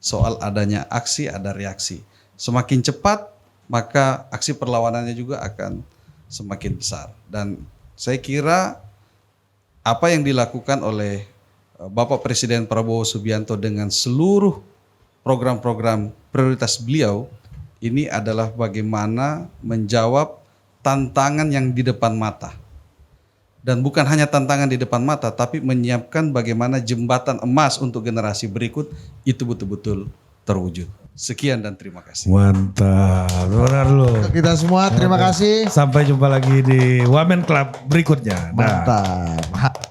B: Soal adanya aksi ada reaksi. Semakin cepat maka aksi perlawanannya juga akan semakin besar. Dan saya kira apa yang dilakukan oleh Bapak Presiden Prabowo Subianto dengan seluruh program-program prioritas beliau ini adalah bagaimana menjawab tantangan yang di depan mata. Dan bukan hanya tantangan di depan mata, tapi menyiapkan bagaimana jembatan emas untuk generasi berikut itu betul-betul terwujud. Sekian dan terima kasih.
C: Mantap, benar loh.
F: Kita semua terima kasih.
C: Sampai jumpa lagi di Wamen Club berikutnya.
F: Mantap.